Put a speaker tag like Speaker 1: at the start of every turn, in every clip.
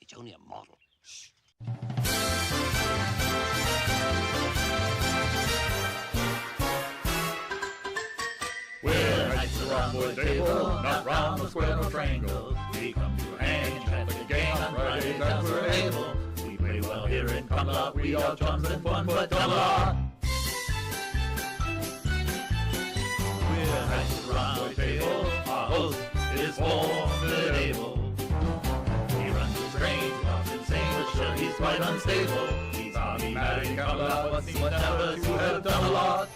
Speaker 1: It's only a model. Shh.
Speaker 2: We're knights around the table, not round the square or triangle. We come to hang and play the game on Fridays as we're able. We play well here in Camelot, we are chums and fun, but Camelot. We're knights around the table, our host is formidable. He runs his strange, loves insane, but sure he's quite unstable. He's hobby mad in Camelot, but seems never to have done a lot.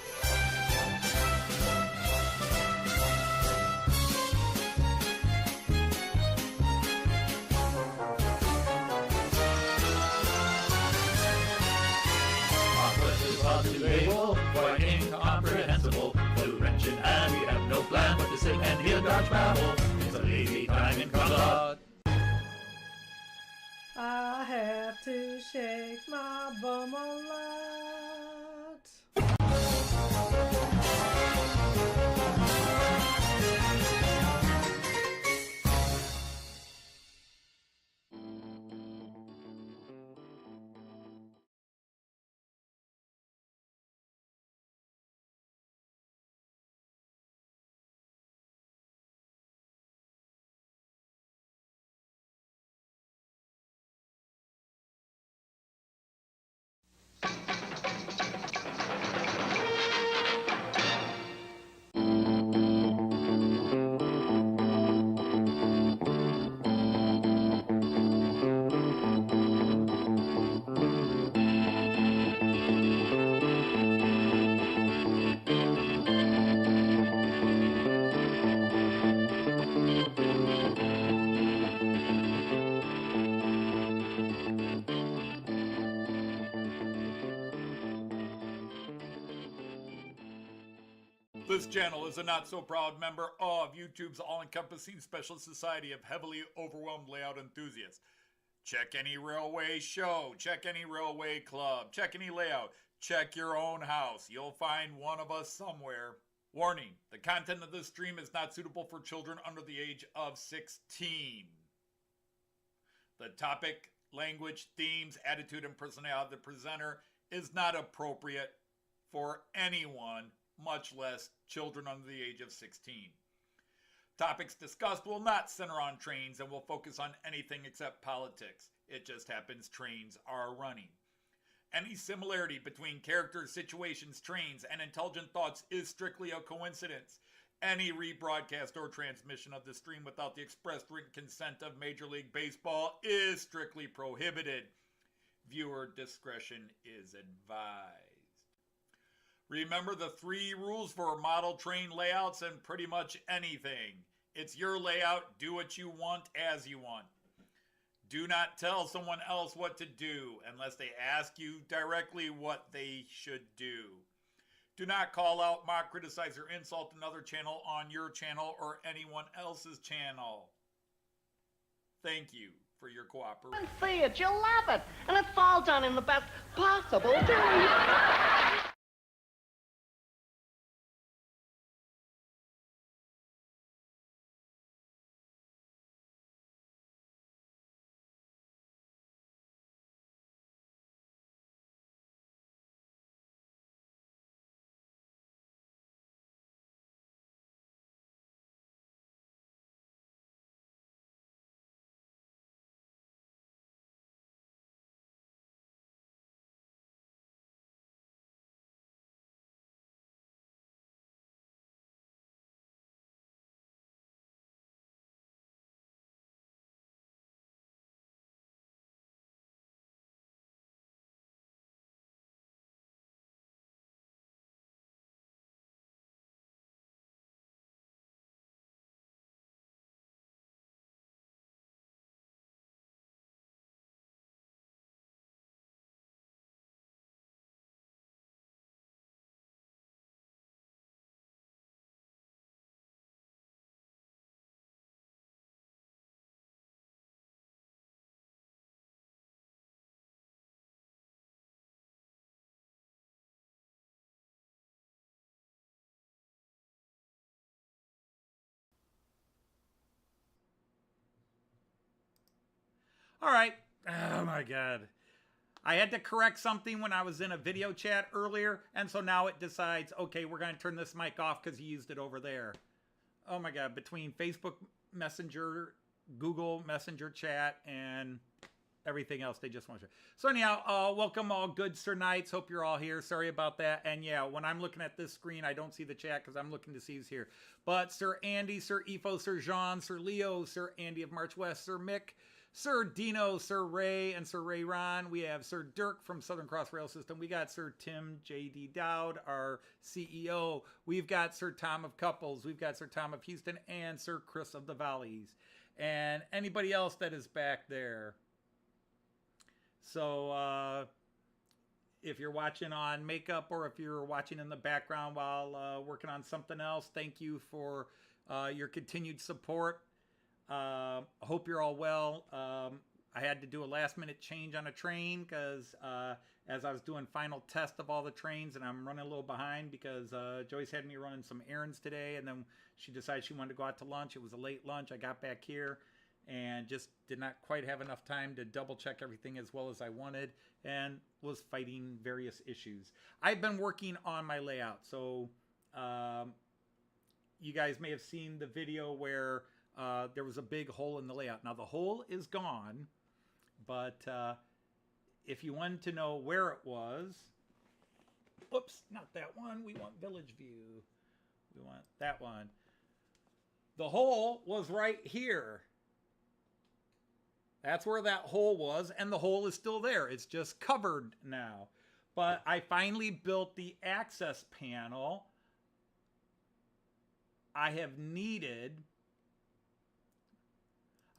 Speaker 2: Able, quite incomprehensible. Blue wrenching and we have no plan but to sit and hear Dodge babble. It's a lazy time in Camelot.
Speaker 3: I have to shake my bum a lot.
Speaker 2: This channel is a not-so-proud member of YouTube's all-encompassing special society of heavily overwhelmed layout enthusiasts. Check any railway show, check any railway club, check any layout, check your own house. You'll find one of us somewhere. Warning, the content of this stream is not suitable for children under the age of 16. The topic, language, themes, attitude, and personality of the presenter is not appropriate for anyone, much less children under the age of 16. Topics discussed will not center on trains and will focus on anything except politics. It just happens trains are running. Any similarity between characters, situations, trains, and intelligent thoughts is strictly a coincidence. Any rebroadcast or transmission of the stream without the expressed written consent of Major League Baseball is strictly prohibited. Viewer discretion is advised. Remember the 3 rules for model train layouts and pretty much anything. It's your layout, do what you want as you want. Do not tell someone else what to do unless they ask you directly what they should do. Do not call out, mock, criticize, or insult another channel on your channel or anyone else's channel. Thank you for your cooperation.
Speaker 4: See it, you'll love it, and it's all done in the best possible way.
Speaker 2: All right. Oh my God. I had to correct something when I was in a video chat earlier, and so now it decides, okay, we're going to turn this mic off because you used it over there. Oh my God, between Facebook Messenger, Google Messenger chat, and everything else, they just want to. So anyhow, welcome all good Sir Knights. Hope you're all here. Sorry about that. And yeah, when I'm looking at this screen, I don't see the chat because I'm looking to see who's here. But Sir Andy, Sir Efo, Sir Jean, Sir Leo, Sir Andy of March West, Sir Mick, Sir Dino, Sir Ray, and Sir Ray Ron. We have Sir Dirk from Southern Cross Rail System. We got Sir Tim J.D. Dowd, our CEO. We've got Sir Tom of Couples. We've got Sir Tom of Houston and Sir Chris of the Valleys. And anybody else that is back there. So if you're watching on makeup or if you're watching in the background while working on something else, thank you for your continued support. Hope you're all well. I had to do a last minute change on a train because as I was doing final test of all the trains, and I'm running a little behind because Joyce had me running some errands today, and then she decided she wanted to go out to lunch. It was a late lunch. I got back here and just did not quite have enough time to double check everything as well as I wanted, and was fighting various issues. I've been working on my layout. So you guys may have seen the video where there was a big hole in the layout. Now the hole is gone, but if you wanted to know where it was, oops, not that one. We want Village View. We want that one. The hole was right here. That's where that hole was, and the hole is still there. It's just covered now. But I finally built the access panel I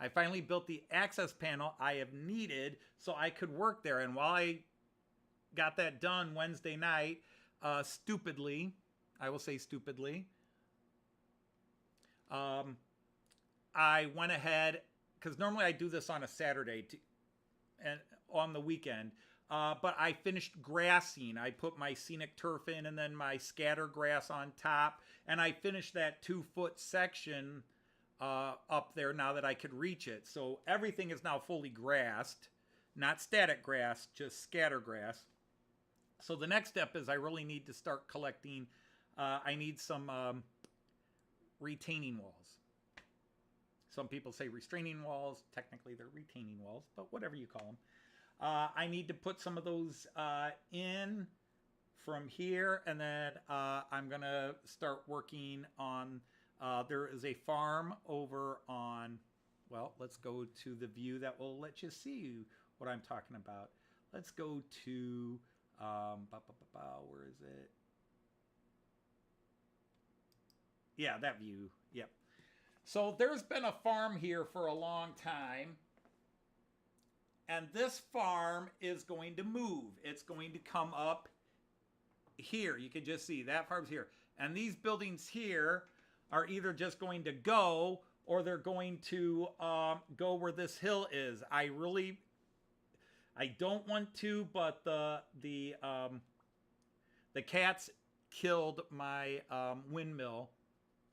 Speaker 2: finally built the access panel I have needed so I could work there. And while I got that done Wednesday night, stupidly, I will say stupidly, I went ahead, because normally I do this on a Saturday and on the weekend, but I finished grassing. I put my scenic turf in and then my scatter grass on top, and I finished that 2-foot section up there now that I could reach it. So everything is now fully grassed, not static grass, just scatter grass. So the next step is I really need to start collecting. I need some retaining walls. Some people say restraining walls. Technically they're retaining walls, but whatever you call them. I need to put some of those in from here, and then I'm going to start working on, there is a farm over on, well, let's go to the view that will let you see what I'm talking about. Let's go to, where is it? Yeah, that view. Yep. So there's been a farm here for a long time. And this farm is going to move. It's going to come up here. You can just see that farm's here. And these buildings here are either just going to go, or they're going to go where this hill is. I don't want to, but the cats killed my windmill,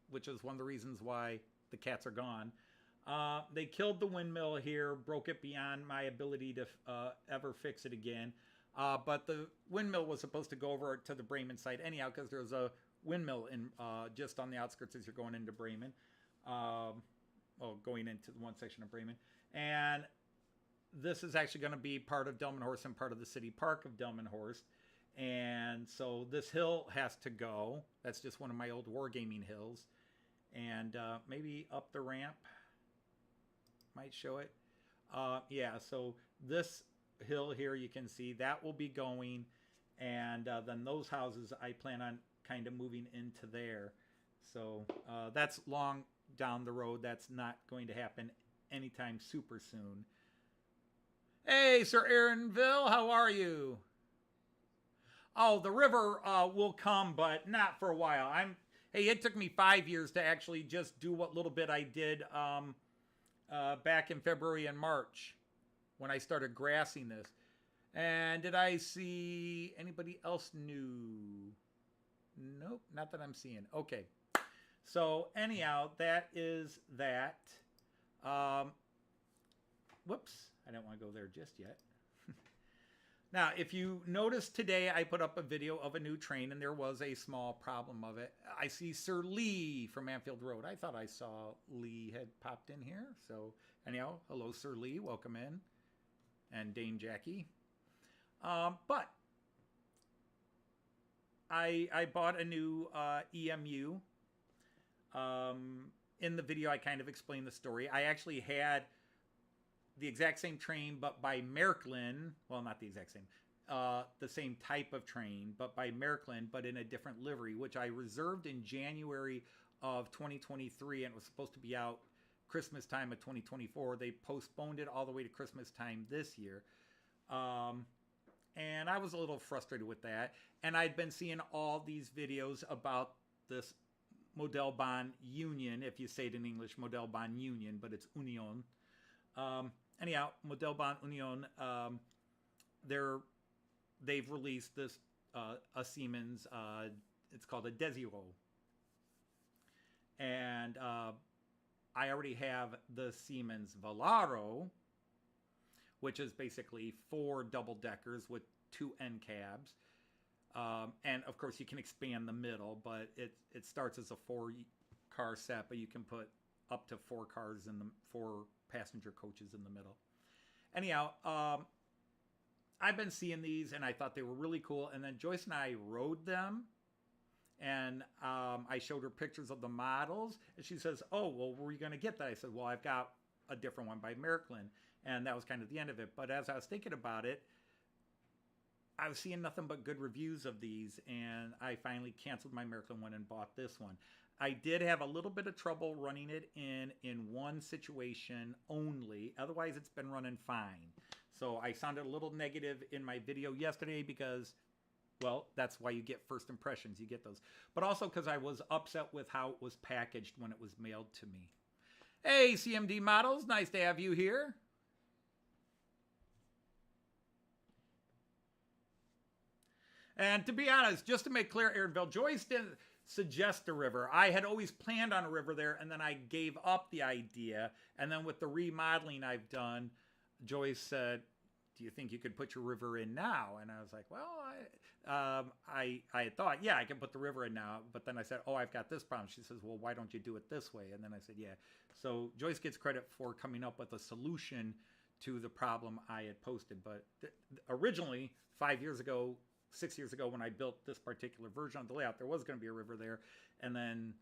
Speaker 2: which is one of the reasons why the cats are gone. They killed the windmill here, broke it beyond my ability to ever fix it again. But the windmill was supposed to go over to the Bremen site anyhow, because there's a windmill in just on the outskirts as you're going into Bremen. Going into the one section of Bremen. And this is actually going to be part of Delmenhorst and part of the city park of Delmenhorst. And so this hill has to go. That's just one of my old wargaming hills. And maybe up the ramp might show it. Yeah, so this hill here, you can see that will be going, and then those houses I plan on kind of moving into there. So that's long down the road. That's not going to happen anytime super soon. Hey, Sir Aaronville, how are you? Oh, the river will come, but not for a while. Hey, it took me 5 years to actually just do what little bit I did back in February and March when I started grassing this. And did I see anybody else new? Nope, not that I'm seeing. Okay. So anyhow, that is that. Whoops, I don't want to go there just yet. Now, if you notice today, I put up a video of a new train, and there was a small problem of it. I see Sir Lee from Anfield Road. I thought I saw Lee had popped in here. So anyhow, hello, Sir Lee. Welcome in. And Dame Jackie. But I bought a new EMU. In the video, I kind of explained the story. I actually had the exact same train, but by Märklin. Well, not the exact same. The same type of train, but by Märklin, but in a different livery, which I reserved in January of 2023, and it was supposed to be out Christmas time of 2024. They postponed it all the way to Christmas time this year. And I was a little frustrated with that. And I'd been seeing all these videos about this Modelbahn Union, if you say it in English, Modelbahn Union, but it's Union. Anyhow, Modelbahn Union, they've released this a Siemens. It's called a Desiro, and I already have the Siemens Velaro, which is basically 4 double deckers with 2 end cabs. And of course you can expand the middle, but it starts as a 4-car set, but you can put up to 4 cars in the 4 passenger coaches in the middle. Anyhow, I've been seeing these and I thought they were really cool. And then Joyce and I rode them, and I showed her pictures of the models, and she says, "Oh, well, were you going to get that?" I said, "Well, I've got a different one by Märklin." And that was kind of the end of it. But as I was thinking about it, I was seeing nothing but good reviews of these, and I finally canceled my Märklin one and bought this one. I did have a little bit of trouble running it in one situation only. Otherwise, it's been running fine. So I sounded a little negative in my video yesterday because, well, that's why you get first impressions. You get those. But also because I was upset with how it was packaged when it was mailed to me. Hey, CMD Models. Nice to have you here. And to be honest, just to make clear, Aaronville, Joyce didn't suggest a river. I had always planned on a river there, and then I gave up the idea. And then with the remodeling I've done, Joyce said, "Do you think you could put your river in now?" And I was like, well, I had thought, yeah, I can put the river in now. But then I said, oh, I've got this problem. She says, well, why don't you do it this way? And then I said, yeah. So Joyce gets credit for coming up with a solution to the problem I had posted. But originally, 5 years ago, 6 years ago, when I built this particular version of the layout, there was going to be a river there. And then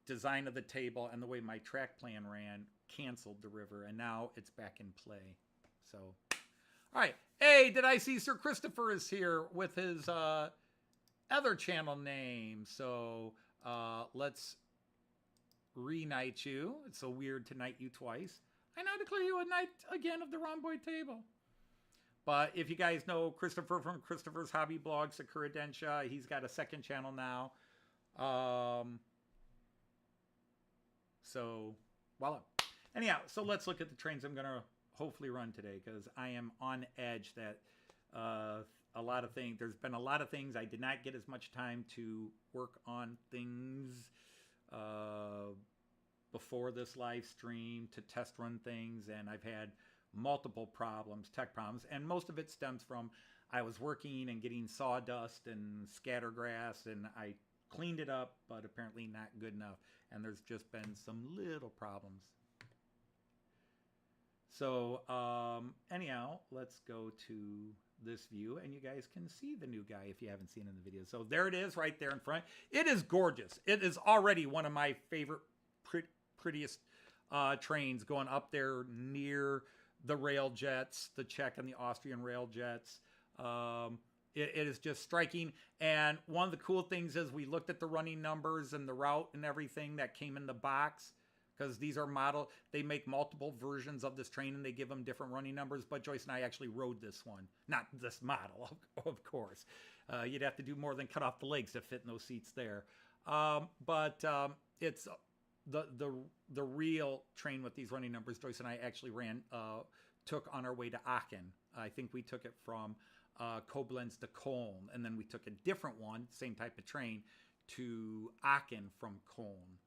Speaker 2: design of the table and the way my track plan ran canceled the river. And now it's back in play. So, all right. Hey, did I see Sir Christopher is here with his other channel name. So let's re-knight you. It's so weird to knight you twice. I now declare you a knight again of the Rhomboid table. But if you guys know Christopher from Christopher's Hobby Blog, Sakura Densha, he's got a second channel now. So, voila. Anyhow, so let's look at the trains I'm going to hopefully run today, because I am on edge that a lot of things, there's been a lot of things. I did not get as much time to work on things before this live stream to test run things, and I've had multiple problems, tech problems, and most of it stems from I was working and getting sawdust and scattergrass, and I cleaned it up, but apparently not good enough, and there's just been some little problems. So anyhow, let's go to this view, and you guys can see the new guy if you haven't seen it in the video. So there it is right there in front. It is gorgeous. It is already one of my favorite prettiest trains, going up there near the rail jets, the Czech and the Austrian rail jets. It is just striking. And one of the cool things is we looked at the running numbers and the route and everything that came in the box, because these are model. They make multiple versions of this train and they give them different running numbers. But Joyce and I actually rode this one, not this model, of course. You'd have to do more than cut off the legs to fit in those seats there. But it's the real train with these running numbers. Joyce and I actually took on our way to Aachen. I think we took it from Koblenz to Köln, and then we took a different one, same type of train, to Aachen from Köln.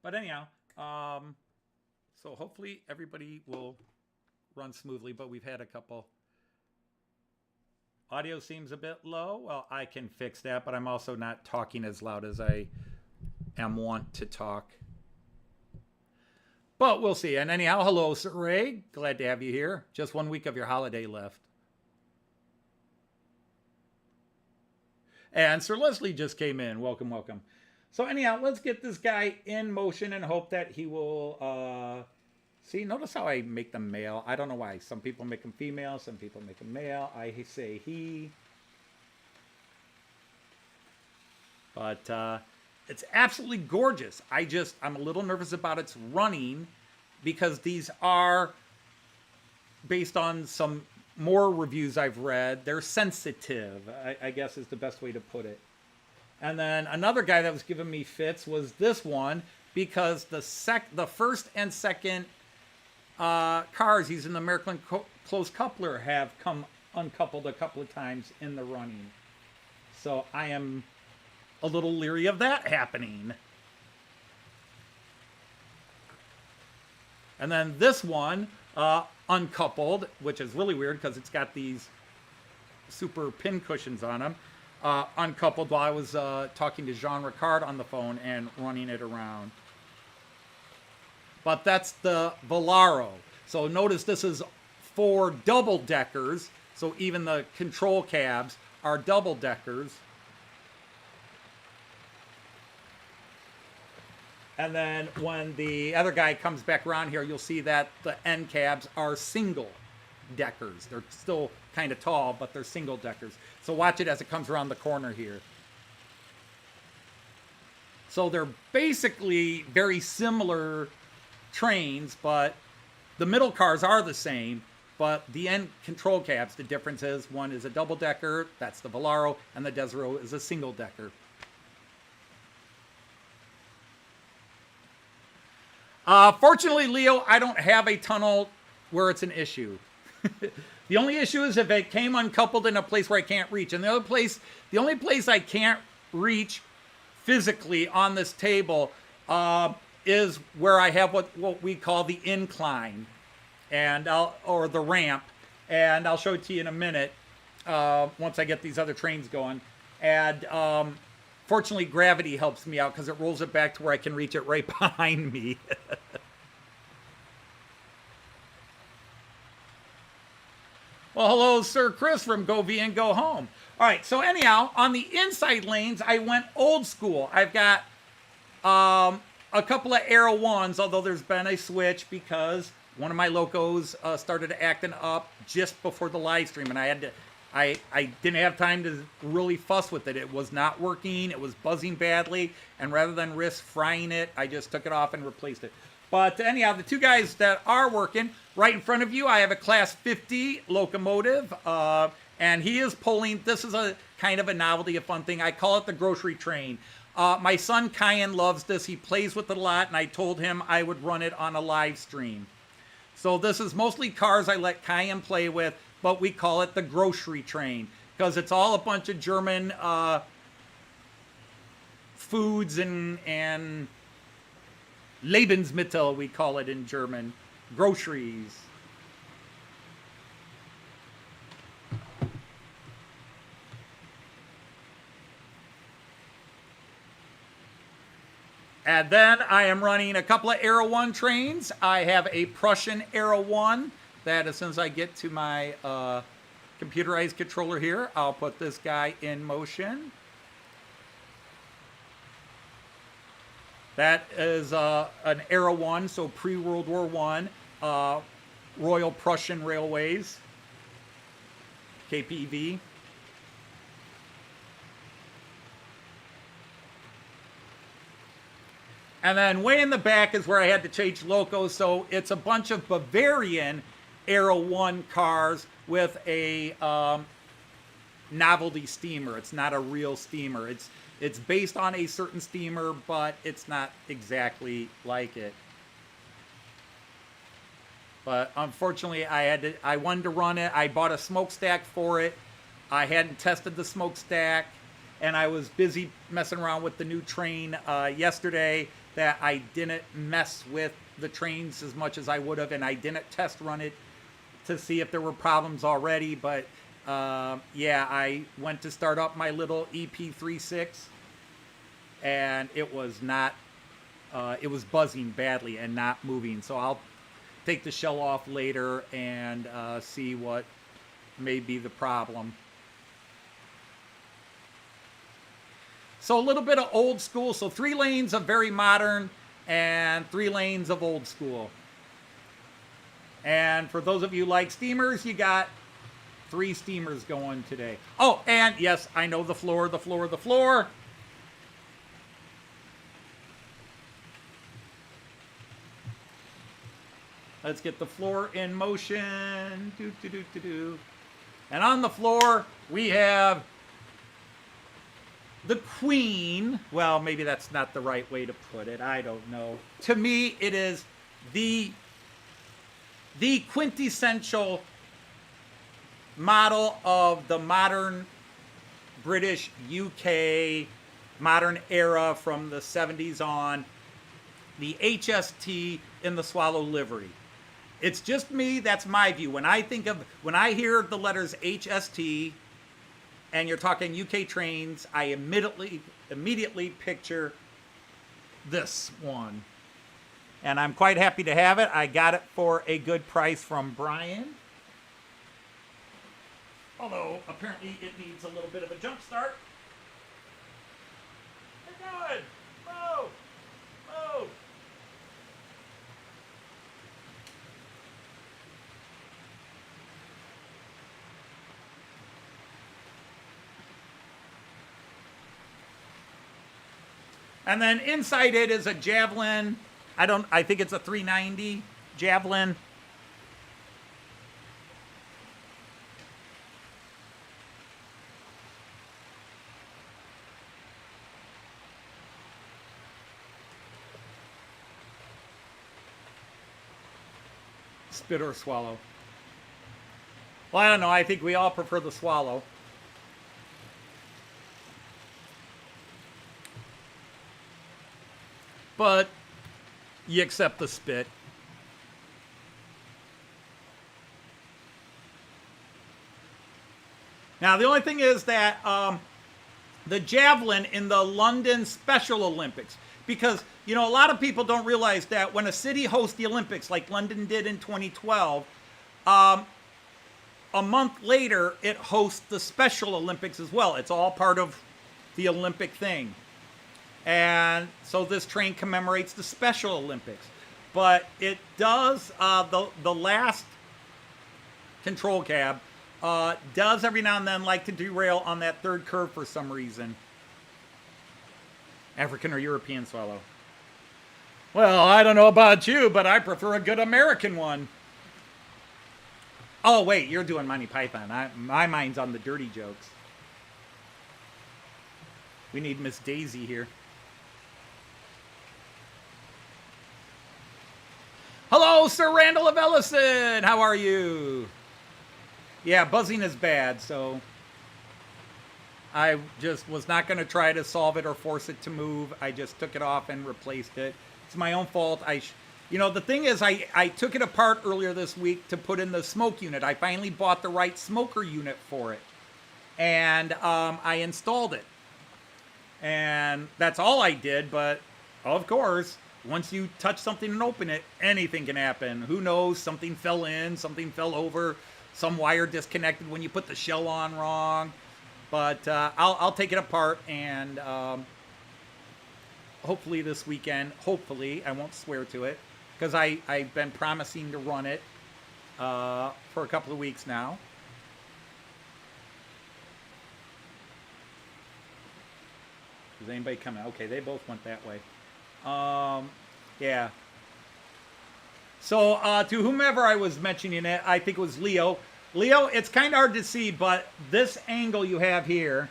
Speaker 2: But anyhow, So hopefully everybody will run smoothly, but we've had a couple. Audio seems a bit low. Well, I can fix that, but I'm also not talking as loud as I am wont to talk. But we'll see. And anyhow, hello, Sir Ray. Glad to have you here. Just 1 week of your holiday left. And Sir Leslie just came in. Welcome, welcome. So anyhow, let's get this guy in motion and hope that he will... See, notice how I make them male. I don't know why. Some people make them female. Some people make them male. I say he. But it's absolutely gorgeous. I'm a little nervous about its running because these are based on some more reviews I've read. They're sensitive, I guess is the best way to put it. And then another guy that was giving me fits was this one because the first and second cars using the Märklin closed coupler have come uncoupled a couple of times in the running. So I am a little leery of that happening. And then this one, uncoupled, which is really weird because it's got these super pin cushions on them. Uncoupled while I was talking to Jean Ricard on the phone and running it around. But that's the Velaro. So notice this is 4 double-deckers. So even the control cabs are double-deckers. And then when the other guy comes back around here, you'll see that the end cabs are single-deckers. They're still kind of tall, but they're single-deckers. So watch it as it comes around the corner here. So they're basically very similar trains, but the middle cars are the same, but the end control cabs, the difference is one is a double-decker, that's the Velaro, and the Desiro is a single-decker. Fortunately, Leo, I don't have a tunnel where it's an issue. The only issue is if it came uncoupled in a place where I can't reach. And the only place I can't reach physically on this table is where I have what we call the incline, and or the ramp, and I'll show it to you in a minute once I get these other trains going. And fortunately, gravity helps me out because it rolls it back to where I can reach it right behind me. Well, hello, Sir Chris from Go V and Go Home. All right, so anyhow, on the inside lanes, I went old school. I've got a couple of Arrow 1s, although there's been a switch because one of my locos started acting up just before the live stream, and I didn't have time to really fuss with it. It was not working. It was buzzing badly, and rather than risk frying it, I just took it off and replaced it. But anyhow, the two guys that are working, right in front of you, I have a Class 50 locomotive, and he is pulling. This is a kind of a novelty, a fun thing. I call it the grocery train. My son Kyan loves this. He plays with it a lot, and I told him I would run it on a live stream. So this is mostly cars I let Kyan play with, but we call it the grocery train because it's all a bunch of German foods and Lebensmittel, we call it in German, groceries. And then I am running a couple of Era 1 trains. I have a Prussian Era 1 that as soon as I get to my computerized controller here, I'll put this guy in motion. That is an Era 1, so pre-World War I, Royal Prussian Railways, KPV. And then way in the back is where I had to change locos, so it's a bunch of Bavarian Era 1 cars with a novelty steamer. It's not a real steamer. It's based on a certain steamer, but it's not exactly like it. But unfortunately, I wanted to run it. I bought a smokestack for it. I hadn't tested the smokestack.
Speaker 1: and I was busy messing around with the new train yesterday that I didn't mess with the trains as much as I would have, and I didn't test run it to see if there were problems already, but yeah, I went to start up my little EP36, and it was not, it was buzzing badly and not moving, so I'll take the shell off later and see what may be the problem. So a little bit of old school, so 3 lanes of very modern and 3 lanes of old school. And for those of you like steamers, you got 3 steamers going today. Oh, and yes, I know the floor. Let's get the floor in motion. And on the floor, we have the queen. Well, maybe that's not the right way to put it. I don't know. To me, it is the quintessential model of the modern British UK modern era from the 70s on, the HST in the Swallow livery. It's just me, that's my view. When I hear the letters HST and you're talking UK trains, I immediately picture this one. And I'm quite happy to have it. I got it for a good price from Brian. Although, apparently, it needs a little bit of a jump start. We're good. Move. Move. And then inside it is a Javelin. I think it's a 390 Javelin. Spit or swallow? Well, I don't know. I think we all prefer the swallow. But you accept the spit. Now, the only thing is that the Javelin in the London Special Olympics, because, you know, a lot of people don't realize that when a city hosts the Olympics, like London did in 2012, a month later, it hosts the Special Olympics as well. It's all part of the Olympic thing. And so this train commemorates the Special Olympics. But it does, the last control cab does every now and then like to derail on that third curve for some reason. African or European swallow? Well, I don't know about you, but I prefer a good American one. Oh, wait, you're doing Monty Python. My mind's on the dirty jokes. We need Miss Daisy here. Hello, Sir Randall of Ellison. How are you? Yeah, buzzing is bad, so I just was not going to try to solve it or force it to move. I just took it off and replaced it. It's my own fault. You know, the thing is, I took it apart earlier this week to put in the smoke unit. I finally bought the right smoker unit for it. And I installed it. And that's all I did, but of course, once you touch something and open it, anything can happen. Who knows? Something fell in, something fell over, some wire disconnected when you put the shell on wrong. But I'll take it apart and hopefully this weekend, hopefully, I won't swear to it, because I've been promising to run it for a couple of weeks now. Is anybody coming? Okay, they both went that way. Yeah. So, to whomever I was mentioning it, I think it was Leo. Leo, it's kind of hard to see, but this angle you have here,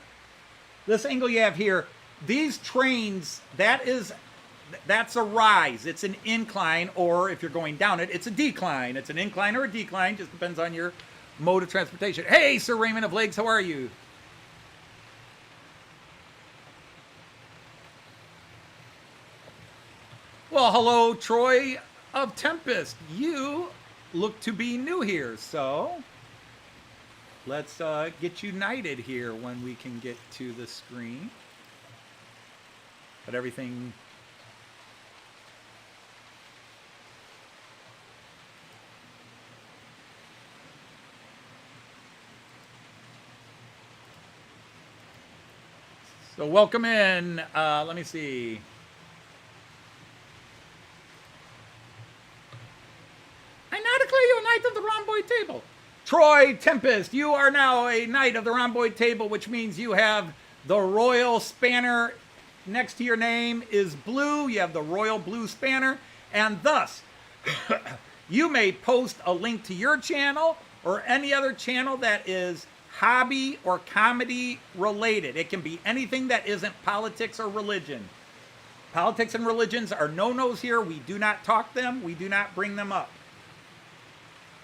Speaker 1: these trains, that's a rise. It's an incline, or if you're going down it, it's a decline. It's an incline or a decline, just depends on your mode of transportation. Hey, Sir Raymond of Legs, how are you? Well, hello, Troy of Tempest. You look to be new here, so let's get united here when we can get to the screen. But everything... So welcome in. Let me see. Ironically, you're a knight of the rhomboid table. Troy Tempest, you are now a knight of the rhomboid table, which means you have the royal spanner next to your name is blue. You have the royal blue spanner, and thus you may post a link to your channel or any other channel that is hobby or comedy related. It can be anything that isn't politics or religion. Politics and religions are no-nos here. We do not talk them. We do not bring them up.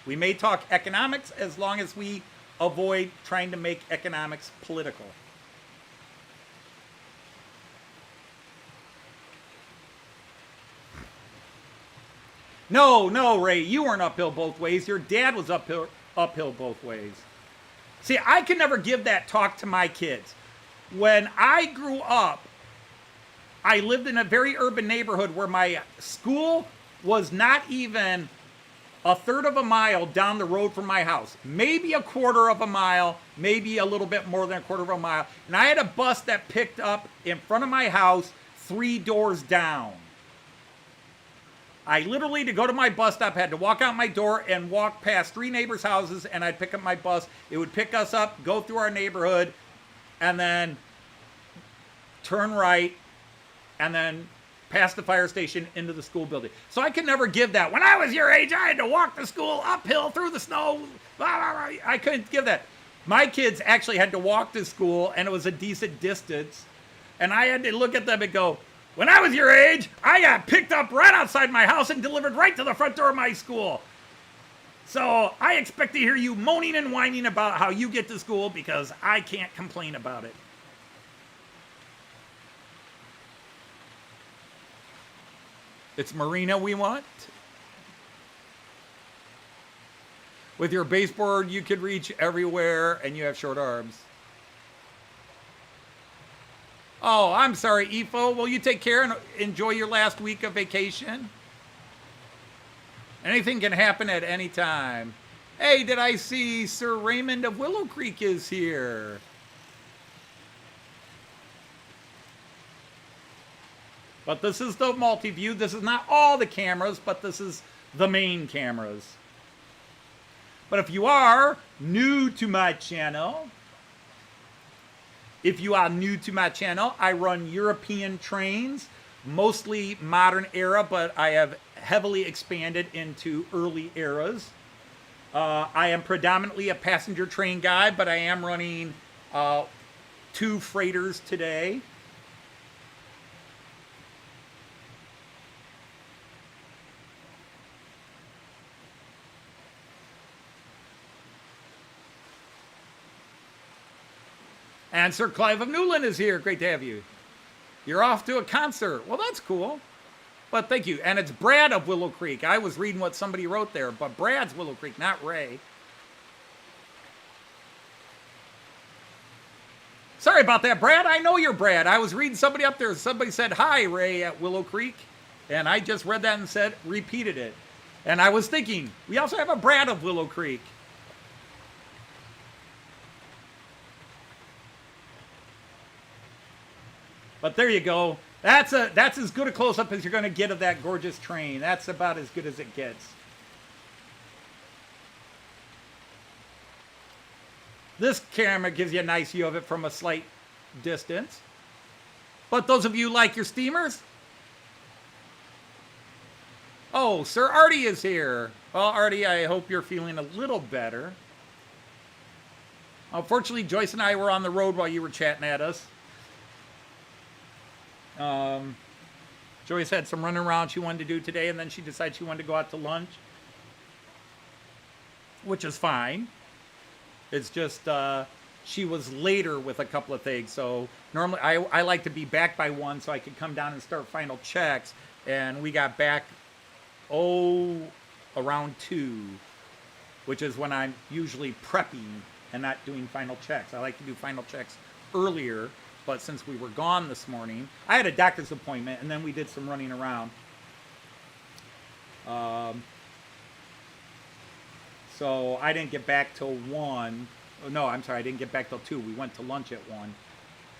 Speaker 1: We may talk economics as long as we avoid trying to make economics political. No, Ray, you weren't uphill both ways. Your dad was uphill both ways. See, I could never give that talk to my kids. When I grew up, I lived in a very urban neighborhood where my school was not even a third of a mile down the road from my house. Maybe a quarter of a mile, maybe a little bit more than a quarter of a mile. And I had a bus that picked up in front of my house 3 doors down. I literally, to go to my bus stop, had to walk out my door and walk past 3 neighbors' houses, and I'd pick up my bus. It would pick us up, go through our neighborhood, and then turn right, and then past the fire station into the school building. So I could never give that. When I was your age, I had to walk to school uphill through the snow. I couldn't give that. My kids actually had to walk to school, and it was a decent distance. And I had to look at them and go, when I was your age, I got picked up right outside my house and delivered right to the front door of my school. So I expect to hear you moaning and whining about how you get to school because I can't complain about it. It's Marina we want. With your baseboard, you could reach everywhere and you have short arms. Oh, I'm sorry, Ifo. Well, you take care and enjoy your last week of vacation. Anything can happen at any time. Hey, did I see Sir Raymond of Willow Creek is here? But this is the multi-view. This is not all the cameras, but this is the main cameras. But if you are new to my channel, I run European trains, mostly modern era, but I have heavily expanded into early eras. I am predominantly a passenger train guy, but I am running 2 freighters today. And Sir Clive of Newland is here. Great to have you. You're off to a concert. Well, that's cool. But thank you. And it's Brad of Willow Creek. I was reading what somebody wrote there, but Brad's Willow Creek, not Ray. Sorry about that, Brad. I know you're Brad. I was reading somebody up there. Somebody said, hi, Ray at Willow Creek. And I just read that and repeated it. And I was thinking, we also have a Brad of Willow Creek. But there you go. That's as good a close-up as you're going to get of that gorgeous train. That's about as good as it gets. This camera gives you a nice view of it from a slight distance. But those of you like your steamers? Oh, Sir Artie is here. Well, Artie, I hope you're feeling a little better. Unfortunately, Joyce and I were on the road while you were chatting at us. Joyce had some running around she wanted to do today, and then she decided she wanted to go out to lunch, which is fine. It's just she was later with a couple of things. So normally I like to be back by 1 so I could come down and start final checks. and we got back, around 2, which is when I'm usually prepping and not doing final checks. I like to do final checks earlier, but since we were gone this morning, I had a doctor's appointment, and then we did some running around. So I didn't get back till 1. No, I'm sorry, I didn't get back till 2. We went to lunch at 1,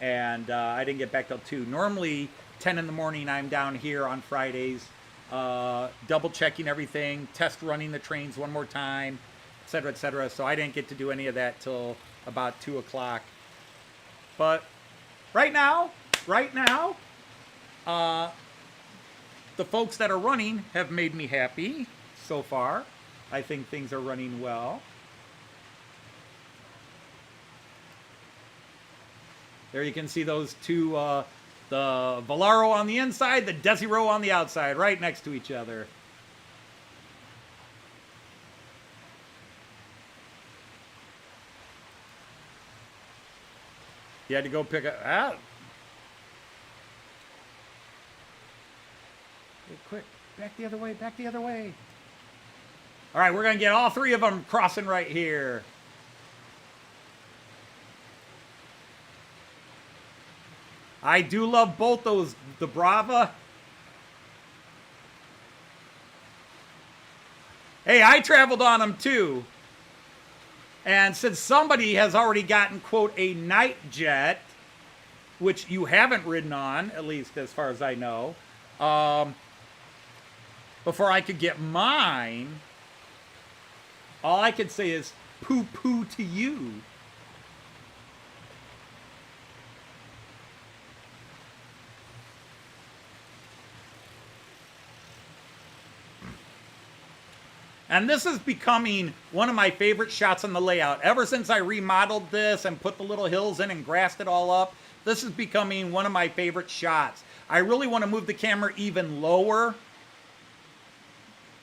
Speaker 1: and I didn't get back till 2. Normally, 10 in the morning, I'm down here on Fridays, double checking everything, test running the trains one more time, et cetera, et cetera. So I didn't get to do any of that till about 2 o'clock. But right now, the folks that are running have made me happy so far. I think things are running well. There you can see those two, the Velaro on the inside, the Desiro on the outside, right next to each other. You had to go pick up. Ah. Hey, quick, back the other way, back the other way. All right, we're going to get all 3 of them crossing right here. I do love both those, the Brawa. Hey, I traveled on them too. And since somebody has already gotten, quote, a night jet, which you haven't ridden on, at least as far as I know, before I could get mine, all I could say is poo-poo to you. And this is becoming one of my favorite shots on the layout. Ever since I remodeled this and put the little hills in and grassed it all up, this is becoming one of my favorite shots. I really want to move the camera even lower,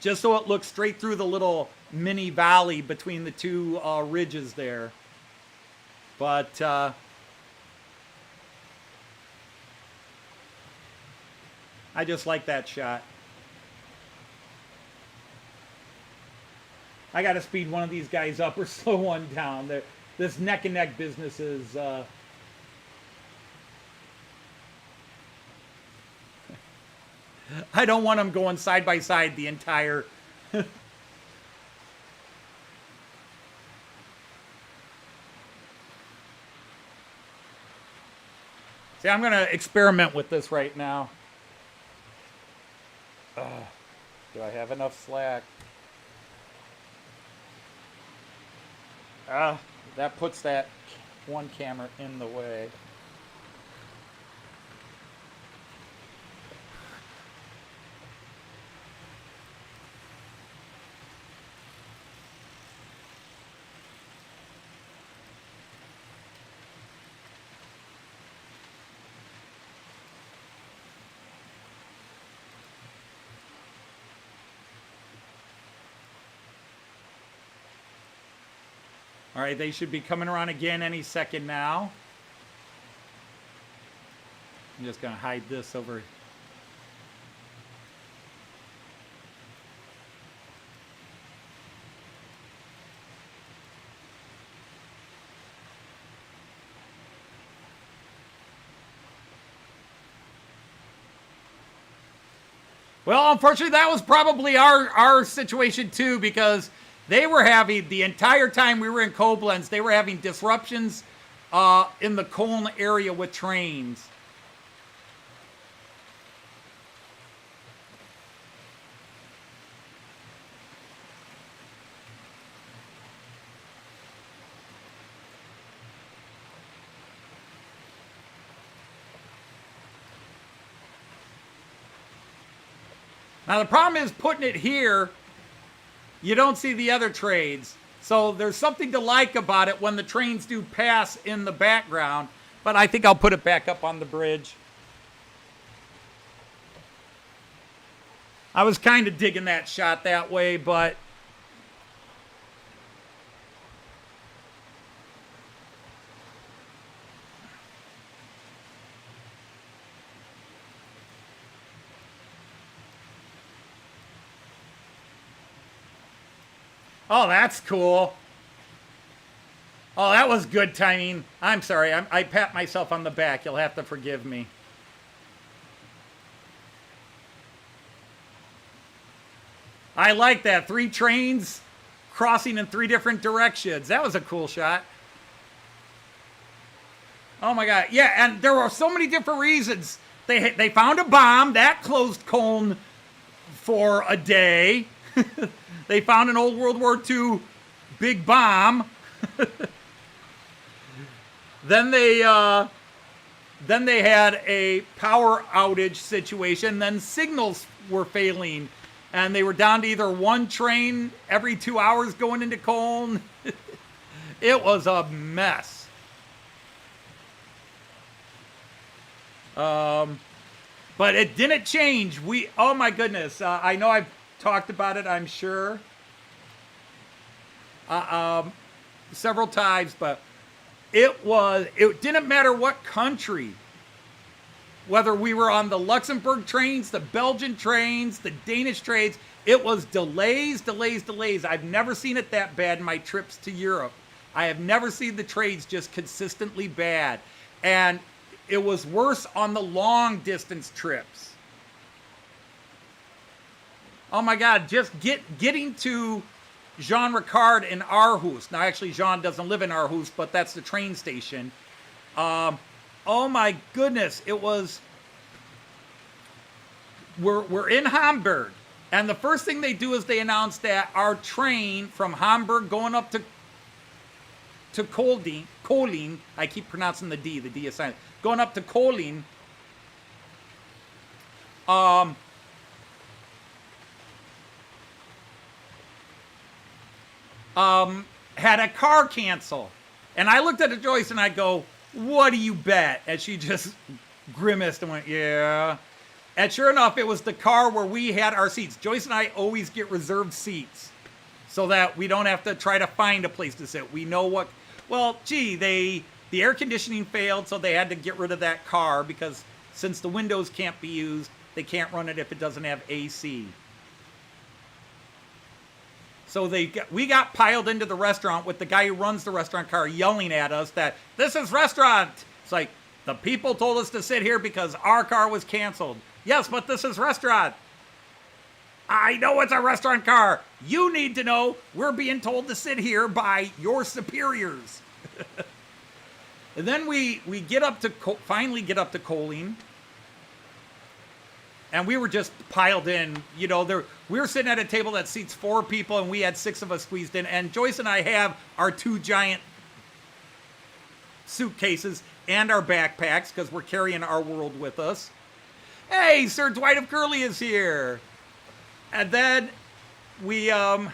Speaker 1: just so it looks straight through the little mini valley between the 2 ridges there. But I just like that shot. I got to speed one of these guys up or slow one down. This neck and neck business is I don't want them going side by side the entire See, I'm going to experiment with this right now. Do I have enough slack? That puts that one camera in the way. All right, they should be coming around again any second now. I'm just going to hide this over. Well, unfortunately, that was probably our situation too, because they were having, the entire time we were in Koblenz, they were having disruptions in the Köln area with trains. Now, the problem is putting it here, you don't see the other trains. So there's something to like about it when the trains do pass in the background. But I think I'll put it back up on the bridge. I was kind of digging that shot that way, but Oh, that's cool. Oh, that was good timing. I'm sorry. I pat myself on the back. You'll have to forgive me. I like that. 3 trains crossing in 3 different directions. That was a cool shot. Oh my God. Yeah, and there were so many different reasons. They found a bomb. That closed Cologne for a day. They found an old World War II big bomb. Then they had a power outage situation. Then signals were failing. And they were down to either 1 train every 2 hours going into Cologne. It was a mess. But it didn't change. Oh my goodness. I know I've talked about it, I'm sure. Several times, but it didn't matter what country. Whether we were on the Luxembourg trains, the Belgian trains, the Danish trains, it was delays. I've never seen it that bad in my trips to Europe. I have never seen the trains just consistently bad. And it was worse on the long distance trips. Oh my God, just getting to Jean Ricard in Aarhus. Now actually Jean doesn't live in Aarhus, but that's the train station. Oh my goodness, it was, we're in Hamburg, and the first thing they do is they announce that our train from Hamburg going up to Kolin, I keep pronouncing the D is silent, going up to Kolin, had a car cancel. And I looked at Joyce and I go, what do you bet? And she just grimaced and went, yeah. And sure enough, it was the car where we had our seats. Joyce and I always get reserved seats so that we don't have to try to find a place to sit. We know what, well, gee, the air conditioning failed, so they had to get rid of that car because since the windows can't be used, they can't run it if it doesn't have AC. So we got piled into the restaurant with the guy who runs the restaurant car yelling at us that this is restaurant. It's like, the people told us to sit here because our car was canceled. Yes, but this is restaurant. I know it's a restaurant car. You need to know we're being told to sit here by your superiors. And then we finally get up to Kolin. And we were just piled in, we were sitting at a table that seats 4 people, and we had 6 of us squeezed in. And Joyce and I have our 2 giant suitcases and our backpacks because we're carrying our world with us. Hey, Sir Dwight of Curly is here. And then we get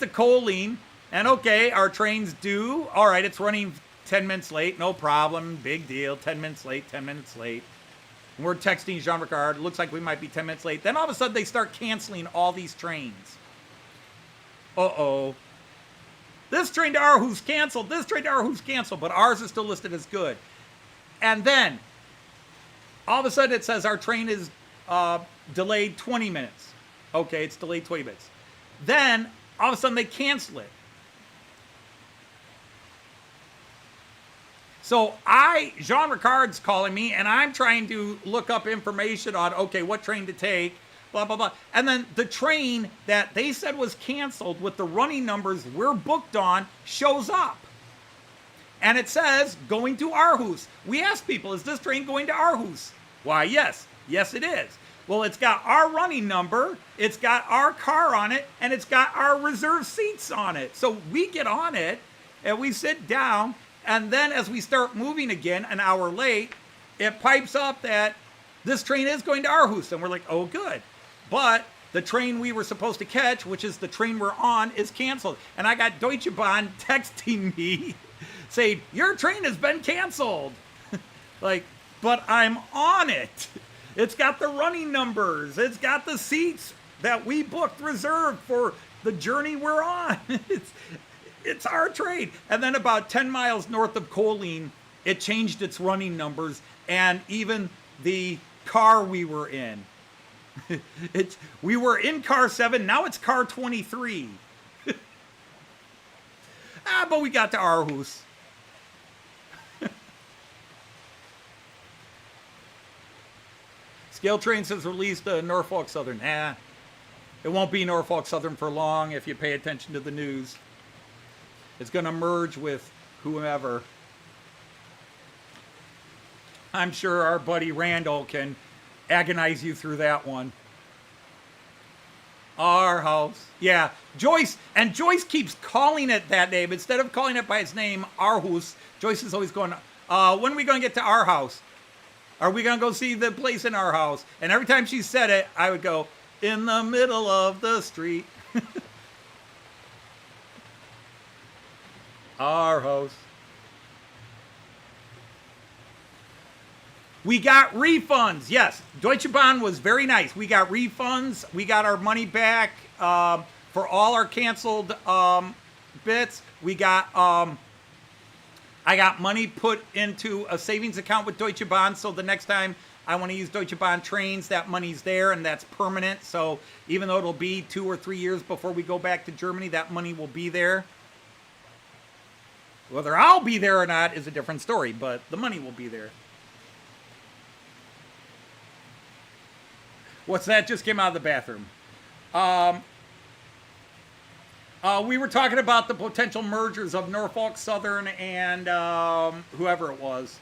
Speaker 1: to Kolin, and okay, our train's due. All right, it's running 10 minutes late, no problem, big deal. 10 minutes late, 10 minutes late. We're texting Jean Ricard. Looks like we might be 10 minutes late. Then all of a sudden, they start canceling all these trains. Uh-oh. This train to Aarhus canceled. This train to Aarhus canceled. But ours is still listed as good. And then, all of a sudden, it says our train is delayed 20 minutes. Okay, it's delayed 20 minutes. Then, all of a sudden, they cancel it. So Jean Ricard's calling me, and I'm trying to look up information on, okay, what train to take, blah, blah, blah. And then the train that they said was canceled with the running numbers we're booked on shows up. And it says, going to Aarhus. We asked people, is this train going to Aarhus? Why, yes. Yes, it is. Well, it's got our running number, it's got our car on it, and it's got our reserved seats on it. So we get on it, and we sit down. And then as we start moving again, an hour late, it pipes up that this train is going to Aarhus. And we're like, oh, good. But the train we were supposed to catch, which is the train we're on, is canceled. And I got Deutsche Bahn texting me saying, your train has been canceled. Like, but I'm on it. It's got the running numbers. It's got the seats that we booked reserved for the journey we're on. It's our train. And then about 10 miles north of Kolin, it changed its running numbers, and even the car we were in. We were in car 7, now it's car 23. But we got to Aarhus. Scale Train says released Norfolk Southern. It won't be Norfolk Southern for long if you pay attention to the news. It's going to merge with whoever. I'm sure our buddy Randall can agonize you through that one. Our house. Yeah, Joyce. And Joyce keeps calling it that name. Instead of calling it by its name, Aarhus, Joyce is always going, when are we going to get to our house? Are we going to go see the place in our house? And every time she said it, I would go, in the middle of the street. Our house. We got refunds. Yes, Deutsche Bahn was very nice. We got refunds. We got our money back for all our canceled bits. We got... I got money put into a savings account with Deutsche Bahn, so the next time I want to use Deutsche Bahn trains, that money's there, and that's permanent. So even though it'll be 2 or 3 years before we go back to Germany, that money will be there. Whether I'll be there or not is a different story, but the money will be there. What's that? Just came out of the bathroom. We were talking about the potential mergers of Norfolk Southern and whoever it was.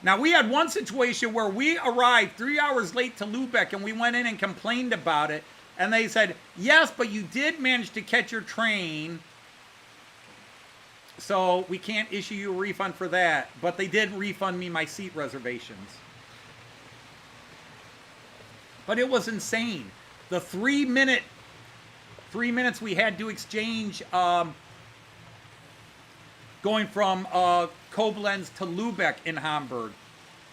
Speaker 1: Now, we had one situation where we arrived 3 hours late to Lübeck, and we went in and complained about it. And they said, yes, but you did manage to catch your train, so we can't issue you a refund for that. But they did refund me my seat reservations. But it was insane. The 3 minutes we had to exchange going from Koblenz to Lübeck in Hamburg.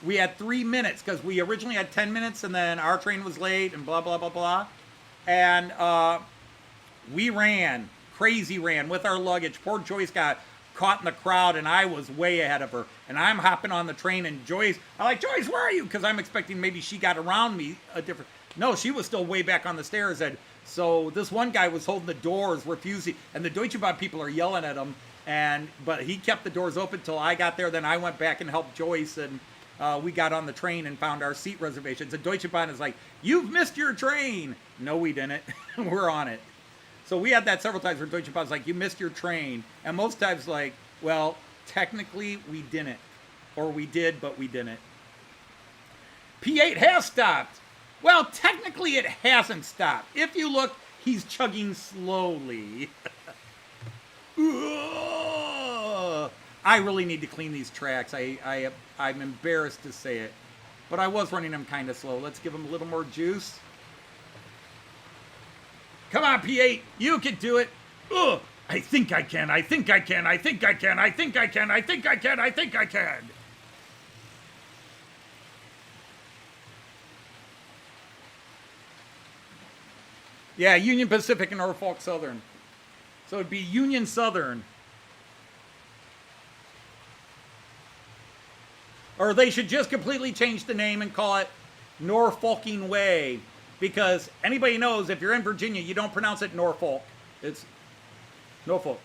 Speaker 1: We had 3 minutes because we originally had 10 minutes and then our train was late and blah, blah, blah, blah. And we ran, crazy ran with our luggage. Poor Joyce got caught in the crowd and I was way ahead of her. And I'm hopping on the train and Joyce, I'm like, Joyce, where are you? Because I'm expecting maybe she got around me a different... No, she was still way back on the stairs. And so this one guy was holding the doors, refusing. And the Deutsche Bahn people are yelling at him. But he kept the doors open till I got there. Then I went back and helped Joyce, and we got on the train and found our seat reservations. And Deutsche Bahn is like, you've missed your train. No, we didn't. We're on it. So we had that several times where Deutsche Bahn's like, you missed your train. And most times like, well, technically we didn't. Or we did, but we didn't. P8 has stopped. Well, technically it hasn't stopped. If you look, he's chugging slowly. I really need to clean these tracks. I'm embarrassed to say it. But I was running them kind of slow. Let's give them a little more juice. Come on, P8. You can do it. Ugh. I think I can. I think I can. I think I can. I think I can. I think I can. I think I can. Yeah, Union Pacific and Norfolk Southern. So it'd be Union Southern. Or they should just completely change the name and call it Norfolking Way. Because anybody knows if you're in Virginia, you don't pronounce it Norfolk. It's Norfolk.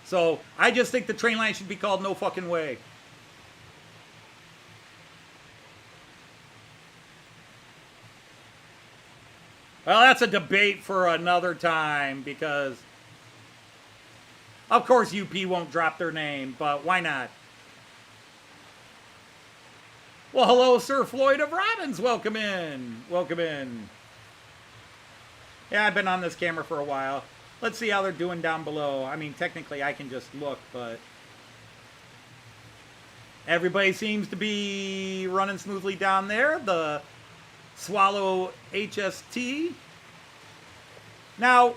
Speaker 1: So I just think the train line should be called No Fucking Way. Well, that's a debate for another time because, of course, UP won't drop their name, but why not? Well, hello, Sir Floyd of Robbins. Welcome in. Welcome in. Yeah, I've been on this camera for a while. Let's see how they're doing down below. I mean, technically, I can just look, but everybody seems to be running smoothly down there. The Swallow HST. Now,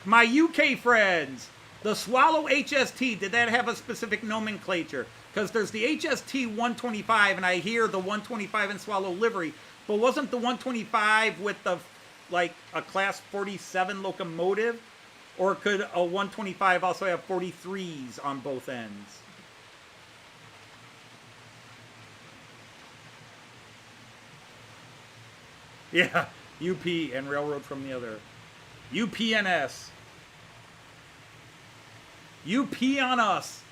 Speaker 1: my UK friends, the Swallow HST, did that have a specific nomenclature? Because there's the HST 125, and I hear the 125 in Swallow livery, but wasn't the 125 with the, like, a class 47 locomotive? Or could a 125 also have 43s on both ends? Yeah, UP and railroad from the other. UPNS. UP on us.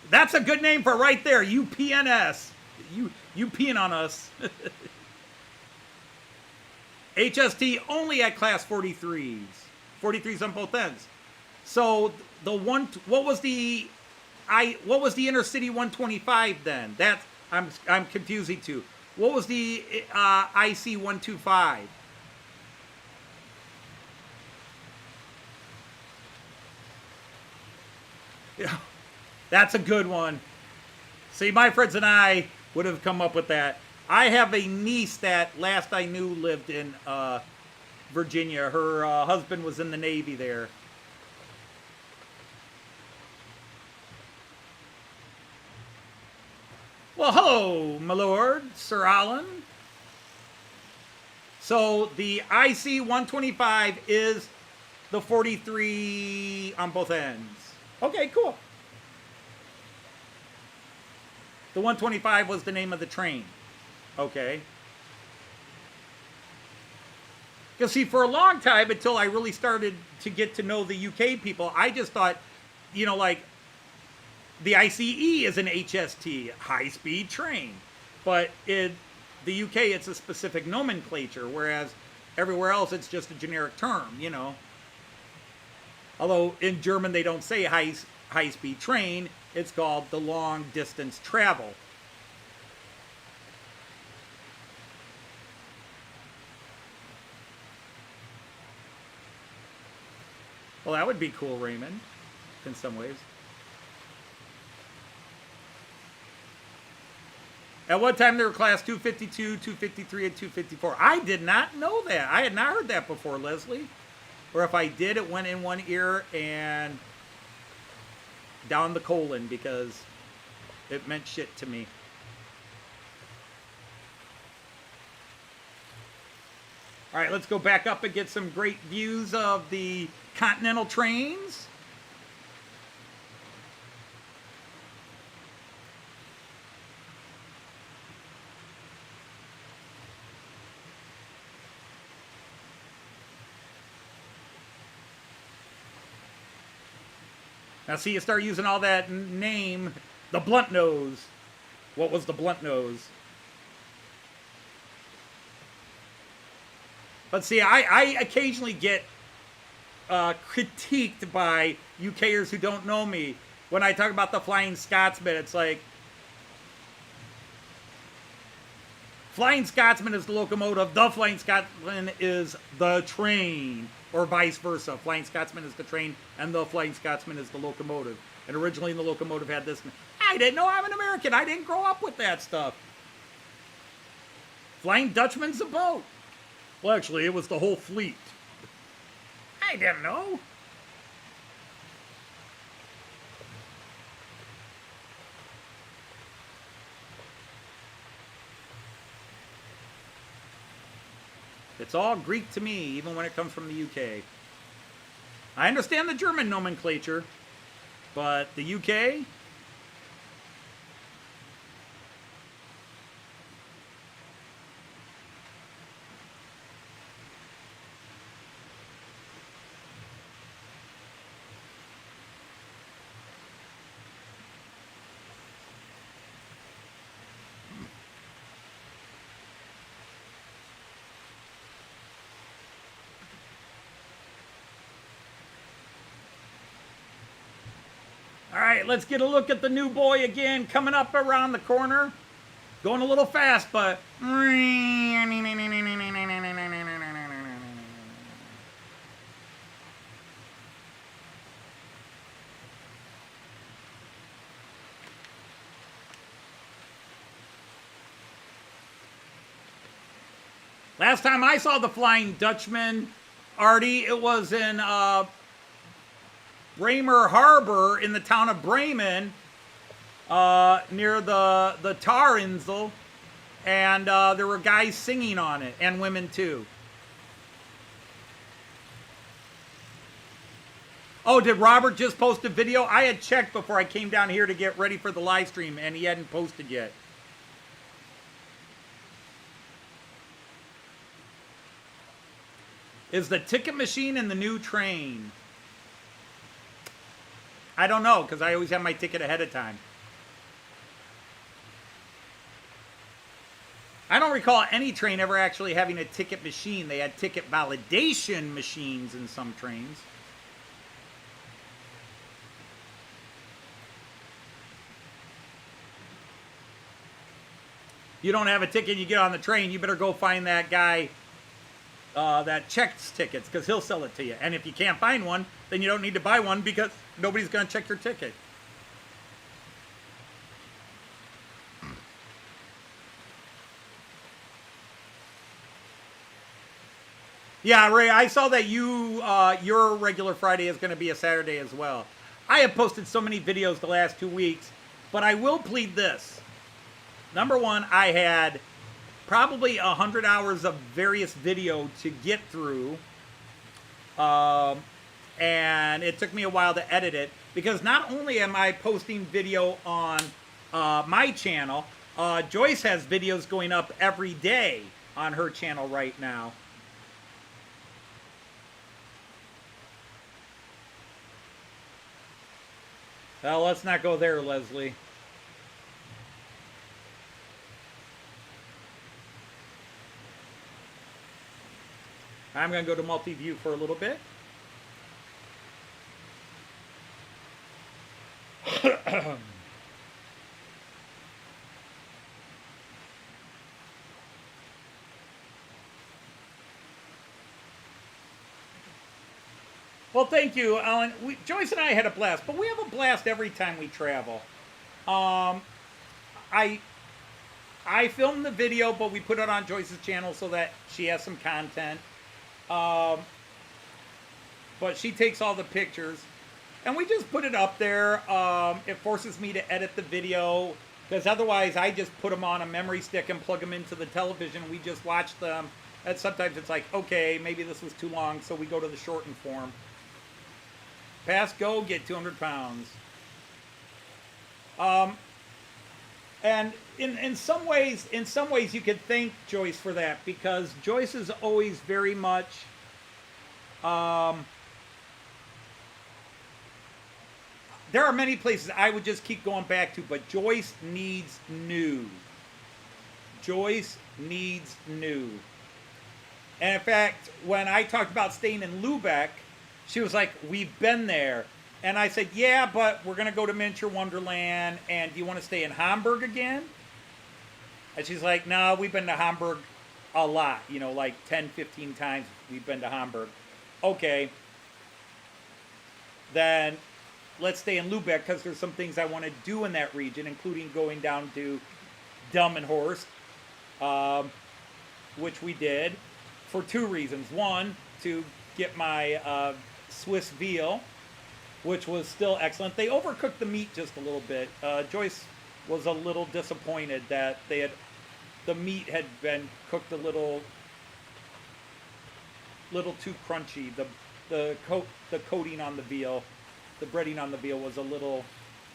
Speaker 1: That's a good name for right there. UPNS. You peeing on us. HST only at class 43s. 43s on both ends. So the one, what was the intercity 125 then? That's I'm confusing too. What was the IC 125? Yeah, that's a good one. See, my friends and I would have come up with that. I have a niece that last I knew lived in Virginia. Her husband was in the Navy there. Well, hello, my lord, Sir Alan. So the IC 125 is the 43 on both ends. Okay, cool. The 125 was the name of the train. Okay. Because see, for a long time, until I really started to get to know the UK people, I just thought, you know, like, the ICE is an HST, high-speed train. But in the UK, it's a specific nomenclature, whereas everywhere else, it's just a generic term, you know. Although in German, they don't say high-speed train. It's called the long-distance travel. Well, that would be cool, Raymond, in some ways. At one time, they were class 252, 253, and 254. I did not know that. I had not heard that before, Leslie. Or if I did, it went in one ear and down the colon because it meant shit to me. All right, let's go back up and get some great views of the Continental trains. Now see, you start using all that name, the blunt nose. What was the blunt nose? But see, I occasionally get critiqued by UKers who don't know me. When I talk about the Flying Scotsman, it's like, Flying Scotsman is the locomotive, the Flying Scotsman is the train, or vice versa. Flying Scotsman is the train, and the Flying Scotsman is the locomotive. And originally the locomotive had this. I didn't know, I'm an American. I didn't grow up with that stuff. Flying Dutchman's a boat. Well, actually, it was the whole fleet. I didn't know. It's all Greek to me, even when it comes from the UK. I understand the German nomenclature, but the UK? All right, let's get a look at the new boy again, coming up around the corner. Going a little fast, but... Last time I saw the Flying Dutchman, Artie, it was in Bremer Harbor in the town of Bremen, near the Tarinsel, and there were guys singing on it, and women too. Oh, did Robert just post a video? I had checked before I came down here to get ready for the live stream, and he hadn't posted yet. Is the ticket machine in the new train? I don't know, because I always have my ticket ahead of time. I don't recall any train ever actually having a ticket machine. They had ticket validation machines in some trains. You don't have a ticket, you get on the train, you better go find that guy that checks tickets, because he'll sell it to you. And if you can't find one, then you don't need to buy one, because nobody's going to check your ticket. Yeah, Ray, I saw that your regular Friday is going to be a Saturday as well. I have posted so many videos the last 2 weeks, but I will plead this. Number one, I had probably 100 hours of various video to get through. And it took me a while to edit it, because not only am I posting video on my channel, Joyce has videos going up every day on her channel right now. Well, let's not go there, Leslie. I'm going to go to multi-view for a little bit. Well, thank you, Alan. Joyce and I had a blast, but we have a blast every time we travel. I filmed the video, but we put it on Joyce's channel so that she has some content. But she takes all the pictures, and we just put it up there. It forces me to edit the video, because otherwise I just put them on a memory stick and plug them into the television. We just watch them, and sometimes it's like, okay, maybe this was too long, so we go to the shortened form. Pass go, get 200 pounds. And in some ways you could thank Joyce for that, because Joyce is always very much there are many places I would just keep going back to, but Joyce needs new. Joyce needs new. And in fact, when I talked about staying in Lubeck, she was like, we've been there. And I said, yeah, but we're going to go to Miniature Wonderland, and do you want to stay in Hamburg again? And she's like, no, we've been to Hamburg a lot. You know, like 10, 15 times we've been to Hamburg. Okay. Then let's stay in Lubeck, because there's some things I want to do in that region, including going down to Delmenhorst, which we did for two reasons. One, to get my Swiss veal, which was still excellent. They overcooked the meat just a little bit. Joyce was a little disappointed that the meat had been cooked a little too crunchy. The coating on the veal, the breading on the veal was a little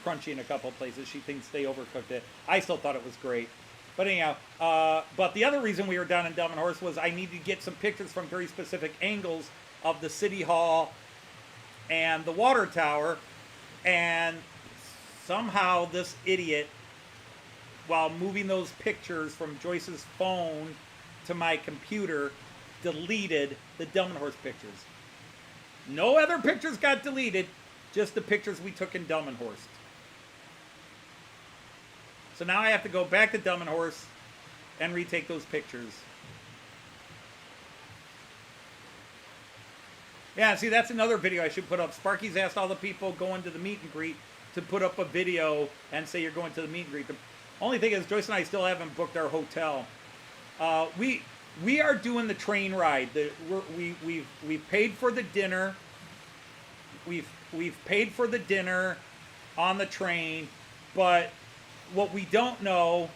Speaker 1: crunchy in a couple of places. She thinks they overcooked it. I still thought it was great. But anyhow, but the other reason we were down in Delmenhorst was I needed to get some pictures from very specific angles of the City Hall and the water tower, and somehow this idiot, while moving those pictures from Joyce's phone to my computer, deleted the Delmenhorst pictures. No other pictures got deleted, just the pictures we took in Delmenhorst. So now I have to go back to Delmenhorst and retake those pictures. Yeah, see, that's another video I should put up. Sparky's asked all the people going to the meet and greet to put up a video and say you're going to the meet and greet. The only thing is, Joyce and I still haven't booked our hotel. We are doing the train ride. We've paid for the dinner. We've paid for the dinner on the train, but what we don't know,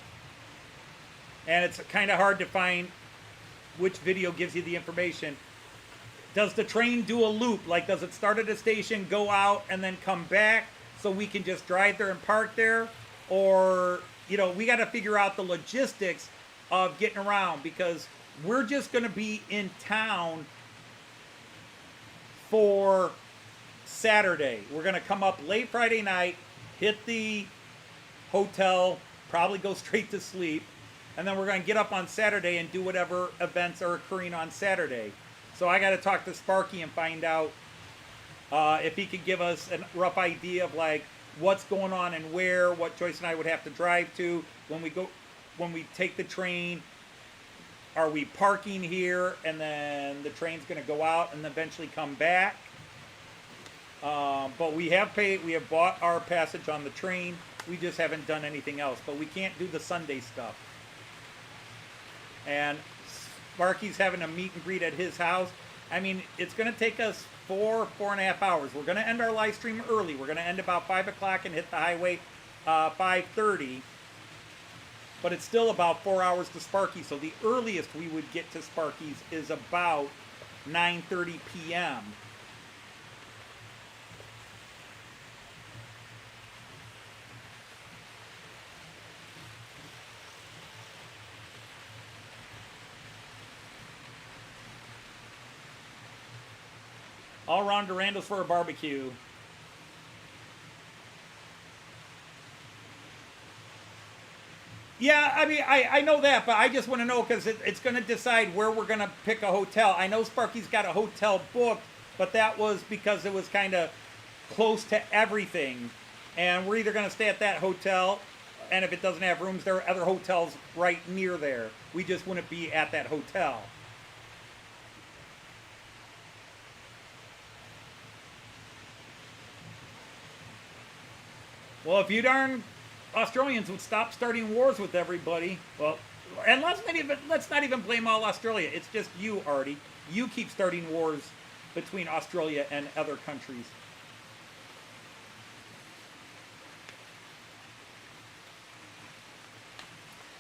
Speaker 1: and it's kind of hard to find which video gives you the information. Does the train do a loop? Like, does it start at a station, go out, and then come back so we can just drive there and park there? Or, you know, we got to figure out the logistics of getting around, because we're just going to be in town for Saturday. We're going to come up late Friday night, hit the hotel, probably go straight to sleep, and then we're going to get up on Saturday and do whatever events are occurring on Saturday. So I got to talk to Sparky and find out if he could give us a rough idea of like what's going on and where, what Joyce and I would have to drive to when we take the train. Are we parking here and then the train's going to go out and eventually come back? But we have bought our passage on the train. We just haven't done anything else, but we can't do the Sunday stuff. And Sparky's having a meet and greet at his house. I mean, it's going to take us 4.5 hours. We're going to end our live stream early. We're going to end about 5 o'clock and hit the highway 5:30. But it's still about 4 hours to Sparky. So the earliest we would get to Sparky's is about 9:30 p.m. All around Durando's for a barbecue. Yeah, I mean, I know that, but I just want to know because it's going to decide where we're going to pick a hotel. I know Sparky's got a hotel booked, but that was because it was kind of close to everything. And we're either going to stay at that hotel, and if it doesn't have rooms, there are other hotels right near there. We just wouldn't be at that hotel. Well, if you darn Australians would stop starting wars with everybody, well, and let's not even blame all Australia. It's just you, Artie. You keep starting wars between Australia and other countries.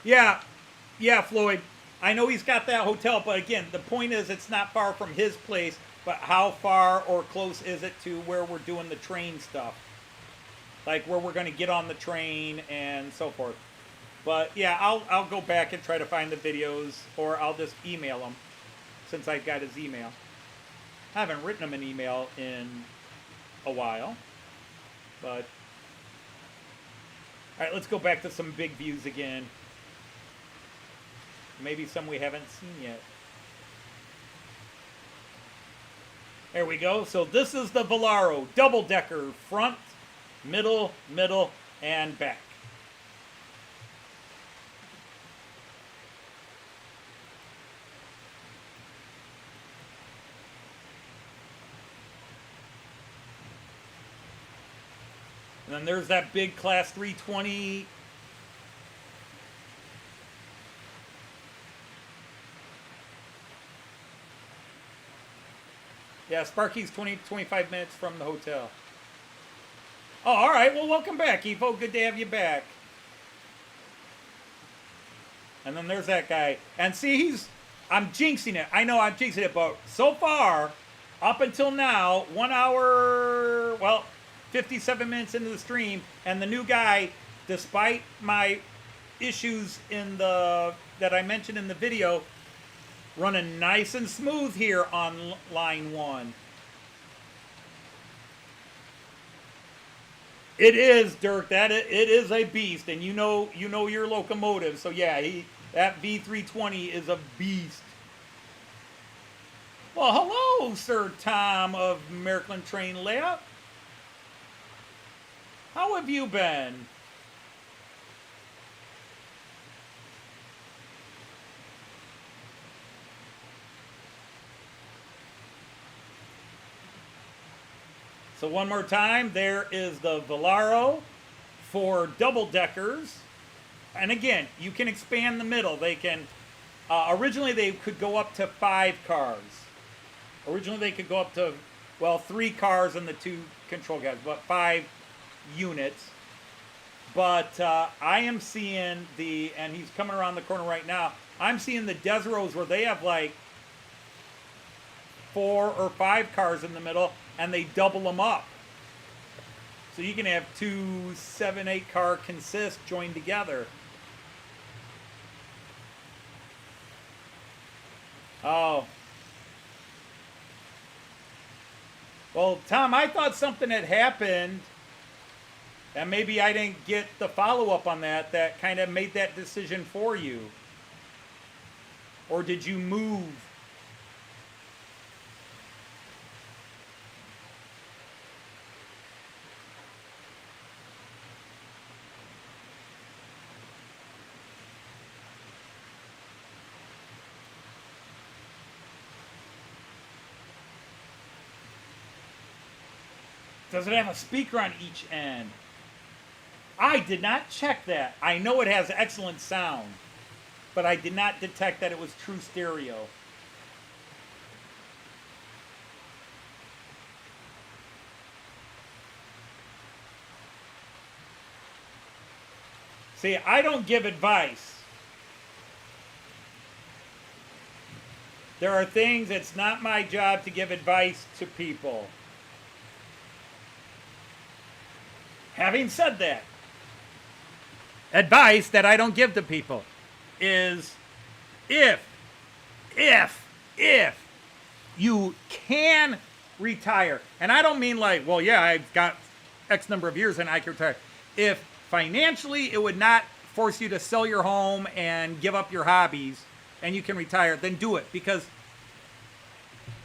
Speaker 1: Yeah, Floyd. I know he's got that hotel, but again, the point is it's not far from his place, but how far or close is it to where we're doing the train stuff? Like where we're going to get on the train and so forth. But yeah, I'll go back and try to find the videos, or I'll just email him since I've got his email. I haven't written him an email in a while, but all right, let's go back to some big views again. Maybe some we haven't seen yet. There we go. So this is the Velaro double-decker front, middle, and back. And then there's that big Class 320. Yeah, Sparky's 20-25 minutes from the hotel. Oh, all right. Well, welcome back, Evo. Good to have you back. And then there's that guy. And see, I'm jinxing it. I know I'm jinxing it, but so far, up until now, 1 hour, well, 57 minutes into the stream, and the new guy, despite my issues that I mentioned in the video, running nice and smooth here on line 1. It is, Dirk. It is a beast, and you know your locomotive. So yeah, that V320 is a beast. Well, hello, Sir Tom of Märklin Train Layout. How have you been? So one more time, there is the Velaro for double-deckers. And again, you can expand the middle. They can, originally they could go up to 5 cars. Originally they could go up to, well, 3 cars and the 2 control guys, but 5 units. But I am seeing and he's coming around the corner right now, I'm seeing the Desiros where they have like 4 or 5 cars in the middle, and they double them up. So you can have 2 7-8 car consist joined together. Oh. Well, Tom, I thought something had happened, and maybe I didn't get the follow-up on that kind of made that decision for you. Or did you move? Does it have a speaker on each end? I did not check that. I know it has excellent sound, but I did not detect that it was true stereo. See, I don't give advice. There are things, it's not my job to give advice to people. Having said that, advice that I don't give to people is if you can retire, and I don't mean like, well, yeah, I've got X number of years and I can retire. If financially it would not force you to sell your home and give up your hobbies and you can retire, then do it. Because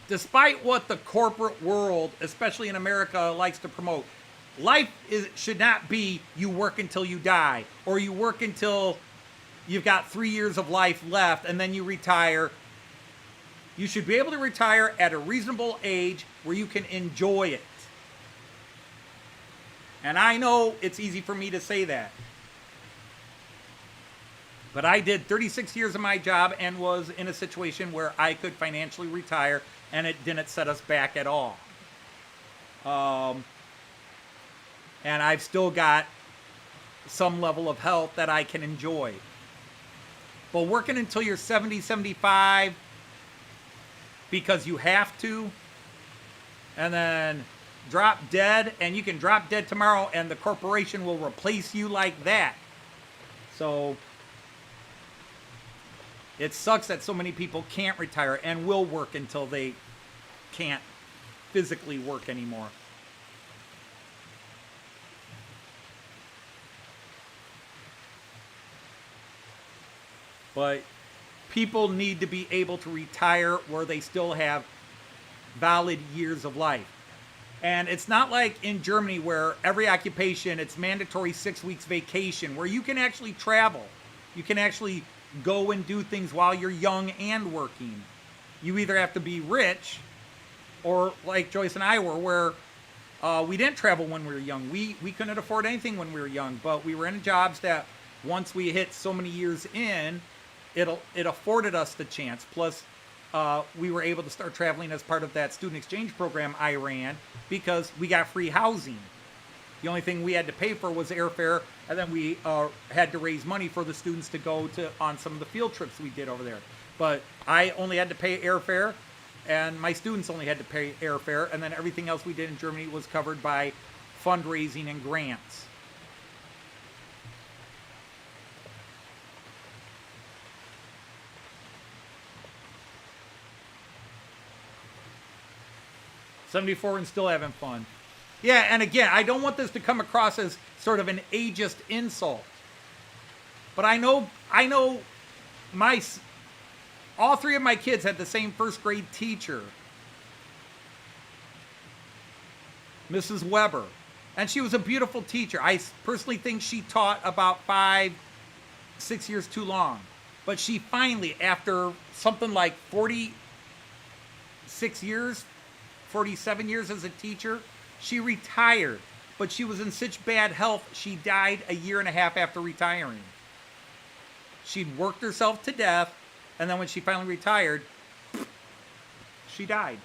Speaker 1: despite what the corporate world, especially in America, likes to promote, life should not be you work until you die, or you work until you've got 3 years of life left and then you retire. You should be able to retire at a reasonable age where you can enjoy it. And I know it's easy for me to say that. But I did 36 years of my job and was in a situation where I could financially retire, and it didn't set us back at all. And I've still got some level of health that I can enjoy. But working until you're 70, 75 because you have to, and then drop dead, and you can drop dead tomorrow and the corporation will replace you like that. So it sucks that so many people can't retire and will work until they can't physically work anymore. But people need to be able to retire where they still have valid years of life. And it's not like in Germany where every occupation, it's mandatory 6 weeks vacation, where you can actually travel. You can actually go and do things while you're young and working. You either have to be rich, or like Joyce and I were, where we didn't travel when we were young. We couldn't afford anything when we were young, but we were in jobs that once we hit so many years in, it afforded us the chance. Plus, we were able to start traveling as part of that student exchange program I ran because we got free housing. The only thing we had to pay for was airfare, and then we had to raise money for the students to go on some of the field trips we did over there. But I only had to pay airfare, and my students only had to pay airfare, and then everything else we did in Germany was covered by fundraising and grants. '74 and still having fun. Yeah, and again, I don't want this to come across as sort of an ageist insult. But I know all three of my kids had the same first grade teacher, Mrs. Weber. And she was a beautiful teacher. I personally think she taught about 5-6 years too long. But she finally, after something like 47 years as a teacher, she retired. But she was in such bad health, she died a year and a half after retiring. She'd worked herself to death, and then when she finally retired, she died.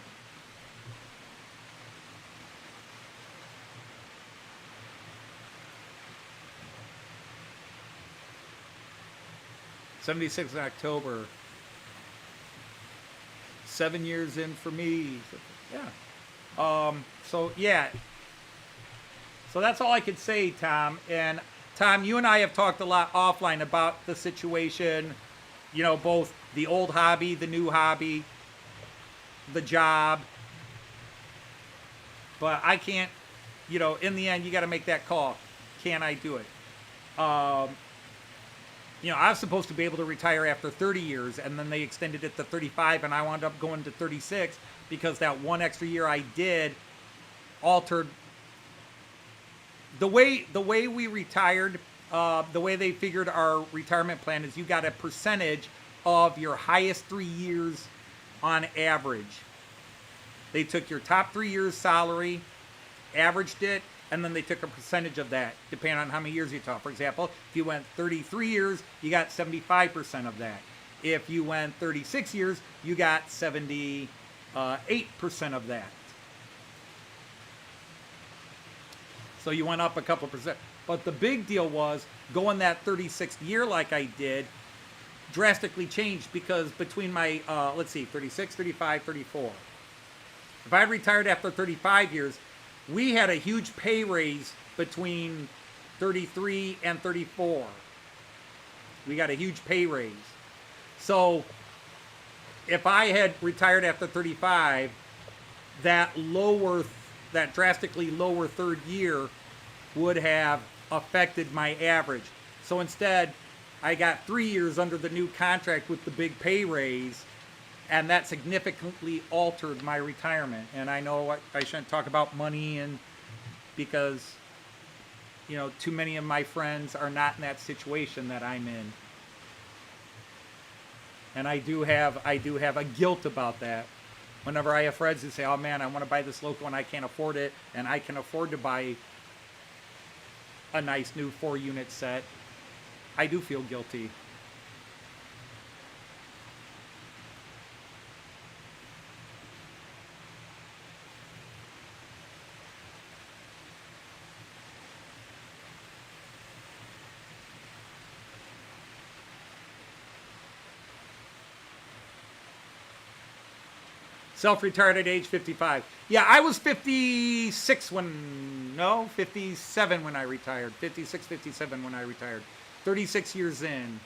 Speaker 1: '76 in October. 7 years in for me. Yeah. So that's all I could say, Tom. And Tom, you and I have talked a lot offline about the situation, you know, both the old hobby, the new hobby, the job. But I can't, in the end, you got to make that call. Can I do it? I was supposed to be able to retire after 30 years, and then they extended it to 35, and I wound up going to 36 because that one extra year I did altered the way we retired. The way they figured our retirement plan is you got a percentage of your highest 3 years on average. They took your top 3 years' salary, averaged it, and then they took a percentage of that, depending on how many years you took. For example, if you went 33 years, you got 75% of that. If you went 36 years, you got 78% of that. So you went up a couple percent. But the big deal was going that 36th year like I did drastically changed because between my, 36, 35, 34. If I had retired after 35 years, we had a huge pay raise between 33 and 34. We got a huge pay raise. So if I had retired after 35, that drastically lower third year would have affected my average. So instead, I got 3 years under the new contract with the big pay raise, and that significantly altered my retirement. And I know I shouldn't talk about money, and because too many of my friends are not in that situation that I'm in, and I do have a guilt about that. Whenever I have friends who say, "Oh man, I want to buy this Loco and I can't afford it," and I can afford to buy a nice new 4-unit set, I do feel guilty. Self-retired at age 55. Yeah, I was 57 when I retired. 56, 57 when I retired. 36 years in.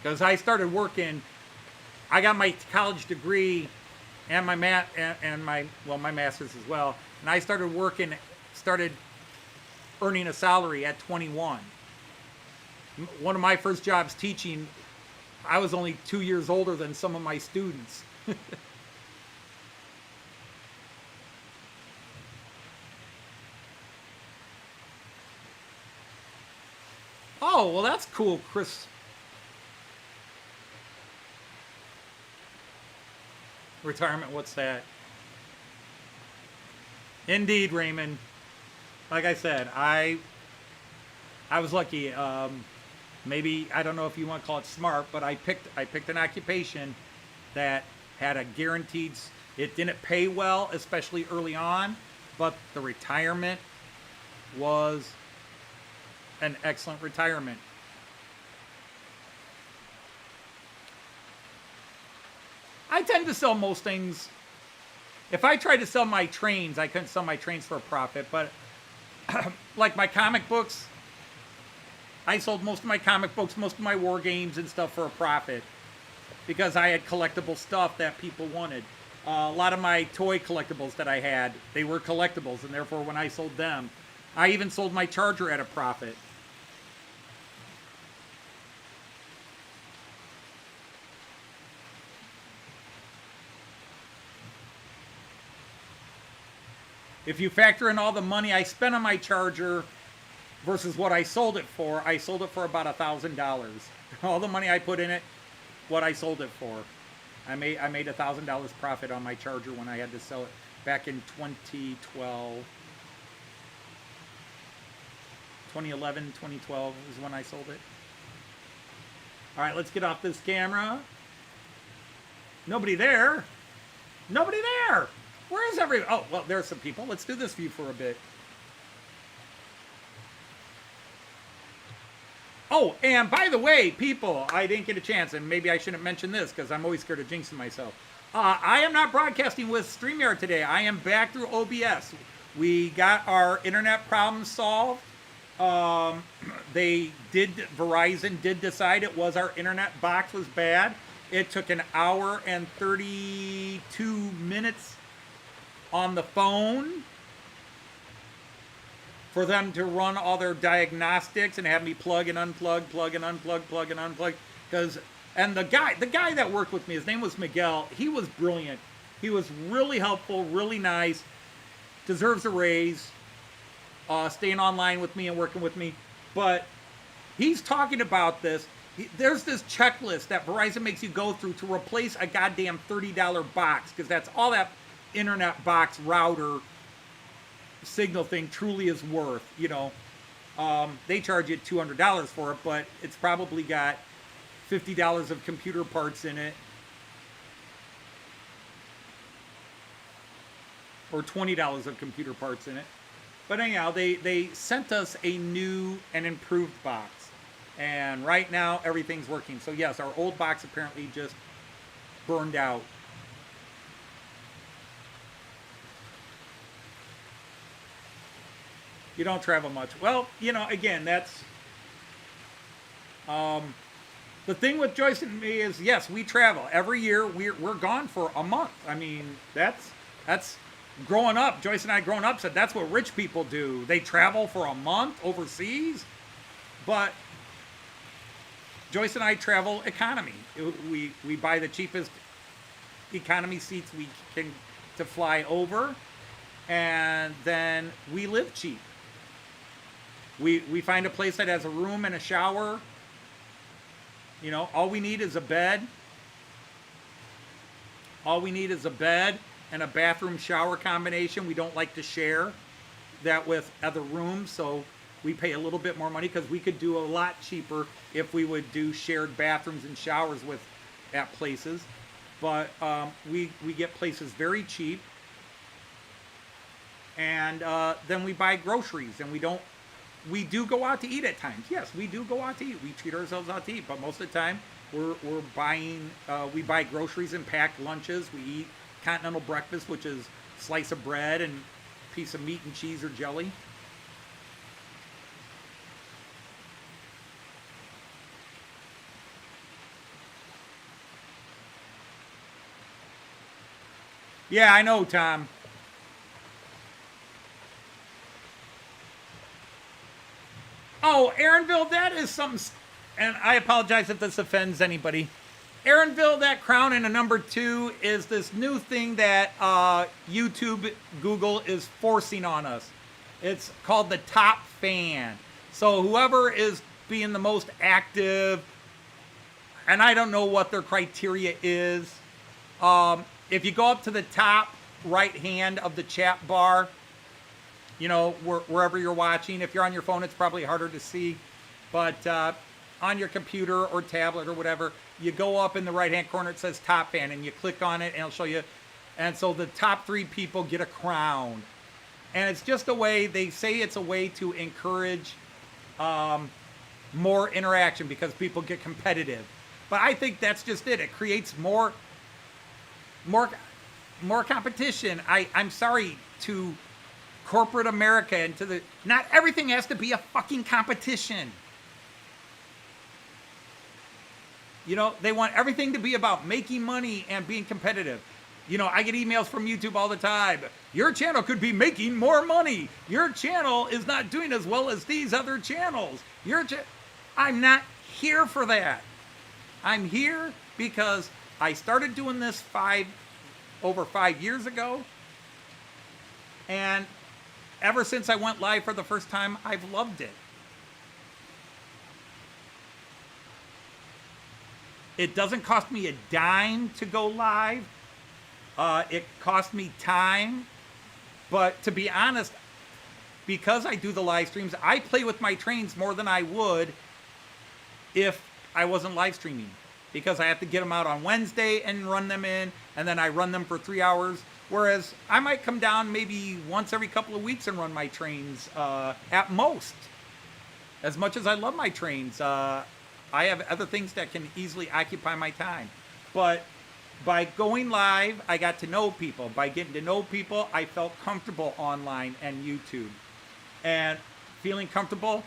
Speaker 1: Because I started working, I got my college degree and my master's as well. And I started earning a salary at 21. One of my first jobs teaching, I was only 2 years older than some of my students. Oh, well, that's cool, Chris. Retirement, what's that? Indeed, Raymond. Like I said, I was lucky. Maybe, I don't know if you want to call it smart, but I picked an occupation that had a guaranteed, it didn't pay well, especially early on, but the retirement was an excellent retirement. I tend to sell most things. If I tried to sell my trains, I couldn't sell my trains for a profit, but like my comic books, I sold most of my comic books, most of my war games and stuff for a profit because I had collectible stuff that people wanted. A lot of my toy collectibles that I had, they were collectibles, and therefore when I sold them, I even sold my charger at a profit. If you factor in all the money I spent on my charger versus what I sold it for about $1,000. All the money I put in it, what I sold it for. I made $1,000 profit on my charger when I had to sell it back in 2012. 2011, 2012 is when I sold it. All right, let's get off this camera. Nobody there. Nobody there. Where is everyone? Oh, well, there's some people. Let's do this view for a bit. Oh, and by the way, people, I didn't get a chance, and maybe I shouldn't mention this because I'm always scared of jinxing myself. I am not broadcasting with StreamYard today. I am back through OBS. We got our internet problem solved. Verizon did decide it was our internet box was bad, It took an hour and 32 minutes on the phone for them to run all their diagnostics and have me plug and unplug, plug and unplug, plug and unplug. And the guy that worked with me, his name was Miguel. He was brilliant. He was really helpful, really nice. Deserves a raise. Staying online with me and working with me. But he's talking about this. There's this checklist that Verizon makes you go through to replace a goddamn $30 box, because that's all that internet box router signal thing truly is worth. You know, they charge you $200 for it, but it's probably got $50 of computer parts in it, or $20 of computer parts in it. But anyhow, they sent us a new and improved box. And right now, everything's working. So yes, our old box apparently just burned out. You don't travel much. Well, you know, again, that's... the thing with Joyce and me is, yes, we travel. Every year, we're gone for a month. I mean, that's growing up. Joyce and I growing up said that's what rich people do. They travel for a month overseas. But Joyce and I travel economy. We buy the cheapest economy seats we can to fly over, and then we live cheap. We find a place that has a room and a shower. You know, all we need is a bed. All we need is a bed and a bathroom shower combination. We don't like to share that with other rooms, so we pay a little bit more money, because we could do a lot cheaper if we would do shared bathrooms and showers at places. But we get places very cheap, and then we buy groceries, and we do go out to eat at times. Yes, we do go out to eat. We treat ourselves out to eat, but most of the time we're buying. We buy groceries and packed lunches. We eat continental breakfast, which is a slice of bread and a piece of meat and cheese or jelly. Yeah, I know, Tom. Oh, Aaronville, that is something, and I apologize if this offends anybody. Aaronville, that crown in a number 2 is this new thing that YouTube, Google is forcing on us. It's called the top fan. So whoever is being the most active, and I don't know what their criteria is, if you go up to the top right hand of the chat bar, you know, wherever you're watching. If you're on your phone, it's probably harder to see. But on your computer or tablet or whatever, you go up in the right-hand corner, it says Top Fan, and you click on it, and it'll show you. And so the top 3 people get a crown. And it's just a way, they say it's a way to encourage more interaction, because people get competitive. But I think that's just it. It creates more competition. I'm sorry to corporate America and to the... Not everything has to be a fucking competition. You know, they want everything to be about making money and being competitive. You know, I get emails from YouTube all the time. Your channel could be making more money. Your channel is not doing as well as these other channels. I'm not here for that. I'm here because I started doing this over 5 years ago. And ever since I went live for the first time, I've loved it. It doesn't cost me a dime to go live. It cost me time. But to be honest, because I do the live streams, I play with my trains more than I would if I wasn't live streaming. Because I have to get them out on Wednesday and run them in, and then I run them for 3 hours. Whereas I might come down maybe once every couple of weeks and run my trains at most. As much as I love my trains, I have other things that can easily occupy my time. But by going live, I got to know people. By getting to know people, I felt comfortable online and YouTube. And feeling comfortable,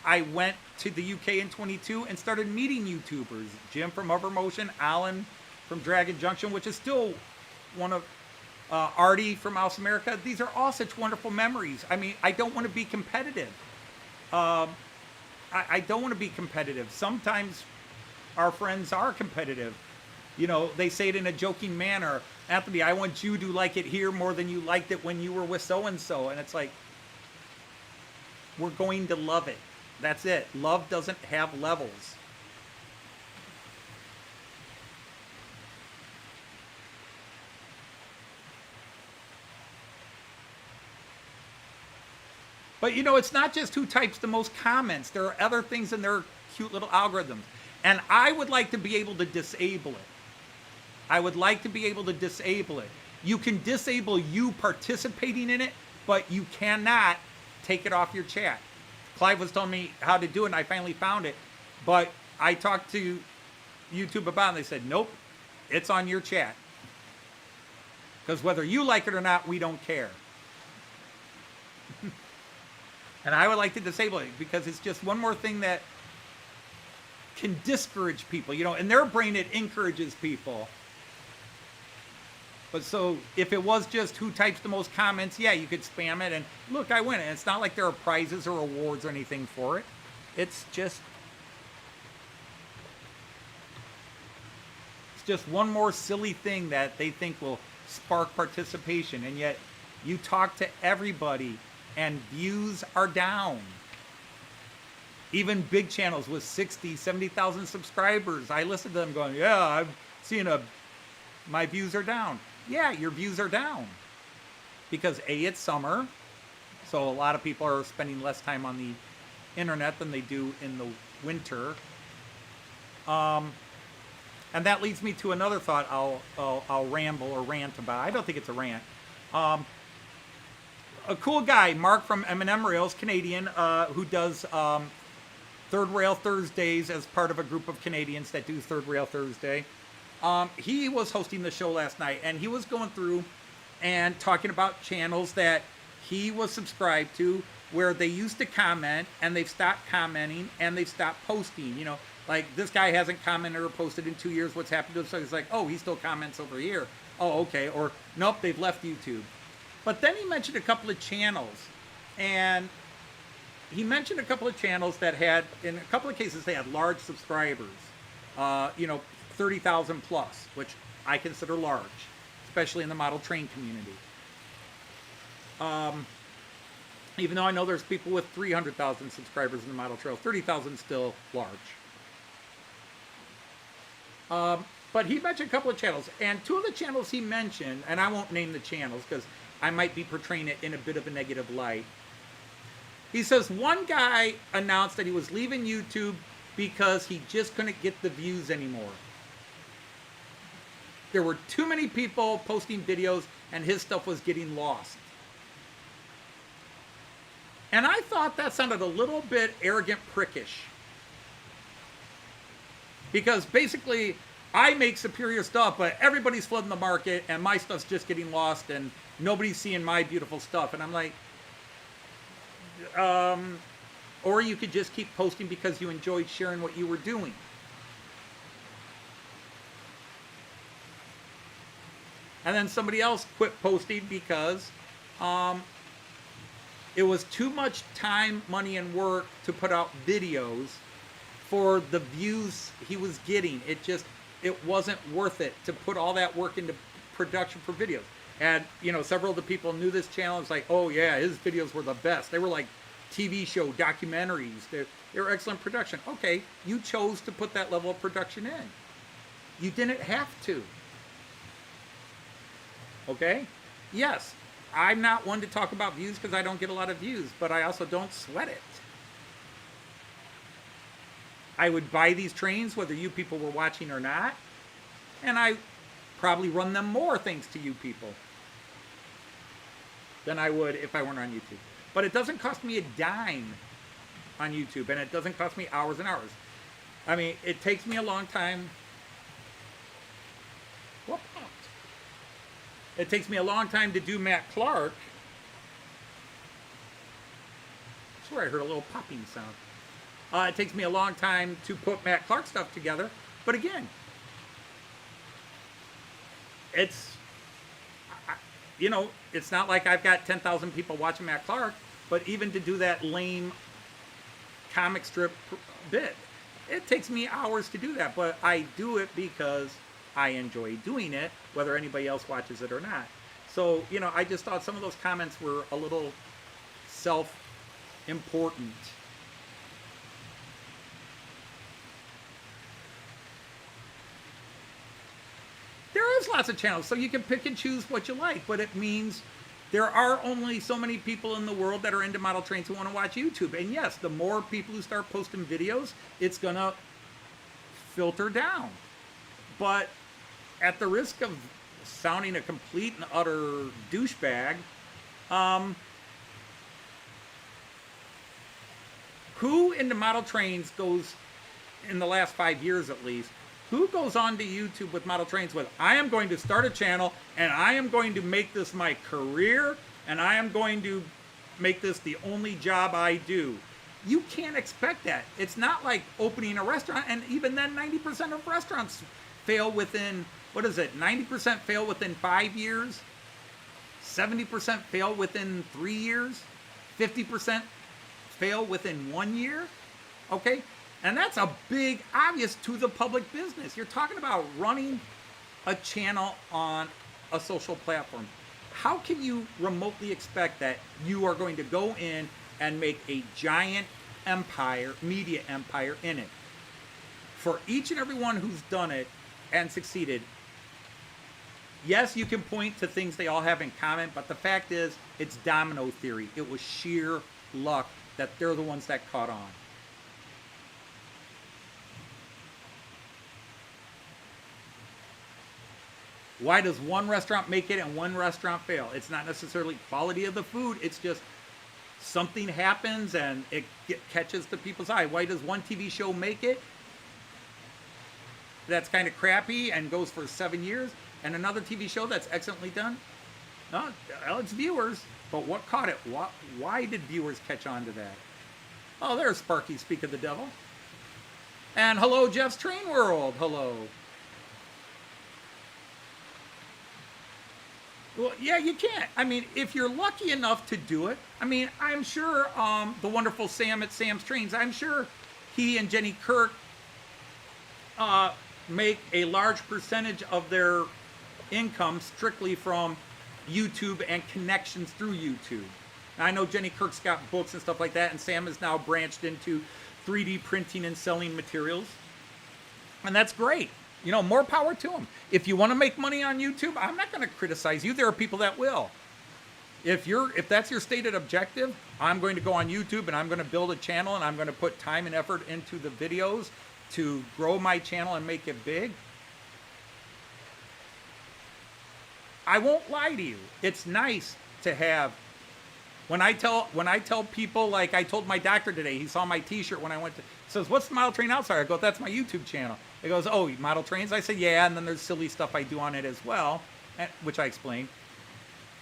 Speaker 1: I went to the UK in 22 and started meeting YouTubers. Jim from Overmotion, Alan from Dragon Junction, which is still one of Artie from Mouse America. These are all such wonderful memories. I mean, I don't want to be competitive. I don't want to be competitive. Sometimes our friends are competitive. You know, they say it in a joking manner. Anthony, I want you to like it here more than you liked it when you were with so-and-so. And it's like, we're going to love it. That's it. Love doesn't have levels. But, you know, it's not just who types the most comments. There are other things in their cute little algorithms. And I would like to be able to disable it. I would like to be able to disable it. You can disable you participating in it, but you cannot take it off your chat. Clive was telling me how to do it, and I finally found it. But I talked to YouTube about it, and they said, nope, it's on your chat. Because whether you like it or not, we don't care. And I would like to disable it because it's just one more thing that can discourage people. You know, in their brain, it encourages people. But so if it was just who types the most comments, yeah, you could spam it and look, I win it. And it's not like there are prizes or awards or anything for it. It's just one more silly thing that they think will spark participation. And yet you talk to everybody and views are down. Even big channels with 60, 70,000 subscribers, I listen to them going, yeah, I've seen my views are down. Yeah, your views are down. Because A, it's summer, so a lot of people are spending less time on the internet than they do in the winter. And that leads me to another thought I'll ramble or rant about. I don't think it's a rant. A cool guy, Mark from M&M Rails, Canadian, who does Third Rail Thursdays as part of a group of Canadians that do Third Rail Thursday. He was hosting the show last night, and he was going through and talking about channels that he was subscribed to where they used to comment, and they've stopped commenting, and they've stopped posting. You know, like this guy hasn't commented or posted in 2 years. What's happened to him? So he's like, oh, he still comments over here. Oh, okay. Or, nope, they've left YouTube. But then he mentioned a couple of channels, and he mentioned a couple of channels that had, in a couple of cases, they had large subscribers, 30,000 plus, which I consider large, especially in the model train community. Even though I know there's people with 300,000 subscribers in the model trail, 30,000 is still large. But he mentioned a couple of channels, and two of the channels he mentioned, and I won't name the channels because I might be portraying it in a bit of a negative light. He says one guy announced that he was leaving YouTube because he just couldn't get the views anymore. There were too many people posting videos and his stuff was getting lost. And I thought that sounded a little bit arrogant, prickish. Because basically, I make superior stuff, but everybody's flooding the market and my stuff's just getting lost and nobody's seeing my beautiful stuff. And I'm like, or you could just keep posting because you enjoyed sharing what you were doing. And then somebody else quit posting because it was too much time, money, and work to put out videos for the views he was getting. It wasn't worth it to put all that work into production for videos. And, several of the people knew this channel. It's like, oh yeah, his videos were the best. They were like TV show documentaries. They were excellent production. Okay, you chose to put that level of production in. You didn't have to. Okay? Yes, I'm not one to talk about views because I don't get a lot of views, but I also don't sweat it. I would buy these trains whether you people were watching or not, and I probably run them more thanks to you people than I would if I weren't on YouTube. But it doesn't cost me a dime on YouTube, and it doesn't cost me hours and hours. I mean, it takes me a long time. What popped? It takes me a long time to do Matt Clark. I swear I heard a little popping sound. It takes me a long time to put Matt Clark stuff together. But again, it's, it's not like I've got 10,000 people watching Matt Clark, but even to do that lame comic strip bit, it takes me hours to do that. But I do it because I enjoy doing it, whether anybody else watches it or not. So, I just thought some of those comments were a little self-important. There is lots of channels, so you can pick and choose what you like, but it means there are only so many people in the world that are into model trains who want to watch YouTube. And yes, the more people who start posting videos, it's going to filter down. But at the risk of sounding a complete and utter douchebag, who into model trains goes, in the last 5 years at least, who goes on to YouTube with model trains with, I am going to start a channel and I am going to make this my career and I am going to make this the only job I do? You can't expect that. It's not like opening a restaurant, and even then 90% of restaurants fail within, 90% fail within 5 years, 70% fail within 3 years, 50% fail within 1 year, okay? And that's a big, obvious to the public business. You're talking about running a channel on a social platform. How can you remotely expect that you are going to go in and make a giant empire, media empire in it? For each and every one who's done it and succeeded, yes, you can point to things they all have in common, but the fact is, it's domino theory. It was sheer luck that they're the ones that caught on. Why does one restaurant make it and one restaurant fail? It's not necessarily quality of the food. It's just something happens and it catches the people's eye. Why does one TV show make it that's kind of crappy and goes for 7 years, and another TV show that's excellently done? No, well, it's viewers. But what caught it? Why did viewers catch on to that? Oh, there's Sparky, speak of the devil. And hello, Jeff's Train World. Hello. Well, yeah, you can't. I mean, if you're lucky enough to do it, I mean, I'm sure the wonderful Sam at Sam's Trains, I'm sure he and Jenny Kirk make a large percentage of their income strictly from YouTube and connections through YouTube. Now, I know Jenny Kirk's got books and stuff like that, and Sam is now branched into 3D printing and selling materials. And that's great. More power to them. If you want to make money on YouTube, I'm not going to criticize you. There are people that will. If that's your stated objective, I'm going to go on YouTube and I'm going to build a channel and I'm going to put time and effort into the videos to grow my channel and make it big. I won't lie to you. It's nice to have, when I tell people, like I told my doctor today, he saw my t-shirt when I went to, says, what's the Model Train Outsider? I go, that's my YouTube channel. He goes, oh, model trains? I said, yeah, and then there's silly stuff I do on it as well, which I explained.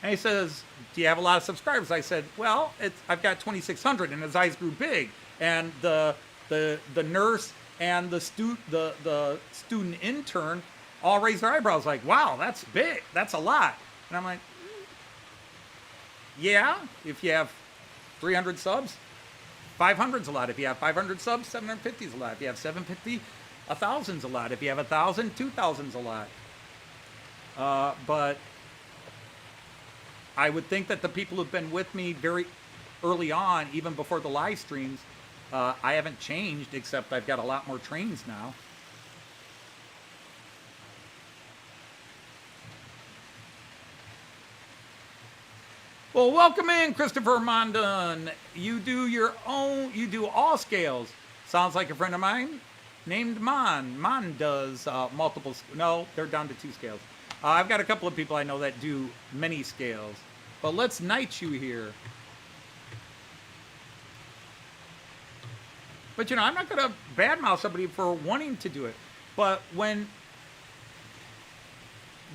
Speaker 1: And he says, do you have a lot of subscribers? I said, well, I've got 2,600, and his eyes grew big. And the nurse and the student intern all raised their eyebrows like, wow, that's big. That's a lot. And I'm like, yeah, if you have 300 subs, 500's a lot. If you have 500 subs, 750's a lot. If you have 750, 1,000's a lot. If you have 1,000, 2,000's a lot. But I would think that the people who've been with me very early on, even before the live streams, I haven't changed, except I've got a lot more trains now. Well, welcome in, Christopher Mondon. You do all scales. Sounds like a friend of mine named Mon. Mon does multiple, no, they're down to 2 scales. I've got a couple of people I know that do many scales. But let's knight you here. But, I'm not going to badmouth somebody for wanting to do it. But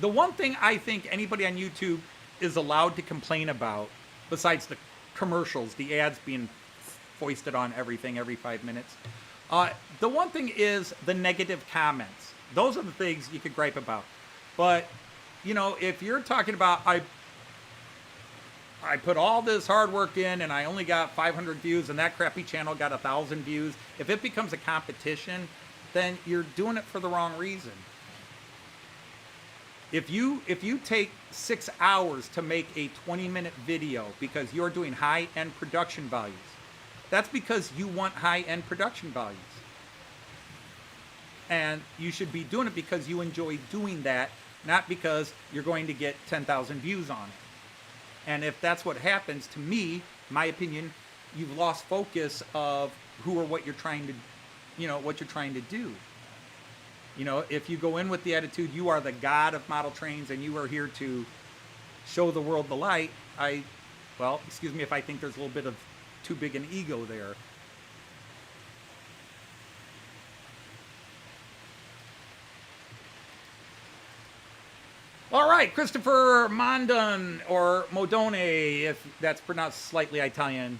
Speaker 1: the one thing I think anybody on YouTube is allowed to complain about, besides the commercials, the ads being foisted on everything every 5 minutes. The one thing is the negative comments. Those are the things you could gripe about. But, you know, if you're talking about, I put all this hard work in and I only got 500 views and that crappy channel got 1,000 views. If it becomes a competition, then you're doing it for the wrong reason. If you take 6 hours to make a 20-minute video because you're doing high-end production values, that's because you want high-end production values. And you should be doing it because you enjoy doing that, not because you're going to get 10,000 views on it. And if that's what happens, to me, my opinion, you've lost focus of who or what you're trying to, you know, what you're trying to do. You know, if you go in with the attitude, you are the god of model trains and you are here to show the world the light, well, excuse me if I think there's a little bit of too big an ego there. All right, Christopher Mondon, or Modone, if that's pronounced slightly Italian.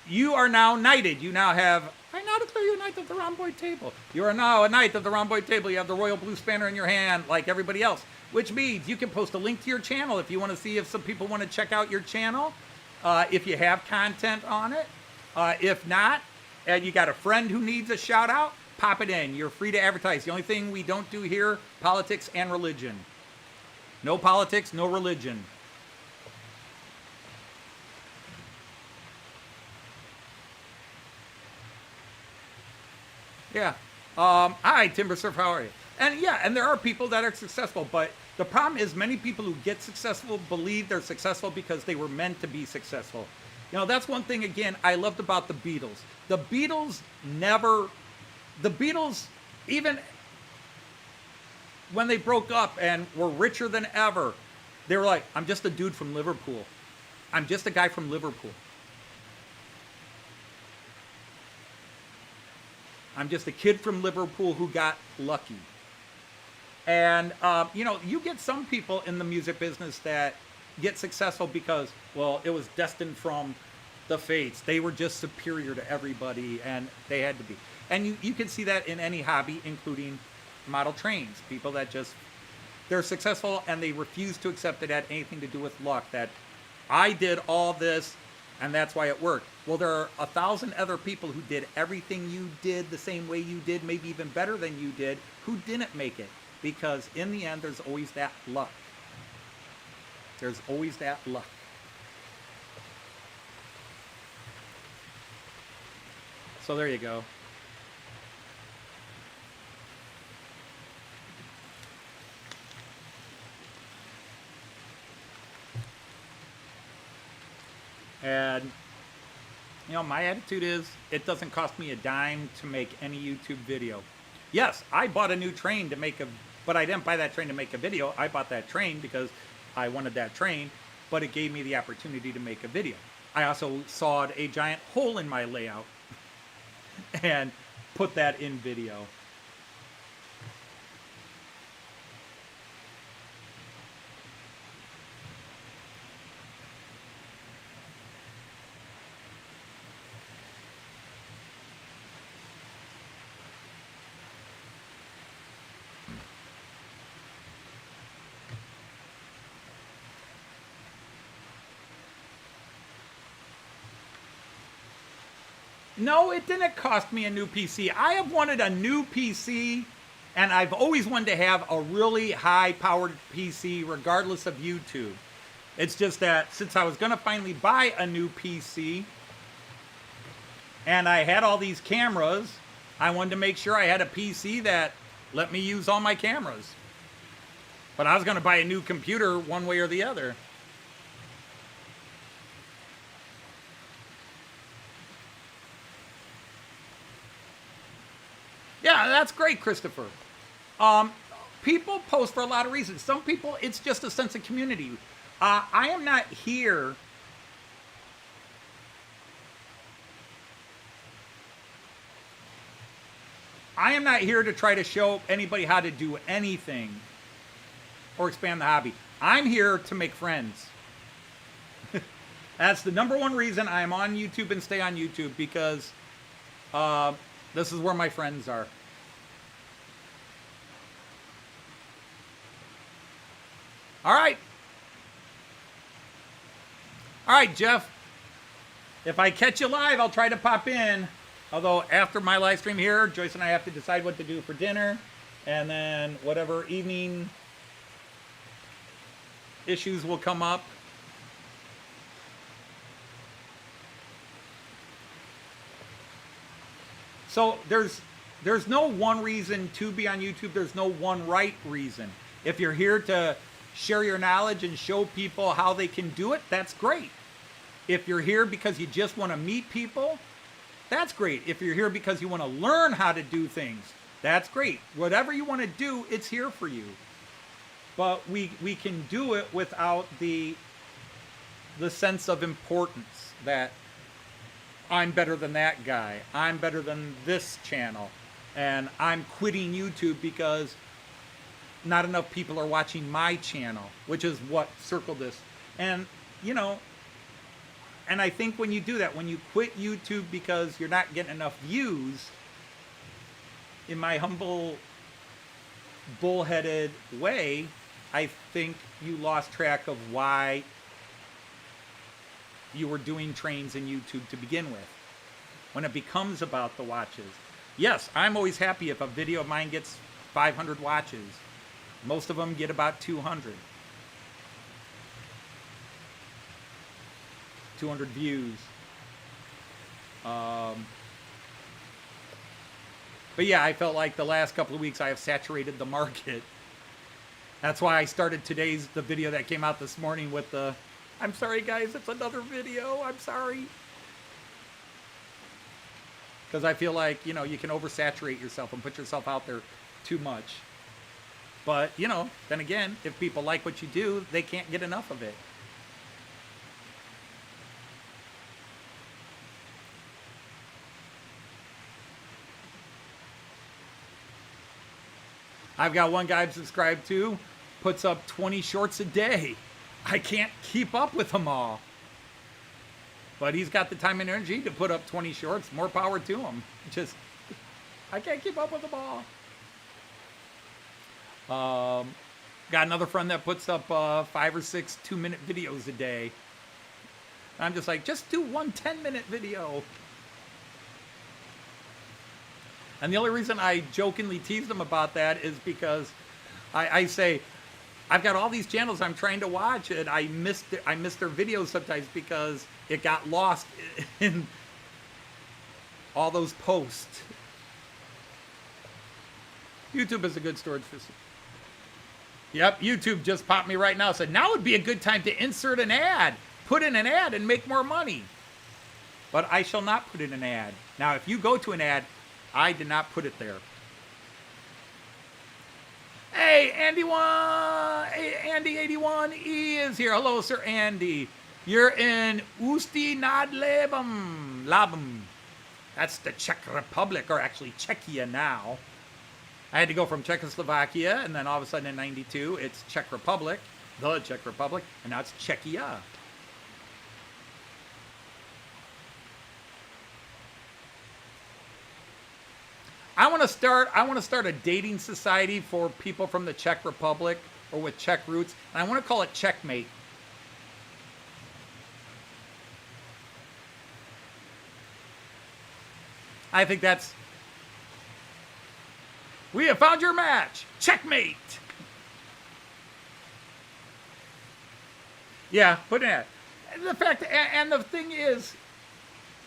Speaker 1: You are now knighted. You now have, I now declare you a knight of the rhomboid table. You are now a knight of the rhomboid table. You have the royal blue spanner in your hand like everybody else, which means you can post a link to your channel if you want to see if some people want to check out your channel, if you have content on it. If not, and you got a friend who needs a shout out, pop it in. You're free to advertise. The only thing we don't do here, politics and religion. No politics, no religion. Yeah. Hi, Timber Surf, how are you? And yeah, and there are people that are successful, but the problem is many people who get successful believe they're successful because they were meant to be successful. You know, that's one thing, again, I loved about the Beatles. The Beatles, even when they broke up and were richer than ever, they were like, I'm just a dude from Liverpool. I'm just a guy from Liverpool. I'm just a kid from Liverpool who got lucky. And, you know, you get some people in the music business that get successful because, well, it was destined from the fates. They were just superior to everybody, and they had to be. And you can see that in any hobby, including model trains. People that just, they're successful, and they refuse to accept it had anything to do with luck, that I did all this, and that's why it worked. Well, there are 1,000 other people who did everything you did the same way you did, maybe even better than you did, who didn't make it. Because in the end, there's always that luck. There's always that luck. So there you go. And, you know, my attitude is, it doesn't cost me a dime to make any YouTube video. Yes, I bought a new train to make but I didn't buy that train to make a video. I bought that train because I wanted that train, but it gave me the opportunity to make a video. I also sawed a giant hole in my layout and put that in video. No, it didn't cost me a new PC. I have wanted a new PC, and I've always wanted to have a really high-powered PC regardless of YouTube. It's just that since I was going to finally buy a new PC, and I had all these cameras, I wanted to make sure I had a PC that let me use all my cameras. But I was going to buy a new computer one way or the other. Yeah, that's great, Christopher. People post for a lot of reasons. Some people, it's just a sense of community. I am not here to try to show anybody how to do anything or expand the hobby. I'm here to make friends. That's the number one reason I'm on YouTube and stay on YouTube, because this is where my friends are. All right. All right, Jeff. If I catch you live, I'll try to pop in. Although after my live stream here, Joyce and I have to decide what to do for dinner. And then whatever evening issues will come up. So there's no one reason to be on YouTube. There's no one right reason. If you're here to share your knowledge and show people how they can do it, that's great. If you're here because you just want to meet people, that's great. If you're here because you want to learn how to do things, that's great. Whatever you want to do, it's here for you. But we can do it without the sense of importance that I'm better than that guy, I'm better than this channel, and I'm quitting YouTube because not enough people are watching my channel, which is what circled this. And, you know, and I think when you do that, when you quit YouTube because you're not getting enough views, in my humble, bullheaded way, I think you lost track of why you were doing trains in YouTube to begin with. When it becomes about the watches. Yes, I'm always happy if a video of mine gets 500 watches. Most of them get about 200. 200 views. But yeah, I felt like the last couple of weeks I have saturated the market. That's why I started the video that came out this morning with the, I'm sorry guys, it's another video, I'm sorry. Because I feel like, you know, you can oversaturate yourself and put yourself out there too much. But, you know, then again, if people like what you do, they can't get enough of it. I've got one guy I'm subscribed to, puts up 20 shorts a day. I can't keep up with them all. But he's got the time and energy to put up 20 shorts. More power to him. Just, I can't keep up with them all. Got another friend that puts up 5 or 6 2-minute videos a day. I'm just like, just do one 10-minute video. And the only reason I jokingly tease them about that is because I say, I've got all these channels I'm trying to watch, and I miss their videos sometimes because it got lost in all those posts. YouTube is a good storage facility. Yep, YouTube just popped me right now. Said now would be a good time to insert an ad, put in an ad, and make more money. But I shall not put in an ad. Now, if you go to an ad, I did not put it there. Hey, Andy81E is here. Hello, Sir Andy. You're in Ústí nad Labem. That's the Czech Republic, or actually Czechia now. I had to go from Czechoslovakia, and then all of a sudden in '92, it's Czech Republic, the Czech Republic, and now it's Czechia. I want to start a dating society for people from the Czech Republic or with Czech roots, and I want to call it Checkmate. I think that's, we have found your match. Checkmate. Yeah, put in that. And the thing is,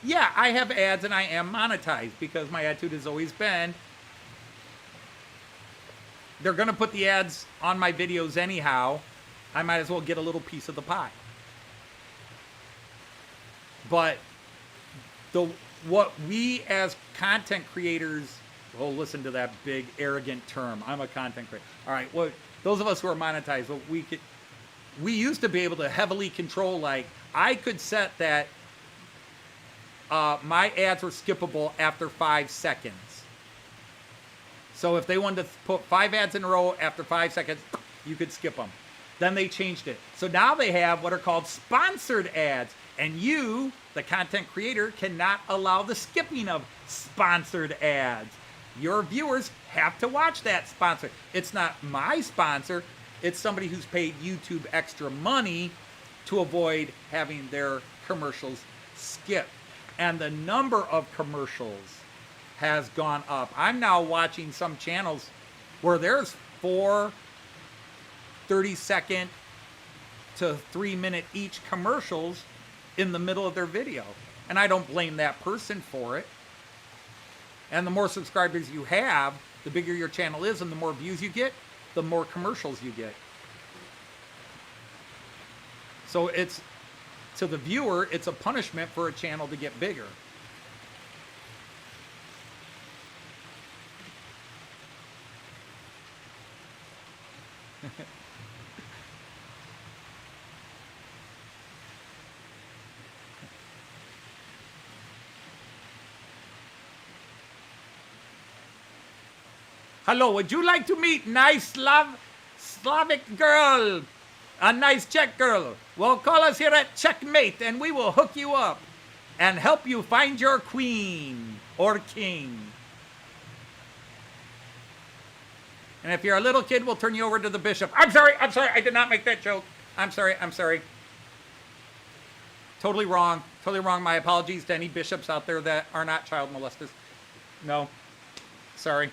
Speaker 1: yeah, I have ads and I am monetized because my attitude has always been, they're going to put the ads on my videos anyhow. I might as well get a little piece of the pie. But what we as content creators, oh, listen to that big arrogant term. I'm a content creator. All right, well, those of us who are monetized, we used to be able to heavily control, like, I could set that my ads were skippable after 5 seconds. So if they wanted to put 5 ads in a row after 5 seconds, you could skip them. Then they changed it. So now they have what are called sponsored ads. And you, the content creator, cannot allow the skipping of sponsored ads. Your viewers have to watch that sponsor. It's not my sponsor. It's somebody who's paid YouTube extra money to avoid having their commercials skipped. And the number of commercials has gone up. I'm now watching some channels where there's 4 30-second to 3-minute each commercials in the middle of their video. And I don't blame that person for it. And the more subscribers you have, the bigger your channel is, and the more views you get, the more commercials you get. So it's, to the viewer, it's a punishment for a channel to get bigger. Hello, would you like to meet nice Slavic girl? A nice Czech girl? Well, call us here at Checkmate and we will hook you up and help you find your queen or king. And if you're a little kid, we'll turn you over to the bishop. I'm sorry, I did not make that joke. I'm sorry. Totally wrong. My apologies to any bishops out there that are not child molesters. No, sorry.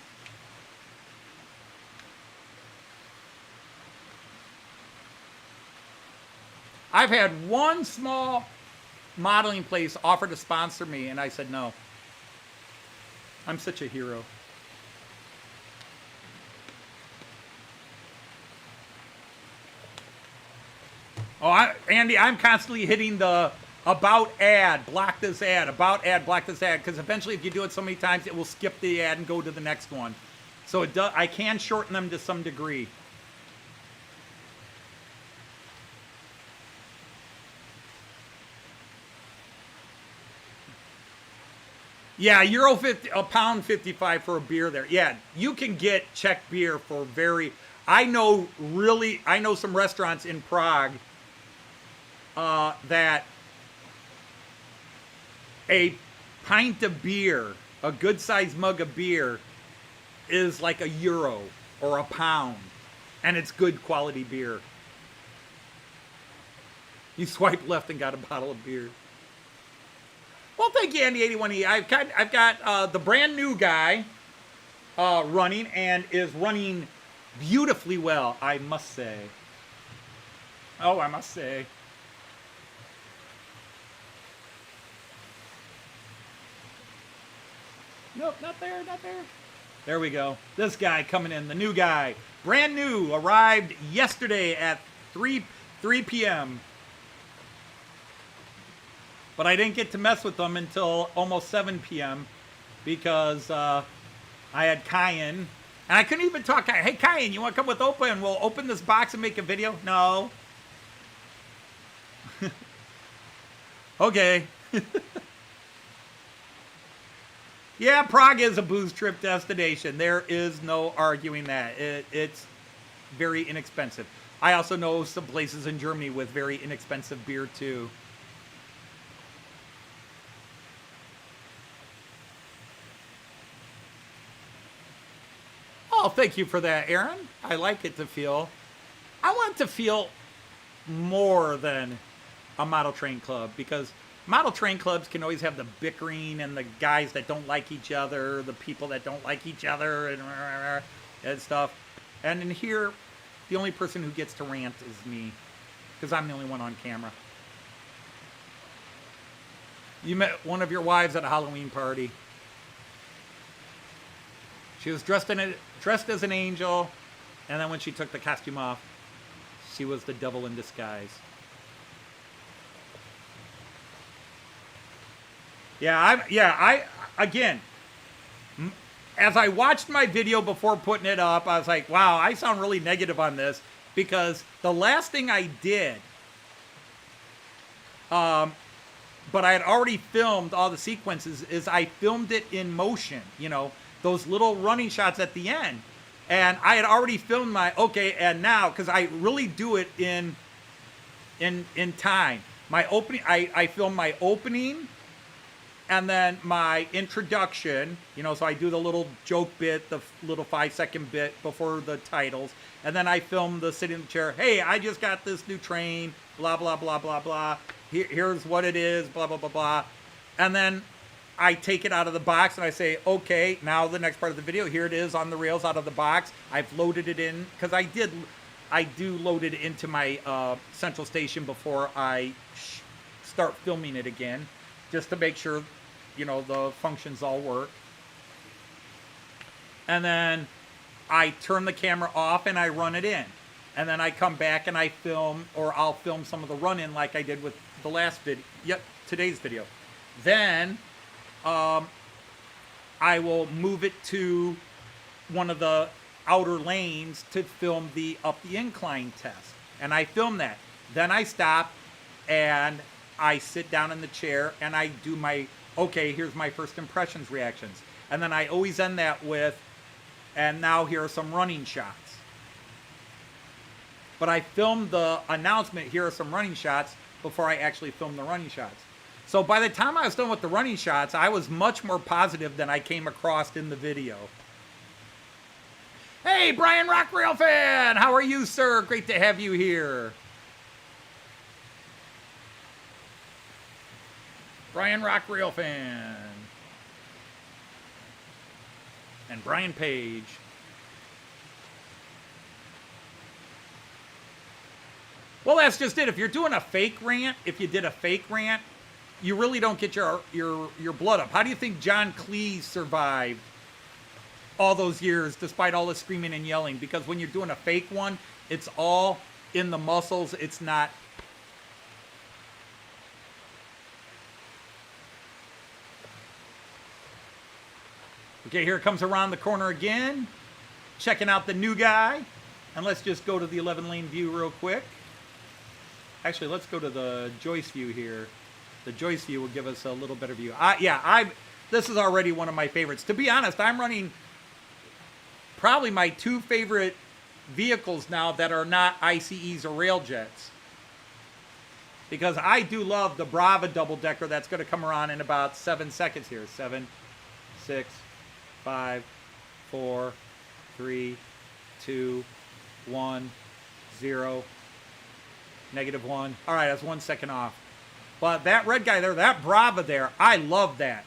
Speaker 1: I've had one small modeling place offer to sponsor me, and I said no. I'm such a hero. Oh, Andy, I'm constantly hitting the about ad, block this ad, about ad, block this ad, because eventually if you do it so many times, it will skip the ad and go to the next one. So it does, I can shorten them to some degree. Yeah, €1.50, £1.55 for a beer there. Yeah, you can get Czech beer for very. I know some restaurants in Prague that a pint of beer, a good sized mug of beer, is like €1 or £1, and it's good quality beer. You swipe left and got a bottle of beer. Well, thank you, Andy81E. I've got the brand new guy running, and is running beautifully well, I must say. Oh, I must say. Nope, not there. There we go. This guy coming in, the new guy. Brand new, arrived yesterday at 3 p.m. But I didn't get to mess with them until almost 7 p.m. because I had Kyan. And I couldn't even talk. Hey, Kyan, you want to come with Opa and we'll open this box and make a video? No. Okay. Yeah, Prague is a booze trip destination. There is no arguing that. It's very inexpensive. I also know some places in Germany with very inexpensive beer, too. Oh, thank you for that, Aaron. I like it to feel. I want it to feel more than a model train club, because model train clubs can always have the bickering and the guys that don't like each other, the people that don't like each other and stuff. And in here, the only person who gets to rant is me, because I'm the only one on camera. You met one of your wives at a Halloween party. She was dressed as an angel, and then when she took the costume off, she was the devil in disguise. Again, as I watched my video before putting it up, I was like, wow, I sound really negative on this, because the last thing I did, but I had already filmed all the sequences, is I filmed it in motion, you know, those little running shots at the end. And I had already filmed my, okay, and now, because I really do it in time. My opening, I film my opening, and then my introduction, you know, so I do the little joke bit, the little 5-second bit before the titles, and then I film the sitting in the chair, hey, I just got this new train, blah, blah, blah, blah, blah, here's what it is, blah, blah, blah, blah, and then I take it out of the box and I say, okay, now the next part of the video, here it is on the rails out of the box. I've loaded it in, because I do load it into my central station before I start filming it again, just to make sure, you know, the functions all work. And then I turn the camera off and I run it in. And then I come back and I film, or I'll film some of the run-in like I did with the last video, today's video. Then I will move it to one of the outer lanes to film the up the incline test. And I film that. Then I stop and I sit down in the chair and I do my, okay, here's my first impressions reactions. And then I always end that with, and now here are some running shots. But I filmed the announcement, here are some running shots, before I actually filmed the running shots. So by the time I was done with the running shots, I was much more positive than I came across in the video. Hey, Brian Rock Rail fan! How are you, sir? Great to have you here. Brian Rock Rail fan. And Brian Page. Well, that's just it. If you're doing a fake rant, if you did a fake rant, you really don't get your blood up. How do you think John Cleese survived all those years despite all the screaming and yelling? Because when you're doing a fake one, it's all in the muscles. It's not. Okay, here it comes around the corner again. Checking out the new guy. And let's just go to the 11-lane view real quick. Actually, let's go to the Joyce view here. The Joyce view will give us a little better view. This is already one of my favorites. To be honest, I'm running probably my two favorite vehicles now that are not ICEs or railjets. Because I do love the Brawa double-decker that's going to come around in about 7 seconds here. 7, 6, 5, 4, 3, 2, 1, 0, -1. All right, that's 1 second off. But that red guy there, that Brawa there, I love that.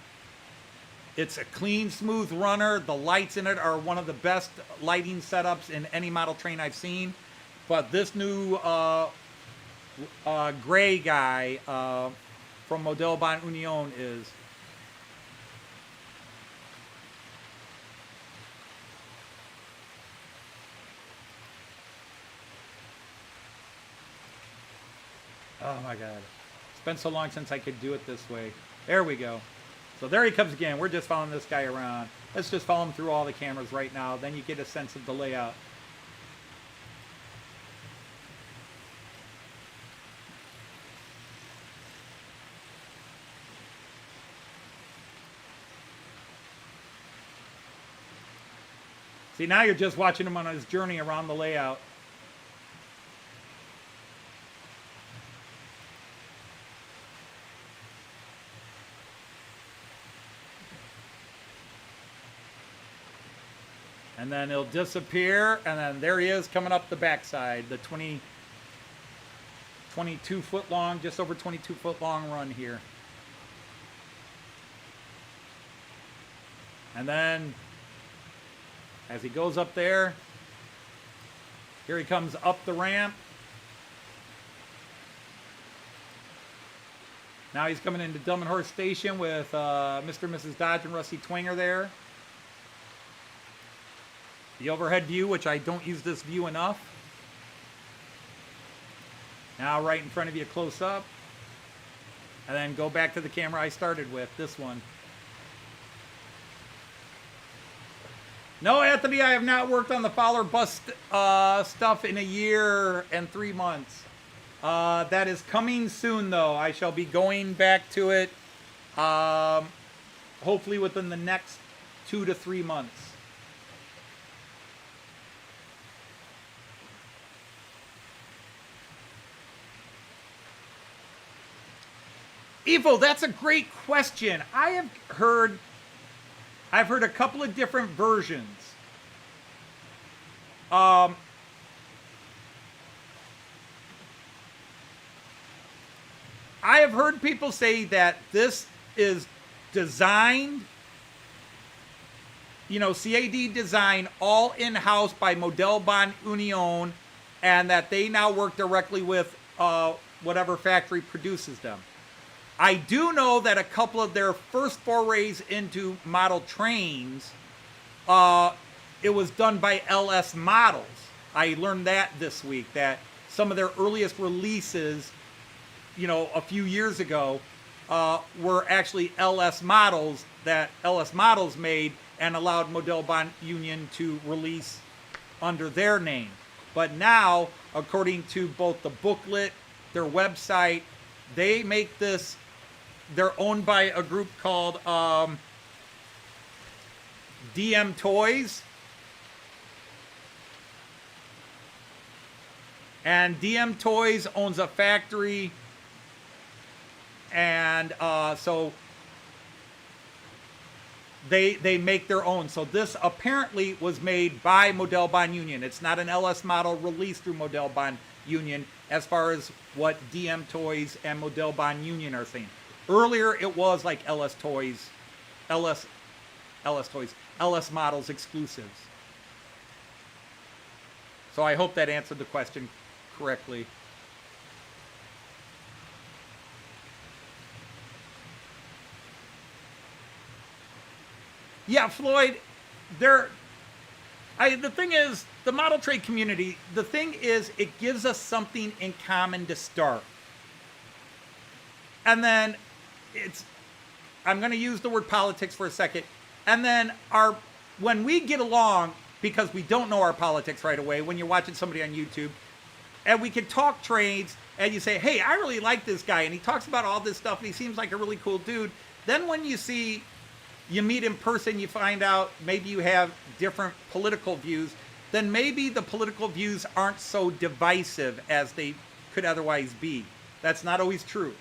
Speaker 1: It's a clean, smooth runner. The lights in it are one of the best lighting setups in any model train I've seen. But this new gray guy from Model Ban Union is... Oh my God. It's been so long since I could do it this way. There we go. So there he comes again. We're just following this guy around. Let's just follow him through all the cameras right now. Then you get a sense of the layout. See, now you're just watching him on his journey around the layout. And then he'll disappear, and then there he is coming up the backside. The 22 foot long, just over 22 foot long run here. And then as he goes up there, here he comes up the ramp. Now he's coming into Dumb and Horse Station with Mr. and Mrs. Dodge and Rusty Twinger there. The overhead view, which I don't use this view enough. Now right in front of you close up. And then go back to the camera I started with, this one. No, Anthony, I have not worked on the Fowler bus stuff in 1 year and 3 months. That is coming soon, though. I shall be going back to it hopefully within the next 2 to 3 months. Evo, that's a great question. I've heard a couple of different versions. I have heard people say that this is designed, CAD design, all in-house by Modelbahn Union, and that they now work directly with whatever factory produces them. I do know that a couple of their first forays into model trains, it was done by LS Models. I learned that this week, that some of their earliest releases, a few years ago, were actually LS Models that LS Models made and allowed Modelbahn Union to release under their name. But now, according to both the booklet, their website, they make this, they're owned by a group called DM Toys. And DM Toys owns a factory, and so they make their own. So this apparently was made by Modelbahn Union. It's not an LS model released through Modelbahn Union as far as what DM Toys and Modelbahn Union are saying. Earlier it was like LS Models exclusives. So I hope that answered the question correctly. Yeah, Floyd, the thing is, the model trade community, the thing is, it gives us something in common to start. And then I'm going to use the word politics for a second. And then when we get along, because we don't know our politics right away, when you're watching somebody on YouTube, and we can talk trades, and you say, hey, I really like this guy, and he talks about all this stuff, and he seems like a really cool dude. Then when you meet in person, you find out maybe you have different political views, then maybe the political views aren't so divisive as they could otherwise be. That's not always true.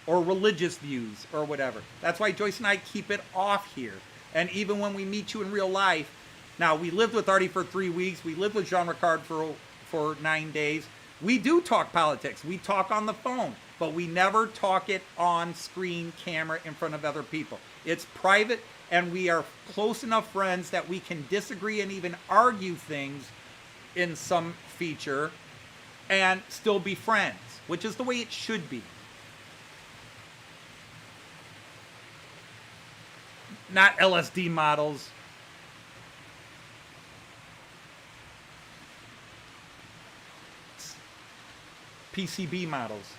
Speaker 1: Or religious views, or whatever. That's why Joyce and I keep it off here. And even when we meet you in real life, now we lived with Artie for 3 weeks, we lived with Jean Ricard for 9 days. We do talk politics. We talk on the phone, but we never talk it on screen camera in front of other people. It's private, and we are close enough friends that we can disagree and even argue things in some feature and still be friends, which is the way it should be. Not LSD models. PCB models.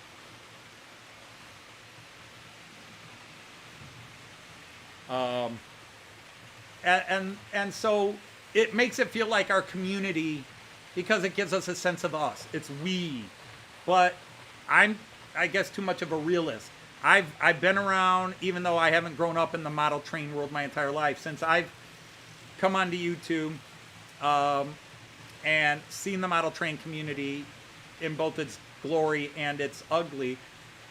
Speaker 1: And so it makes it feel like our community, because it gives us a sense of us. It's we. But I guess, too much of a realist. I've been around, even though I haven't grown up in the model train world my entire life, since I've come onto YouTube and seen the model train community in both its glory and its ugly.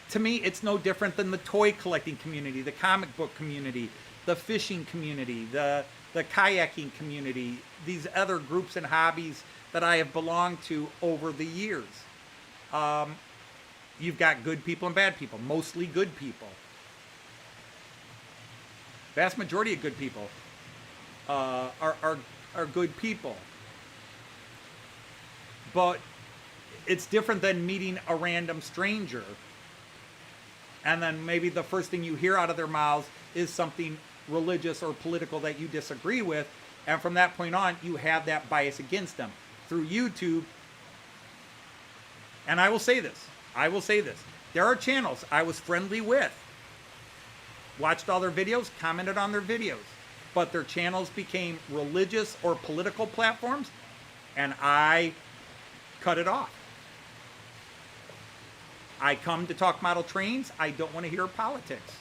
Speaker 1: To me, it's no different than the toy collecting community, the comic book community, the fishing community, the kayaking community, these other groups and hobbies that I have belonged to over the years. You've got good people and bad people, mostly good people. Vast majority of good people are good people. But it's different than meeting a random stranger, and then maybe the first thing you hear out of their mouths is something religious or political that you disagree with, and from that point on, you have that bias against them. Through YouTube, and I will say this, there are channels I was friendly with, watched all their videos, commented on their videos, but their channels became religious or political platforms, and I cut it off. I come to talk model trains. I don't want to hear politics.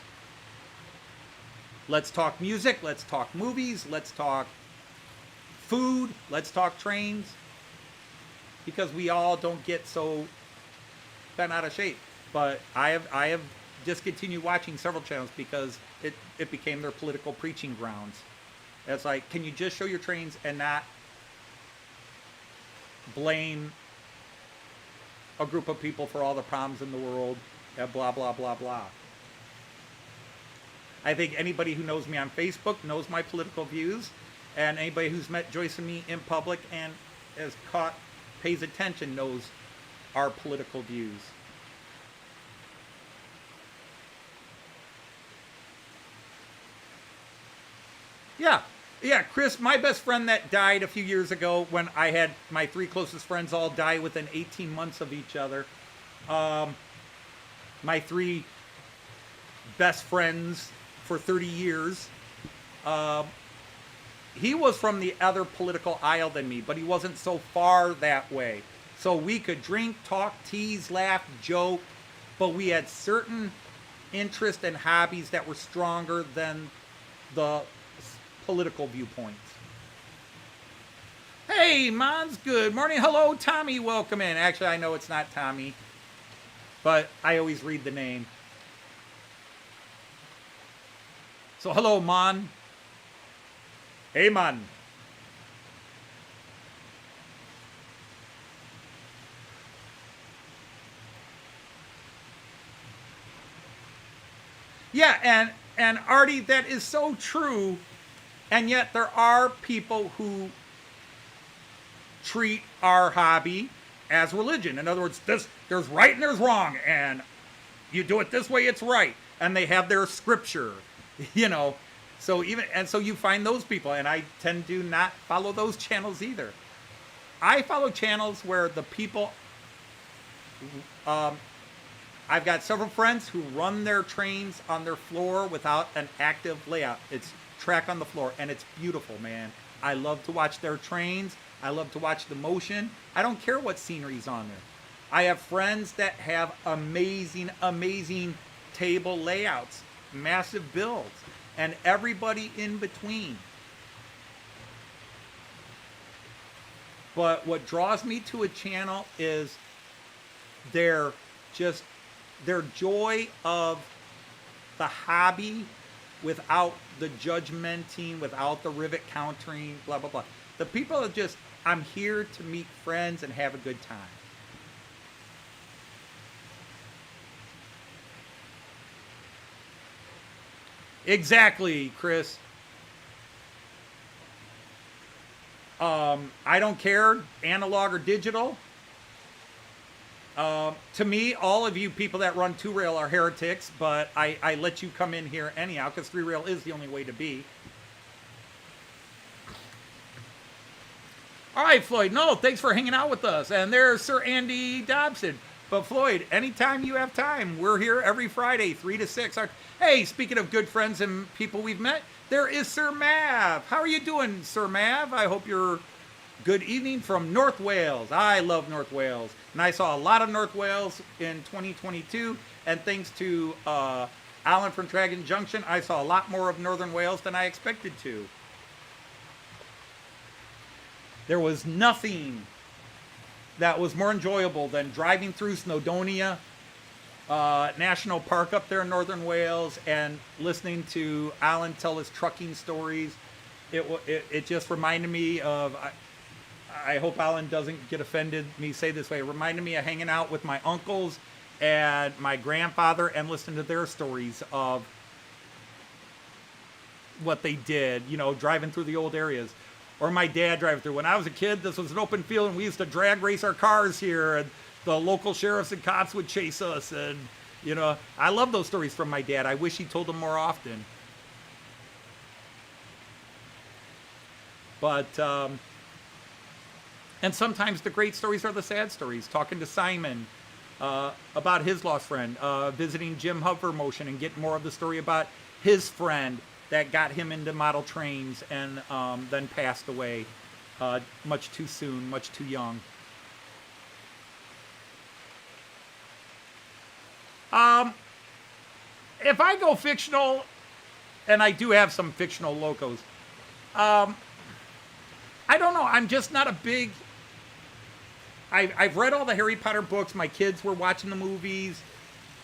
Speaker 1: Let's talk music. Let's talk movies. Let's talk food. Let's talk trains. Because we all don't get so bent out of shape. But I have discontinued watching several channels because it became their political preaching grounds. It's like, can you just show your trains and not blame a group of people for all the problems in the world, blah, blah, blah, blah. I think anybody who knows me on Facebook knows my political views, and anybody who's met Joyce and me in public and pays attention knows our political views. Yeah, Chris, my best friend that died a few years ago when I had my 3 closest friends all die within 18 months of each other. My 3 best friends for 30 years. He was from the other political aisle than me, but he wasn't so far that way. So we could drink, talk, tease, laugh, joke, but we had certain interests and hobbies that were stronger than the political viewpoints. Hey, Mons, good morning. Hello, Tommy, welcome in. Actually, I know it's not Tommy, but I always read the name. So, hello, Mon. Hey, Mon. Yeah, and Artie, that is so true. And yet there are people who treat our hobby as religion. In other words, there's right and there's wrong, and you do it this way, it's right. And they have their scripture, you know. So you find those people, and I tend to not follow those channels either. I follow channels where the people, I've got several friends who run their trains on their floor without an active layout. It's track on the floor, and it's beautiful, man. I love to watch their trains. I love to watch the motion. I don't care what scenery's on there. I have friends that have amazing table layouts, massive builds, and everybody in between. But what draws me to a channel is their joy of the hobby without the judgmenting, without the rivet countering, blah, blah, blah. The people are just, I'm here to meet friends and have a good time. Exactly, Chris. I don't care, analog or digital. To me, all of you people that run 2-rail are heretics, but I let you come in here anyhow, because 3-rail is the only way to be. All right, Floyd. No, thanks for hanging out with us. And there's Sir Andy Dobson. But Floyd, anytime you have time, we're here every Friday, 3 to 6. Hey, speaking of good friends and people we've met, there is Sir Mav. How are you doing, Sir Mav? I hope you're good evening from North Wales. I love North Wales. And I saw a lot of North Wales in 2022. And thanks to Alan from Dragon Junction, I saw a lot more of Northern Wales than I expected to. There was nothing that was more enjoyable than driving through Snowdonia National Park up there in Northern Wales and listening to Alan tell his trucking stories. It just reminded me of, I hope Alan doesn't get offended me say this way, it reminded me of hanging out with my uncles and my grandfather and listening to their stories of what they did, you know, driving through the old areas. Or my dad driving through. When I was a kid, this was an open field, and we used to drag race our cars here, and the local sheriffs and cops would chase us, and, you know, I love those stories from my dad. I wish he told them more often. But, and sometimes the great stories are the sad stories. Talking to Simon about his lost friend, visiting Jim Hovermotion and getting more of the story about his friend that got him into model trains and then passed away much too soon, much too young. If I go fictional, and I do have some fictional locos, I don't know. I'm just not a big... I've read all the Harry Potter books. My kids were watching the movies.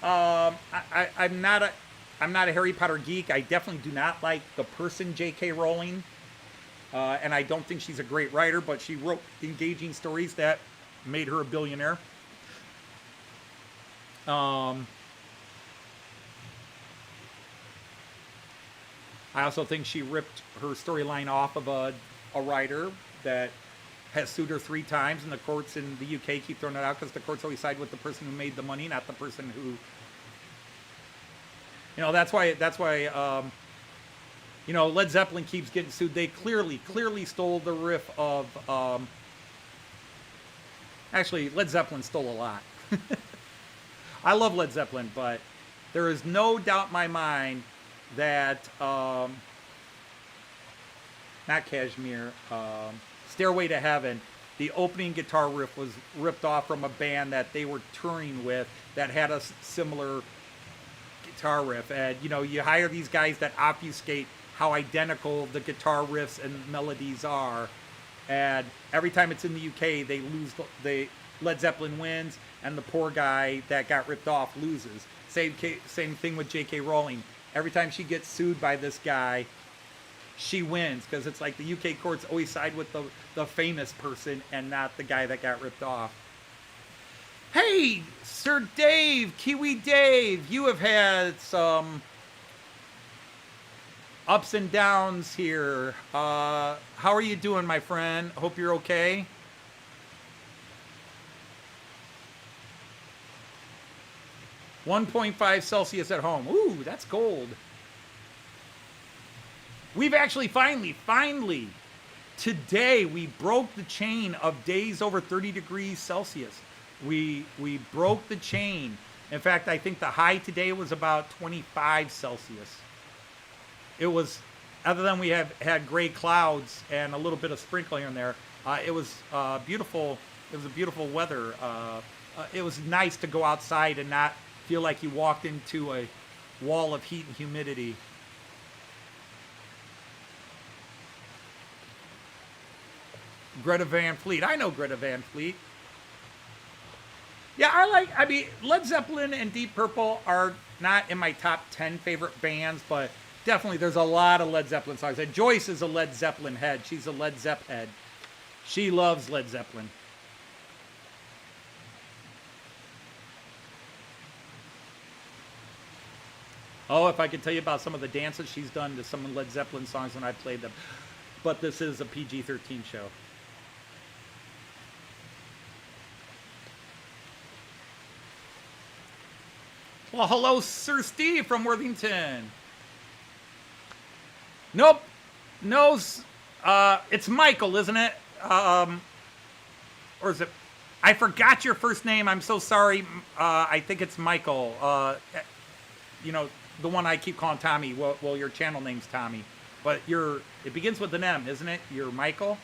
Speaker 1: I'm not a Harry Potter geek. I definitely do not like the person J.K. Rowling, and I don't think she's a great writer. But she wrote engaging stories that made her a billionaire. I also think she ripped her storyline off of a writer that has sued her 3 times, and the courts in the UK keep throwing it out because the courts always side with the person who made the money, not the person who. You know, that's why. You know, Led Zeppelin keeps getting sued. They clearly stole the riff of. Actually, Led Zeppelin stole a lot. I love Led Zeppelin, but there is no doubt in my mind that not Kashmir, Stairway to Heaven, the opening guitar riff was ripped off from a band that they were touring with that had a similar guitar riff. And you know, you hire these guys that obfuscate how identical the guitar riffs and melodies are, and every time it's in the UK, they lose. Led Zeppelin wins, and the poor guy that got ripped off loses. Same thing with J.K. Rowling. Every time she gets sued by this guy, she wins, because it's like the UK courts always side with the famous person and not the guy that got ripped off. Hey, Sir Dave, Kiwi Dave, you have had some ups and downs here. How are you doing, my friend? Hope you're okay. .5 Celsius at home. Ooh, that's cold. We've actually finally, today we broke the chain of days over 30 degrees Celsius. We broke the chain. In fact, I think the high today was about 25 Celsius. It was, other than we have had gray clouds and a little bit of sprinkling in there, it was beautiful. It was a beautiful weather. It was nice to go outside and not feel like you walked into a wall of heat and humidity. Greta Van Fleet. I know Greta Van Fleet. Yeah, I mean, Led Zeppelin and Deep Purple are not in my top 10 favorite bands, but definitely there's a lot of Led Zeppelin songs. And Joyce is a Led Zeppelin head. She's a Led Zepp head. She loves Led Zeppelin. Oh, if I could tell you about some of the dances she's done to some of Led Zeppelin songs when I played them. But this is a PG-13 show. Well, hello, Sir Steve from Worthington. Nope. No, it's Michael, isn't it? Or is it? I forgot your first name. I'm so sorry. I think it's Michael. You know, the one I keep calling Tommy. Well, your channel name's Tommy. But it begins with an M, isn't it? You're Michael?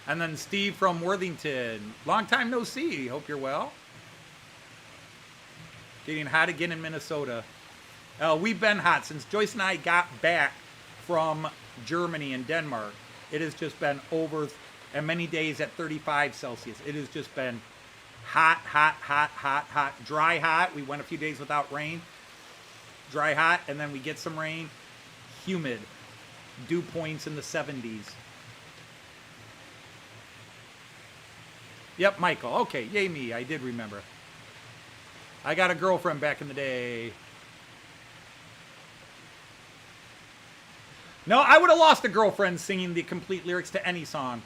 Speaker 1: And then Steve from Worthington. Long time no see. Hope you're well. Getting hot again in Minnesota. We've been hot since Joyce and I got back from Germany and Denmark. It has just been over, and many days at 35 Celsius. It has just been hot, hot, hot, hot, hot. Dry hot. We went a few days without rain. Dry hot, and then we get some rain. Humid. Dew points in the 70s. Yep, Michael. Okay, yay me. I did remember. I got a girlfriend back in the day. No, I would have lost a girlfriend singing the complete lyrics to any song.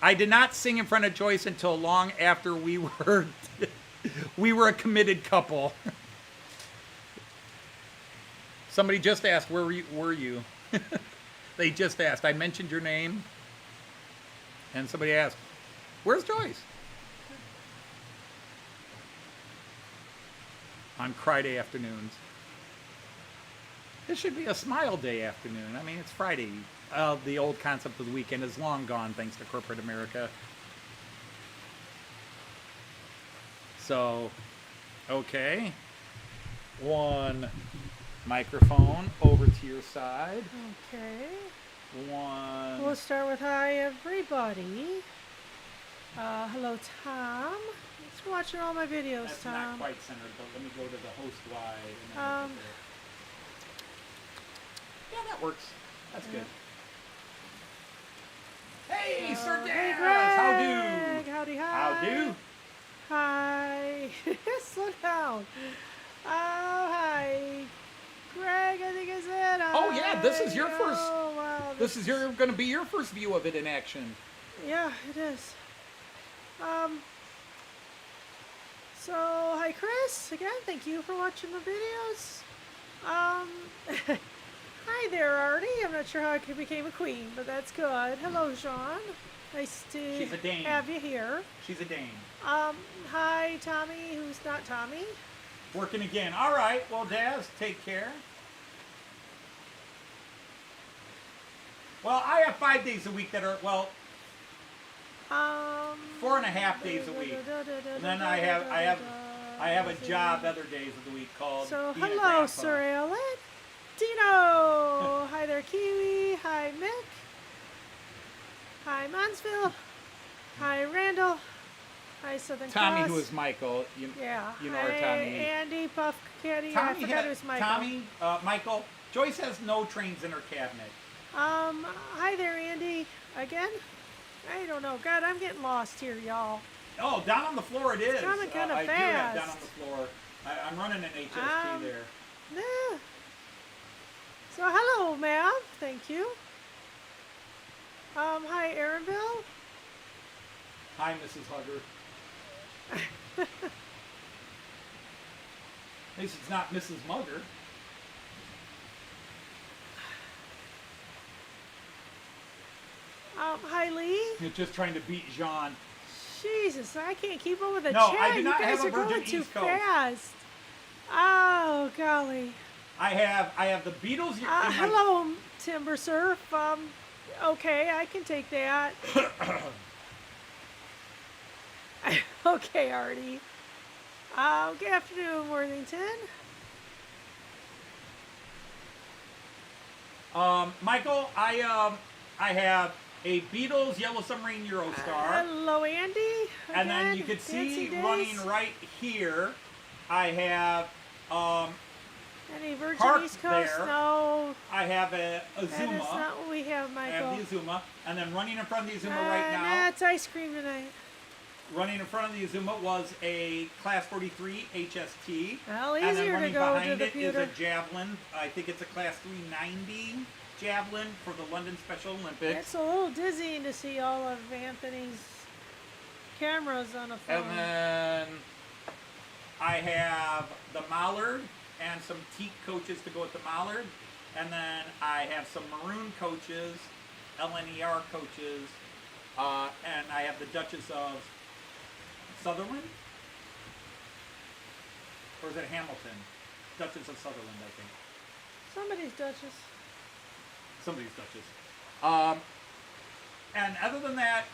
Speaker 1: I did not sing in front of Joyce until long after we were a committed couple. Somebody just asked, where were you? They just asked. I mentioned your name. And somebody asked, where's Joyce? On Friday afternoons. This should be a smile day afternoon. I mean, it's Friday. The old concept of the weekend is long gone thanks to corporate America. So, okay. One microphone over to your side.
Speaker 3: Okay.
Speaker 1: One.
Speaker 3: We'll start with hi, everybody. Hello, Tom. Thanks for watching all my videos,
Speaker 1: That's
Speaker 3: Tom.
Speaker 1: not quite centered, but let me go to the host wide. And then look at yeah, that works. That's good. Hey, Sir
Speaker 3: Hey,
Speaker 1: Daz!
Speaker 3: Greg!
Speaker 1: How
Speaker 3: Howdy,
Speaker 1: do?
Speaker 3: hi.
Speaker 1: How do?
Speaker 3: Hi. Slow down. Oh, hi. Greg, I think I said hi.
Speaker 1: Oh yeah, this is your first.
Speaker 3: Oh, wow.
Speaker 1: This is going to be your first view of it in action.
Speaker 3: Yeah, it is. So, hi, Chris. Again, thank you for watching the videos. Hi there, Artie. I'm not sure how I became a queen, but that's good. Hello, Sean. Nice to
Speaker 1: She's a dame.
Speaker 3: have you here.
Speaker 1: She's a dame.
Speaker 3: Hi, Tommy, who's not Tommy.
Speaker 1: Working again. All right. Well, Daz, take care. Well, I have 5 days a week that are 4.5 days a week, and then I have a job other days of the week called.
Speaker 3: So
Speaker 1: being a
Speaker 3: hello,
Speaker 1: grandpa.
Speaker 3: Sir Alan. Dino. Hi there, Kiwi. Hi, Mick. Hi, Mansfield. Hi, Randall. Hi, Southern
Speaker 1: Tommy,
Speaker 3: Cross.
Speaker 1: who is Michael.
Speaker 3: Yeah.
Speaker 1: You know
Speaker 3: Hi,
Speaker 1: our Tommy.
Speaker 3: Andy, Puff Caddy. I
Speaker 1: Tommy
Speaker 3: forgot it was Michael.
Speaker 1: Michael. Joyce has no trains in her cabinet.
Speaker 3: Hi there, Andy. Again? I don't know. God, I'm getting lost here, y'all.
Speaker 1: Oh, down on the floor it is.
Speaker 3: coming kinda
Speaker 1: I do have down
Speaker 3: fast.
Speaker 1: on the floor. I'm running an HST there.
Speaker 3: Yeah. So, hello, Mav. Thank you. Hi, Aaronville.
Speaker 1: Hi, Mrs. Hugger. At least it's not Mrs. Mugger.
Speaker 3: Hi, Lee.
Speaker 1: You're just trying to beat Jean.
Speaker 3: Jesus, I can't keep up with the
Speaker 1: No,
Speaker 3: chat.
Speaker 1: I do not
Speaker 3: you guys
Speaker 1: have a
Speaker 3: are going
Speaker 1: Virgin
Speaker 3: too
Speaker 1: East Coast.
Speaker 3: fast. Oh, golly.
Speaker 1: I have the Beatles. In my,
Speaker 3: Hello, Timber Surf. Okay, I can take that. Okay, Artie. Good afternoon, Worthington.
Speaker 1: Michael, I have a Beatles Yellow Submarine Eurostar,
Speaker 3: Hello, Andy.
Speaker 1: and then
Speaker 3: Again,
Speaker 1: you can see
Speaker 3: Fancy days.
Speaker 1: running right here. I have
Speaker 3: Any Virgin
Speaker 1: parked
Speaker 3: East Coast?
Speaker 1: there.
Speaker 3: No.
Speaker 1: I have a
Speaker 3: That is
Speaker 1: Azuma.
Speaker 3: not what we have,
Speaker 1: I
Speaker 3: Michael.
Speaker 1: have the Azuma, and then running in front of the Azuma right now.
Speaker 3: That's ice cream tonight.
Speaker 1: Running in front of the Azuma was a Class 43 HST.
Speaker 3: Well,
Speaker 1: And then
Speaker 3: easier to
Speaker 1: running
Speaker 3: go to
Speaker 1: behind
Speaker 3: the
Speaker 1: it is a
Speaker 3: computer.
Speaker 1: Javelin. I think it's a Class 390 Javelin for the London Special Olympics.
Speaker 3: It's a little dizzying to see all of Anthony's cameras on a phone.
Speaker 1: And then I have the Mallard and some teak coaches to go with the Mallard. And then I have some maroon coaches, LNER coaches, and I have the Duchess of Sutherland? Or is it Hamilton? Duchess of Sutherland, I think.
Speaker 3: Somebody's Duchess.
Speaker 1: Somebody's Duchess. And other than that,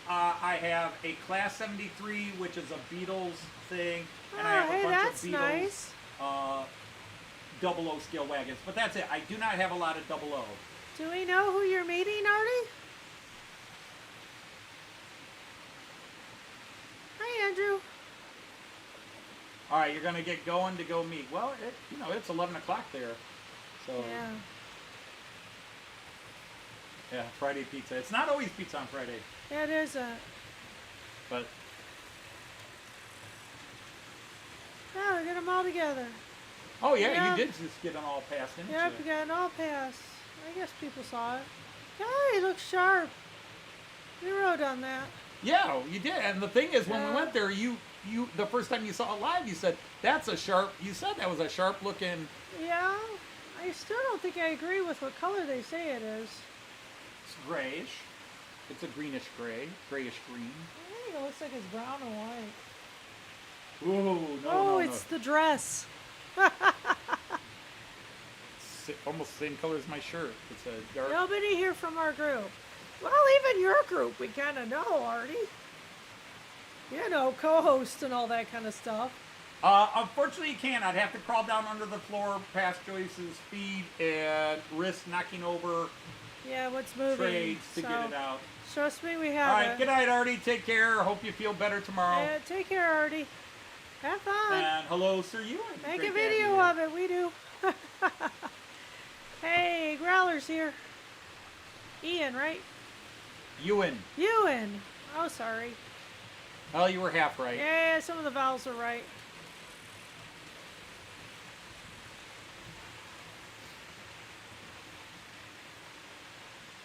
Speaker 1: I have a Class 73, which is a Beatles thing, and I have
Speaker 3: hey,
Speaker 1: a bunch
Speaker 3: that's
Speaker 1: of Beatles
Speaker 3: nice.
Speaker 1: 00 scale wagons. But that's it. I do not have a lot of 00.
Speaker 3: Do we know who you're meeting, Artie? Hi, Andrew.
Speaker 1: All right, you're gonna get going to go meet. Well, it's 11 o'clock there, so yeah, Friday pizza. It's not always pizza on Friday,
Speaker 3: That is a.
Speaker 1: but
Speaker 3: Oh, we got them all together.
Speaker 1: oh yeah,
Speaker 3: Yeah.
Speaker 1: you did just get an all pass, didn't
Speaker 3: Yep,
Speaker 1: you?
Speaker 3: we got an all pass. I guess people saw it. Oh, he looks sharp. We rode on that.
Speaker 1: Yeah, you did. And the thing is, when we
Speaker 3: Yeah.
Speaker 1: went there, you the first time you saw it live, you said that's a sharp. You said that was a sharp looking.
Speaker 3: Yeah, I still don't think I agree with what color they say it is.
Speaker 1: It's grayish. It's a greenish gray, grayish green.
Speaker 3: I think it looks like it's brown and white.
Speaker 1: Ooh, no,
Speaker 3: Oh,
Speaker 1: no,
Speaker 3: it's the dress.
Speaker 1: almost the same color as my shirt. It's a dark.
Speaker 3: Nobody here from our group. Well, even your group, we kind of know, Artie. You know, co-host and all that kind of stuff.
Speaker 1: Unfortunately, you can't. I'd have to crawl down under the floor past Joyce's feed and risk knocking over
Speaker 3: Yeah, what's moving?
Speaker 1: trades to
Speaker 3: so,
Speaker 1: get it out.
Speaker 3: Trust me, we
Speaker 1: All
Speaker 3: have
Speaker 1: right,
Speaker 3: it.
Speaker 1: good night, Artie. Take care. Hope you feel better tomorrow.
Speaker 3: Yeah, take care, Artie. Have fun.
Speaker 1: And hello, Sir Ewan.
Speaker 3: Make
Speaker 1: Great
Speaker 3: a
Speaker 1: to have you
Speaker 3: video
Speaker 1: here.
Speaker 3: of it. We do. Hey, Growler's here. Ian, right?
Speaker 1: Ewan.
Speaker 3: Ewan. Oh, sorry.
Speaker 1: Oh, you were half right.
Speaker 3: Yeah, some of the vowels are right.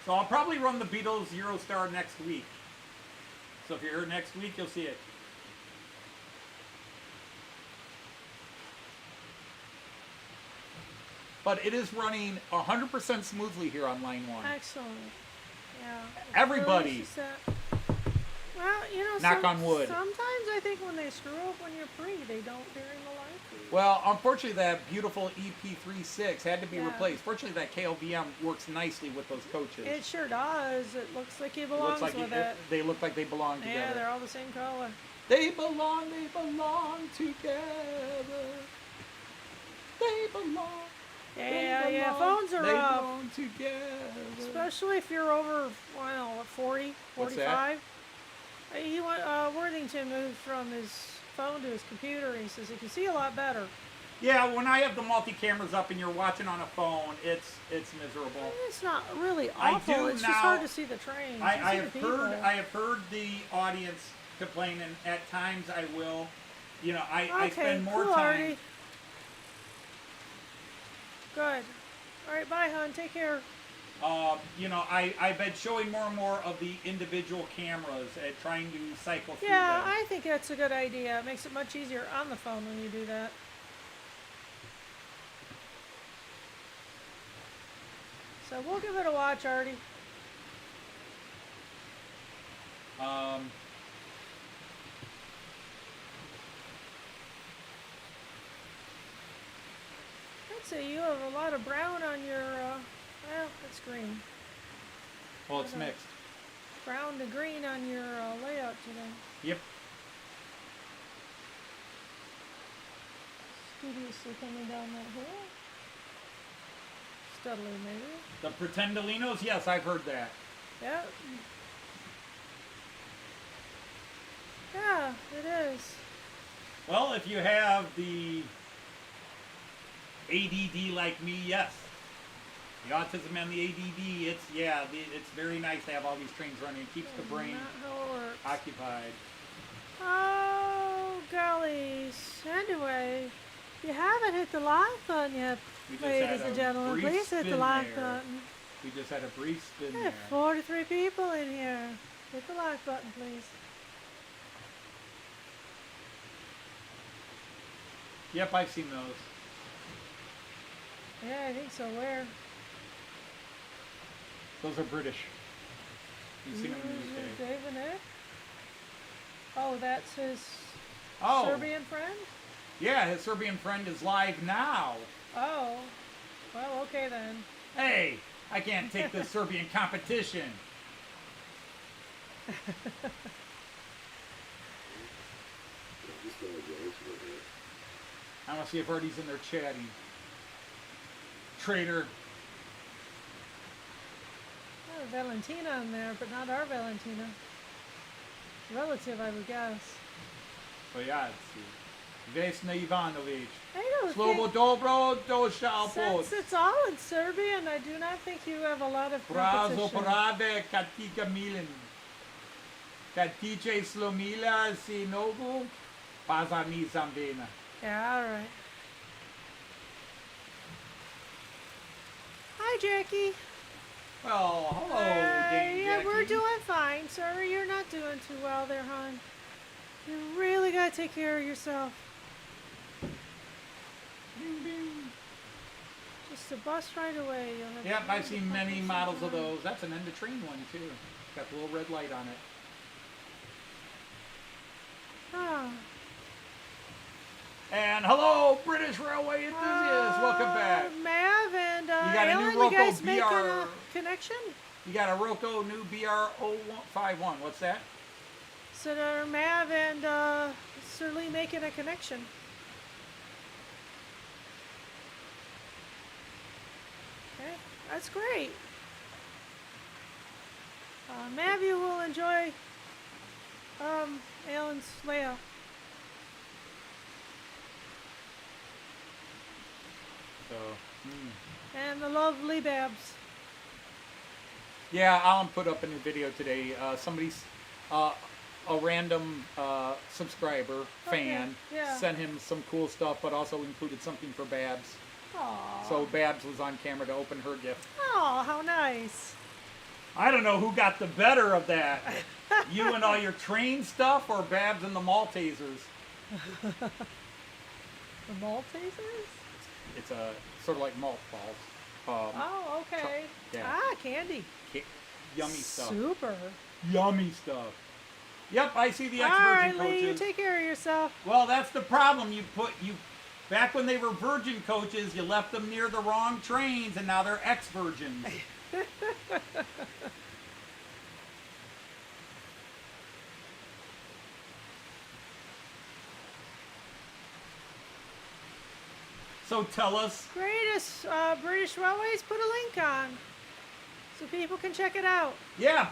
Speaker 1: So I'll probably run the Beatles Eurostar next week. So if you're here next week, you'll see it. But it is running 100% smoothly here on line 1.
Speaker 3: Excellent. Yeah.
Speaker 1: Everybody.
Speaker 3: Really, she said- Well, you know,
Speaker 1: Knock on wood.
Speaker 3: Sometimes I think when they screw up when you're free, they don't during the live feed.
Speaker 1: Well, unfortunately, that beautiful EP36 had to be
Speaker 3: Yeah.
Speaker 1: replaced. Fortunately, that KLVM works nicely with those coaches.
Speaker 3: It sure does. It looks like he
Speaker 1: It
Speaker 3: belongs
Speaker 1: looks like
Speaker 3: with it.
Speaker 1: they look like they belong together.
Speaker 3: Yeah, they're all the same color.
Speaker 1: They belong together. They belong.
Speaker 3: Yeah,
Speaker 1: they
Speaker 3: yeah.
Speaker 1: belong,
Speaker 3: Phones are
Speaker 1: they
Speaker 3: rough.
Speaker 1: belong together.
Speaker 3: Especially if you're over, well, what, 40,
Speaker 1: What's
Speaker 3: 45. Worthington moved from his phone to his computer, and he says he can see a lot better.
Speaker 1: Yeah, when I have the multi-cameras up and you're watching on a phone, it's miserable.
Speaker 3: It's not really
Speaker 1: I
Speaker 3: awful.
Speaker 1: do
Speaker 3: It's
Speaker 1: now-
Speaker 3: just hard to see the trains.
Speaker 1: I
Speaker 3: You see
Speaker 1: have
Speaker 3: the
Speaker 1: heard
Speaker 3: people.
Speaker 1: I have heard the audience complain, and at times I will, you know, I
Speaker 3: Okay,
Speaker 1: spend more
Speaker 3: cool,
Speaker 1: time.
Speaker 3: Artie. Good. All right, bye, hon. Take care.
Speaker 1: You know, I've been showing more and more of the individual cameras and trying to cycle through
Speaker 3: Yeah,
Speaker 1: them.
Speaker 3: I think that's a good idea. It makes it much easier on the phone when you do that. So we'll give it a watch, Artie. I'd say you have a lot of brown on your, well, it's green.
Speaker 1: Well, it's mixed.
Speaker 3: Brown to green on your layout today.
Speaker 1: Yep.
Speaker 3: Studiously coming down that hill. Steadily, maybe.
Speaker 1: The Pretendolinos, yes, I've heard that.
Speaker 3: Yeah. Yeah, it is.
Speaker 1: Well, if you have the ADD like me, yes. The autism and the ADD, it's very nice to have all these trains running. It keeps the brain
Speaker 3: Not how it works.
Speaker 1: occupied.
Speaker 3: Oh, gollies. Anyway, you haven't hit the like button yet,
Speaker 1: We just
Speaker 3: ladies
Speaker 1: had
Speaker 3: and
Speaker 1: a
Speaker 3: gentlemen.
Speaker 1: brief
Speaker 3: Please hit the
Speaker 1: spin
Speaker 3: like
Speaker 1: there.
Speaker 3: button.
Speaker 1: We just had a brief spin
Speaker 3: We
Speaker 1: there.
Speaker 3: have 43 people in here. Hit the like button, please.
Speaker 1: Yep, I've seen those.
Speaker 3: Yeah, I think so. Where?
Speaker 1: Those are British. You've seen them in the UK.
Speaker 3: David Nick? Oh, that's his
Speaker 1: Oh,
Speaker 3: Serbian friend?
Speaker 1: yeah, his Serbian friend is live now.
Speaker 3: Oh. Well, okay then.
Speaker 1: Hey, I can't take this Serbian competition. I want to see if Artie's in there chatting. Traitor.
Speaker 3: Oh, Valentina in there, but not our Valentina. Relative, I would guess.
Speaker 1: Ragazzi. Vesna Ivanovic.
Speaker 3: I don't
Speaker 1: Slovo
Speaker 3: think,
Speaker 1: dobro došao pot.
Speaker 3: since it's all in Serbian, I do not think you have a lot of
Speaker 1: Prazo
Speaker 3: competition.
Speaker 1: porade katika milen. Katice slomila si nogu. Pazar nisam vena.
Speaker 3: Yeah, all right. Hi, Jackie.
Speaker 1: Well, hello, Dame
Speaker 3: Yeah,
Speaker 1: Jackie.
Speaker 3: we're doing fine. Sorry, you're not doing too well there, hon. You really gotta take care of yourself.
Speaker 1: Bing, bing.
Speaker 3: Just a bus ride away. You'll have
Speaker 1: Yep, I've seen many
Speaker 3: competition
Speaker 1: models of
Speaker 3: time.
Speaker 1: those. That's an end of train one too. Got the little red light on it.
Speaker 3: Ah.
Speaker 1: And hello, British Railway enthusiasts. Welcome back.
Speaker 3: Mav and
Speaker 1: You got a new
Speaker 3: Alan,
Speaker 1: Roco
Speaker 3: you guys making a
Speaker 1: BR.
Speaker 3: connection?
Speaker 1: You got a Roco new BR051. What's that?
Speaker 3: So are Mav and Sir Lee making a connection? Okay, that's great. Matthew will enjoy Alan's layout.
Speaker 1: So,
Speaker 3: And the lovely Babs.
Speaker 1: yeah, Alan put up in a video today. Somebody's a random subscriber fan
Speaker 3: yeah.
Speaker 1: sent him some cool stuff, but also included something for Babs.
Speaker 3: Aw.
Speaker 1: So Babs was on camera to open her gift.
Speaker 3: Oh, how nice.
Speaker 1: I don't know who got the better of that. You and all your train stuff, or Babs and the Maltesers?
Speaker 3: The Maltesers?
Speaker 1: It's a sort of like malt balls.
Speaker 3: Oh, okay.
Speaker 1: Yeah.
Speaker 3: Ah, candy.
Speaker 1: Yummy stuff.
Speaker 3: Super.
Speaker 1: Yummy stuff. Yep, I see the
Speaker 3: All
Speaker 1: ex-virgin
Speaker 3: right,
Speaker 1: coaches.
Speaker 3: Lee, you take care of yourself.
Speaker 1: Well, that's the problem. Back when they were virgin coaches, you left them near the wrong trains, and now they're ex-virgins. So tell us.
Speaker 3: Greatest British Railways, put a link on so people can check it out.
Speaker 1: Yeah,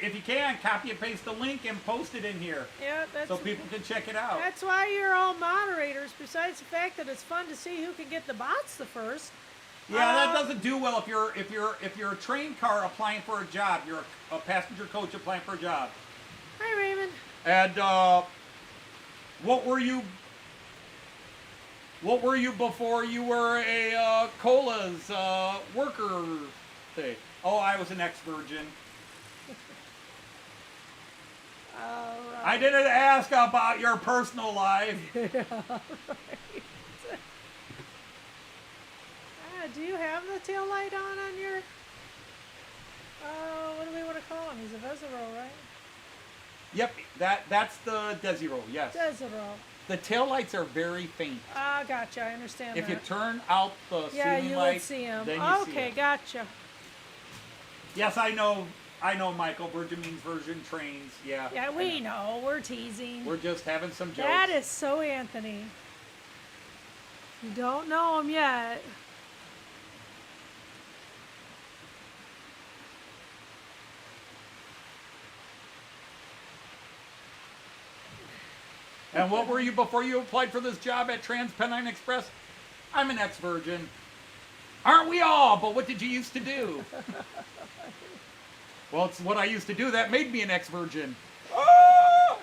Speaker 1: if you can, copy and paste the link and post it in here
Speaker 3: Yeah, that's
Speaker 1: so people can check it out.
Speaker 3: That's why you're all moderators, besides the fact that it's fun to see who can get the bots the first.
Speaker 1: Yeah, that doesn't do well if you're a train car applying for a job. You're a passenger coach applying for a job.
Speaker 3: Hi, Raymond.
Speaker 1: And what were you before you were a Cola's worker thing? Oh, I was an ex-virgin.
Speaker 3: All right.
Speaker 1: I didn't ask about your personal life.
Speaker 3: Do you have the tail light on your, what do we want to call him? He's a Velaro, right?
Speaker 1: Yep, that's the Desiro, yes.
Speaker 3: Desiro.
Speaker 1: The taillights are very faint.
Speaker 3: Ah, gotcha. I understand
Speaker 1: If
Speaker 3: that.
Speaker 1: you turn out the
Speaker 3: yeah,
Speaker 1: ceiling
Speaker 3: you
Speaker 1: light,
Speaker 3: would see him.
Speaker 1: then you see
Speaker 3: Okay,
Speaker 1: it.
Speaker 3: gotcha.
Speaker 1: Yes, I know, Michael. Virgin means virgin trains. Yeah.
Speaker 3: Yeah, we know. We're teasing.
Speaker 1: We're just having some jokes.
Speaker 3: That is so Anthony. You don't know him yet.
Speaker 1: And what were you before you applied for this job at Trans-Pennine Express? I'm an ex-virgin. Aren't we all? But what did you used to do? Well, it's what I used to do that made me an ex-virgin. Oh!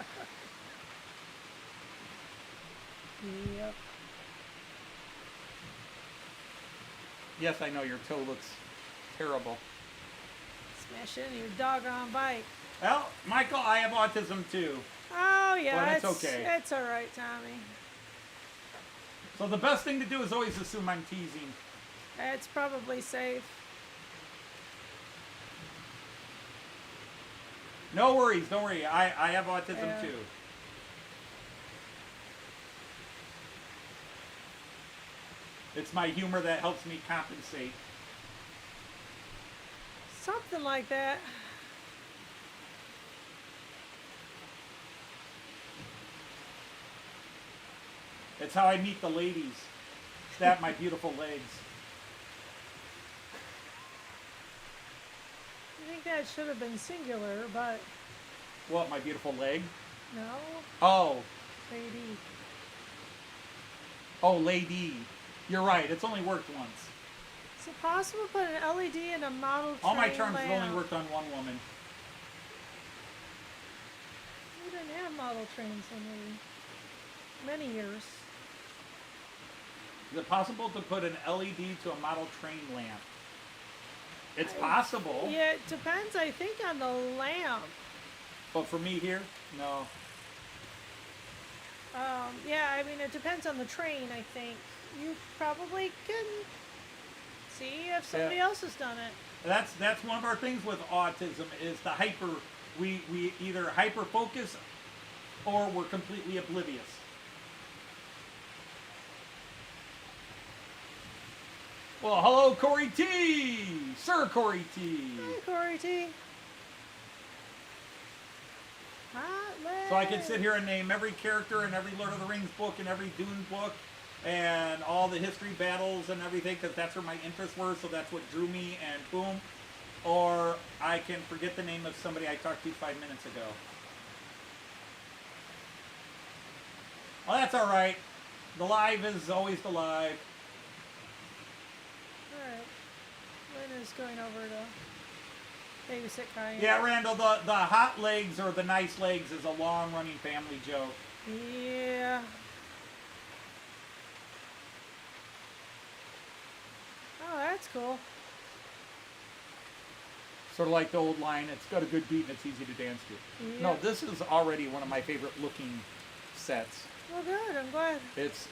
Speaker 3: Yep.
Speaker 1: Yes, I know your toe looks terrible.
Speaker 3: Smash into your doggone bike.
Speaker 1: Well, Michael, I have autism too.
Speaker 3: Oh, yeah.
Speaker 1: But it's okay.
Speaker 3: It's all right, Tommy.
Speaker 1: So the best thing to do is always assume I'm teasing.
Speaker 3: It's probably safe.
Speaker 1: No worries, don't worry. I have autism
Speaker 3: Yeah.
Speaker 1: too. It's my humor that helps me compensate.
Speaker 3: Something like that.
Speaker 1: It's how I meet the ladies. Stab my beautiful legs.
Speaker 3: I think that should have been singular, but
Speaker 1: What, my beautiful leg?
Speaker 3: no.
Speaker 1: Oh,
Speaker 3: Lady.
Speaker 1: oh, lady. You're right, it's only worked once.
Speaker 3: Is it possible to put an LED in a model train
Speaker 1: All my terms have
Speaker 3: layout?
Speaker 1: only worked on one woman.
Speaker 3: We didn't have model trains when many years.
Speaker 1: Is it possible to put an LED to a model train lamp? It's possible.
Speaker 3: Yeah, it depends, I think, on the lamp.
Speaker 1: But for me here, no.
Speaker 3: Yeah, I mean, it depends on the train, I think. You probably can see if somebody else has done it.
Speaker 1: That's one of our things with autism is the hyper. We either hyper focus or we're completely oblivious. Well, hello, Corey T. Sir Corey T.
Speaker 3: Hi, Corey T. Hot
Speaker 1: So I could
Speaker 3: legs.
Speaker 1: sit here and name every character in every Lord of the Rings book and every Dune book and all the history battles and everything because that's where my interests were. So that's what drew me and boom. or I can forget the name of somebody I talked to 5 minutes ago. Well, that's all right. The live is always the live.
Speaker 3: Alright. Lynn is going over to babysit Cayenne.
Speaker 1: Yeah, Randall, the hot legs or the nice legs is a long-running family joke.
Speaker 3: Yeah. Oh, that's cool.
Speaker 1: Sort of like the old line, it's got a good beat and it's easy to dance to.
Speaker 3: Yeah.
Speaker 1: No, this is already one of my favorite looking sets.
Speaker 3: Well, good. I'm glad.
Speaker 1: It's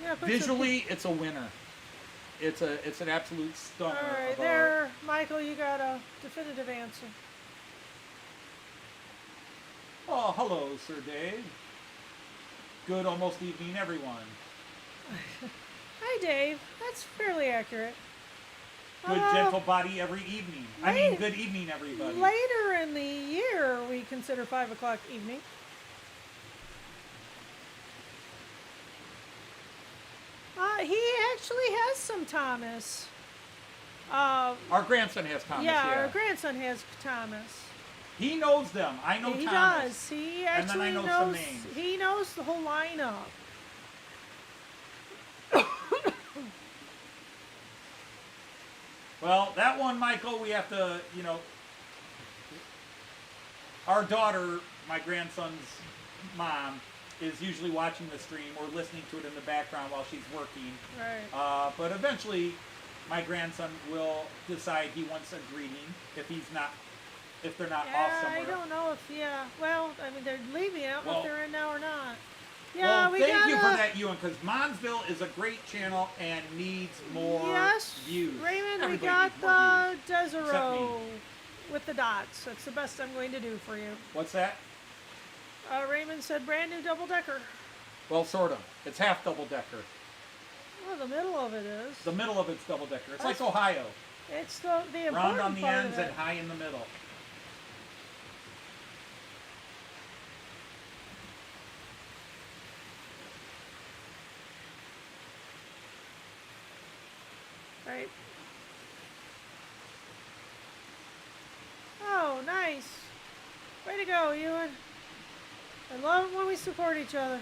Speaker 3: Yeah, put
Speaker 1: visually, it's a winner. It's an absolute stunner.
Speaker 3: All right,
Speaker 1: of a-
Speaker 3: there, Michael, you got a definitive answer.
Speaker 1: Oh, hello, Sir Dave. Good almost evening, everyone.
Speaker 3: Hi, Dave. That's fairly accurate.
Speaker 1: Good gentle body every evening. I mean, good evening, everybody.
Speaker 3: Later in the year, we consider 5 o'clock evening. He actually has some Thomas.
Speaker 1: Our grandson has Thomas.
Speaker 3: Yeah, our grandson has Thomas.
Speaker 1: He knows them. I know
Speaker 3: He
Speaker 1: Thomas.
Speaker 3: does. He
Speaker 1: And then I
Speaker 3: actually
Speaker 1: know
Speaker 3: knows.
Speaker 1: some names.
Speaker 3: He knows the whole lineup.
Speaker 1: Well, that one, Michael, we have to, our daughter, my grandson's mom, is usually watching the stream or listening to it in the background while she's working.
Speaker 3: Right.
Speaker 1: But eventually, my grandson will decide he wants a greeting if they're not off somewhere.
Speaker 3: I don't know if, well, I mean, they're leaving. I don't know
Speaker 1: Well-
Speaker 3: if they're in now or not. Yeah,
Speaker 1: Well, thank you for that, Ewan, because Monsville is a great channel and needs more views.
Speaker 3: Raymond,
Speaker 1: Everybody
Speaker 3: we got
Speaker 1: needs more views.
Speaker 3: the
Speaker 1: Except
Speaker 3: Desero
Speaker 1: me.
Speaker 3: with the dots. That's the best I'm going to do for you.
Speaker 1: What's that?
Speaker 3: Raymond said brand new double-decker.
Speaker 1: Well, sort of. It's half double-decker.
Speaker 3: Well, the middle of it is.
Speaker 1: The middle of it's double-decker. It's like
Speaker 3: That's-
Speaker 1: Ohio.
Speaker 3: It's the important
Speaker 1: Round on the
Speaker 3: part
Speaker 1: ends
Speaker 3: of it.
Speaker 1: and high in the middle.
Speaker 3: Right. Oh, nice. Way to go, Ewan. I love it when we support each other.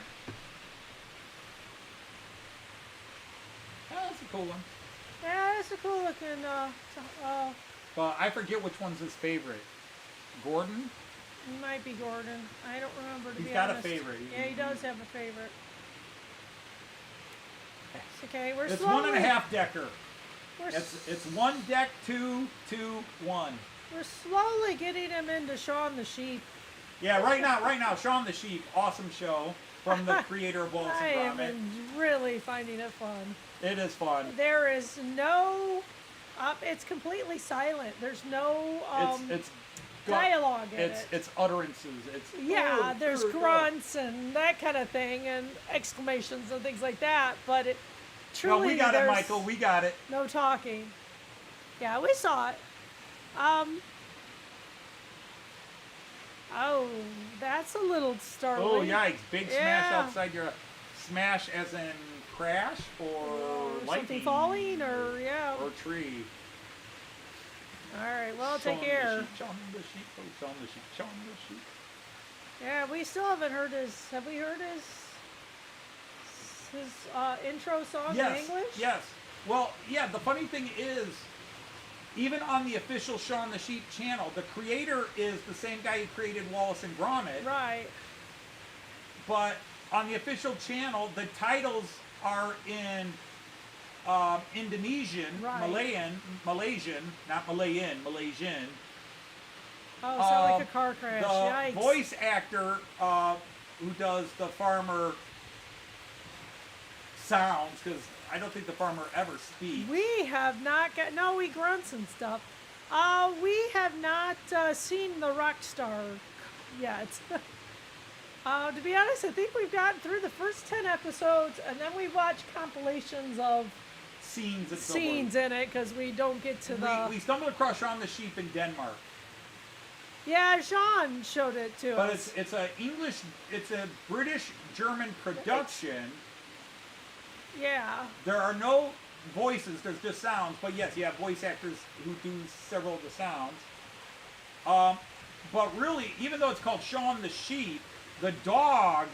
Speaker 1: Oh, that's a cool one.
Speaker 3: Yeah, it's a cool looking,
Speaker 1: But I forget which one's his favorite. Gordon?
Speaker 3: might be Gordon. I don't remember, to
Speaker 1: He's
Speaker 3: be
Speaker 1: got a
Speaker 3: honest.
Speaker 1: favorite.
Speaker 3: Yeah, he does have a favorite. It's okay, we're
Speaker 1: It's
Speaker 3: slowly...
Speaker 1: 1.5 decker.
Speaker 3: We're,
Speaker 1: It's one deck, 2, 2, 1.
Speaker 3: we're slowly getting him into Shaun the Sheep.
Speaker 1: Yeah, right now, Shaun the Sheep, awesome show from the creator of Wallace
Speaker 3: I
Speaker 1: and
Speaker 3: am
Speaker 1: Gromit.
Speaker 3: really finding it fun.
Speaker 1: It is fun.
Speaker 3: There is no... it's completely silent. There's no
Speaker 1: it's
Speaker 3: dialogue in it.
Speaker 1: It's utterances. It's
Speaker 3: Yeah, there's grunts and that kind of thing and exclamations and things like that, but it
Speaker 1: No,
Speaker 3: truly
Speaker 1: we got it,
Speaker 3: there's
Speaker 1: Michael. We got it.
Speaker 3: no talking. Yeah, we saw it. Oh, that's a little startling.
Speaker 1: Oh, yikes. Big smash
Speaker 3: Yeah.
Speaker 1: outside your... Smash as in crash or lightning?
Speaker 3: Something falling or, yeah.
Speaker 1: Or tree.
Speaker 3: All right, well,
Speaker 1: Shaun
Speaker 3: take
Speaker 1: the
Speaker 3: care.
Speaker 1: sheep, Shaun the sheep, oh, Shaun the sheep, Shaun the sheep.
Speaker 3: Yeah, we still haven't heard his, have we heard his intro song in English?
Speaker 1: Yes. Well, yeah, the funny thing is, even on the official Shaun the Sheep channel, the creator is the same guy who created Wallace and Gromit.
Speaker 3: Right.
Speaker 1: But on the official channel, the titles are in Indonesian,
Speaker 3: Right.
Speaker 1: Malaysian, not Malayan, Malaysian.
Speaker 3: Oh, sound like a car crash.
Speaker 1: The
Speaker 3: Yikes.
Speaker 1: voice actor who does the farmer sounds, because I don't think the farmer ever speaks.
Speaker 3: We have not got, no, we grunts and stuff. We have not seen the rock star yet. To be honest, I think we've gotten through the first 10 episodes, and then we watch compilations of
Speaker 1: Scenes and so
Speaker 3: scenes
Speaker 1: forth.
Speaker 3: in it, because we don't get to the...
Speaker 1: We stumbled across Shaun the Sheep in Denmark.
Speaker 3: Yeah, Sean showed it to
Speaker 1: But
Speaker 3: us.
Speaker 1: it's a British German production.
Speaker 3: Yeah.
Speaker 1: There are no voices. There's just sounds. But yes, you have voice actors who do several of the sounds. But really, even though it's called Shaun the Sheep, the dog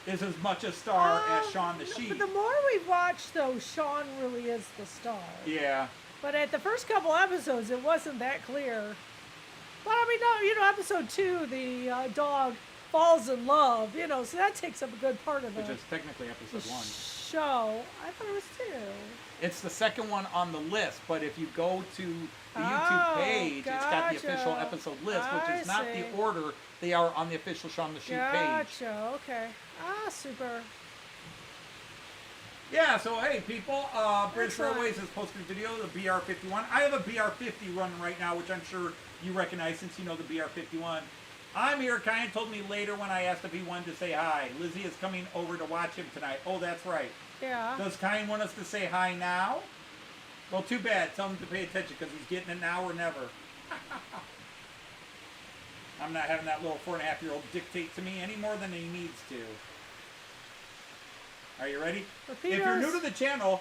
Speaker 1: is as much a star as Shaun the Sheep.
Speaker 3: But the more we've watched, though, Shaun really is the star.
Speaker 1: Yeah.
Speaker 3: But at the first couple episodes, it wasn't that clear. But I mean, no, episode 2, the dog falls in love, so that takes up a good part of
Speaker 1: Which
Speaker 3: it.
Speaker 1: is technically episode 1.
Speaker 3: Show. I thought it was 2.
Speaker 1: It's the second one on the list, but if you go to the YouTube page, it's got the official episode list, which is not the order they are on the official Shaun the Sheep page.
Speaker 3: Gotcha, okay. Super.
Speaker 1: Yeah, so hey people, British Railways has posted a video of the BR-51. I have a BR-50 running right now, which I'm sure you recognize since you know the BR-51. I'm here. Kyan told me later when I asked if he wanted to say hi. Lizzie is coming over to watch him tonight. Oh, that's right.
Speaker 3: Yeah.
Speaker 1: Does Kyan want us to say hi now? Well, too bad. Tell him to pay attention because he's getting it now or never. I'm not having that little 4.5-year-old dictate to me any more than he needs to. Are you ready? If you're new to the channel,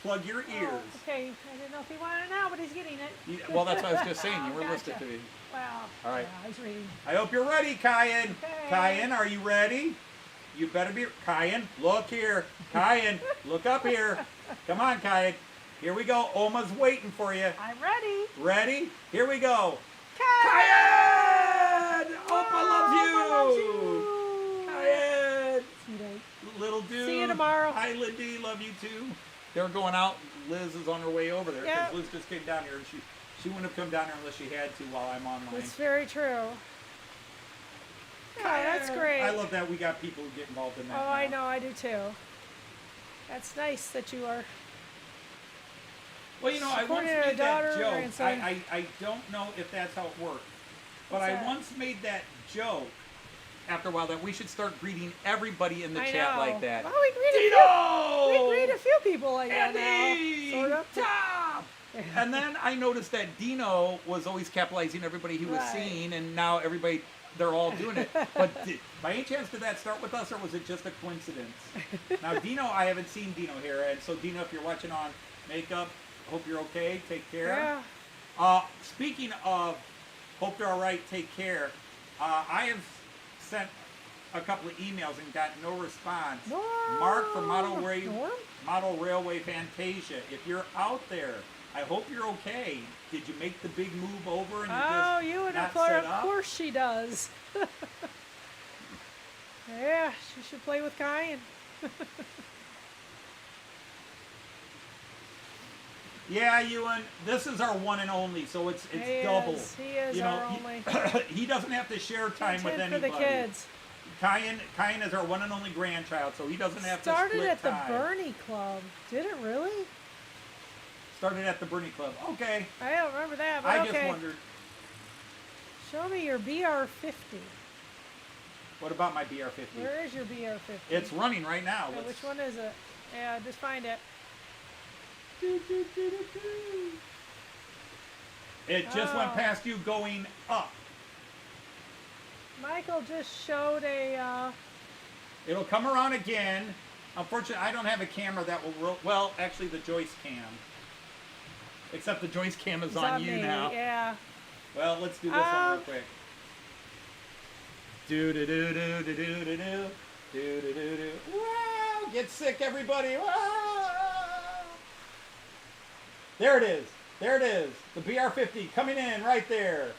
Speaker 1: plug your ears.
Speaker 3: Oh, okay, I didn't know if he wanted it now, but he's getting it.
Speaker 1: Well, that's what I was just saying. You were
Speaker 3: Gotcha.
Speaker 1: listening to me.
Speaker 3: Wow.
Speaker 1: All right.
Speaker 3: Yeah, he's reading.
Speaker 1: I hope you're ready, Kyan.
Speaker 3: Okay.
Speaker 1: Kyan, are you ready? You better be. Kyan, look here. Kyan, look up here. Come on, Kyan. Here we go. Oma's waiting for you.
Speaker 3: I'm ready.
Speaker 1: Ready? Here we go.
Speaker 3: Kyan!
Speaker 1: Kyan! Oma loves you. Kyan!
Speaker 3: Sweetheart.
Speaker 1: Little dude.
Speaker 3: See you tomorrow.
Speaker 1: Hi, Lindy. Love you too. They're going out. Liz is on her way over there.
Speaker 3: Yep.
Speaker 1: Liz just came down here. And she wouldn't have come down here unless she had to while I'm online.
Speaker 3: That's very true. Yeah, that's great.
Speaker 1: I love that we got people who get involved in that.
Speaker 3: Oh,
Speaker 1: now.
Speaker 3: I know. I do too. That's nice that you are.
Speaker 1: Well, I once
Speaker 3: supporting our
Speaker 1: made
Speaker 3: daughter
Speaker 1: that
Speaker 3: or
Speaker 1: joke.
Speaker 3: grandson.
Speaker 1: I don't know if that's how it worked. But
Speaker 3: What's
Speaker 1: I
Speaker 3: that?
Speaker 1: once made that joke after a while that we should start greeting everybody in the
Speaker 3: I
Speaker 1: chat
Speaker 3: know.
Speaker 1: like that.
Speaker 3: Well, we greet a few people like that
Speaker 1: Andy!
Speaker 3: now. Sort of.
Speaker 1: Top! And then I noticed that Dino was always capitalizing everybody he was
Speaker 3: Right.
Speaker 1: seeing, and now everybody, they're all doing it. But by any chance, did that start with us, or was it just a coincidence? Now, Dino, I haven't seen Dino here, and so Dino, if you're watching on Makeup, hope you're okay. Take care.
Speaker 3: Yeah.
Speaker 1: Speaking of hope you're all right, take care. I have sent a couple of emails and got no response.
Speaker 3: No.
Speaker 1: Mark from Model
Speaker 3: Norm?
Speaker 1: Railway Fantasia, if you're out there, I hope you're okay. Did you make the big move over and
Speaker 3: You would
Speaker 1: not
Speaker 3: have
Speaker 1: set
Speaker 3: Of
Speaker 1: up?
Speaker 3: course she does. Yeah, she should play with Kyan.
Speaker 1: Yeah, Ewan, this is our one and only, so it's
Speaker 3: He
Speaker 1: double.
Speaker 3: He is our only.
Speaker 1: He doesn't have to share time with
Speaker 3: Kid
Speaker 1: anybody.
Speaker 3: for the kids.
Speaker 1: Kyan is our one and only grandchild, so he doesn't have to
Speaker 3: Started
Speaker 1: split
Speaker 3: at the
Speaker 1: time.
Speaker 3: Bernie Club. Did it really?
Speaker 1: Started at the Bernie Club. Okay.
Speaker 3: I don't remember that, but
Speaker 1: I
Speaker 3: okay.
Speaker 1: just wondered.
Speaker 3: Show me your BR-50.
Speaker 1: What about my BR-50?
Speaker 3: Where is your BR-50?
Speaker 1: It's running right now.
Speaker 3: Okay, which one is it? Yeah, just find it.
Speaker 1: It just went
Speaker 3: Oh.
Speaker 1: past you going up.
Speaker 3: Michael just showed a.
Speaker 1: It'll come around again. Unfortunately, I don't have a camera that will well, actually the Joyce cam. Except the Joyce cam is
Speaker 3: It's
Speaker 1: on you
Speaker 3: me.
Speaker 1: now.
Speaker 3: Yeah.
Speaker 1: Well, let's do this one real quick. Do do do do do do do do do do do do. Wow! Get sick, everybody! Wow! There it is. There it is. The BR-50 coming in right there.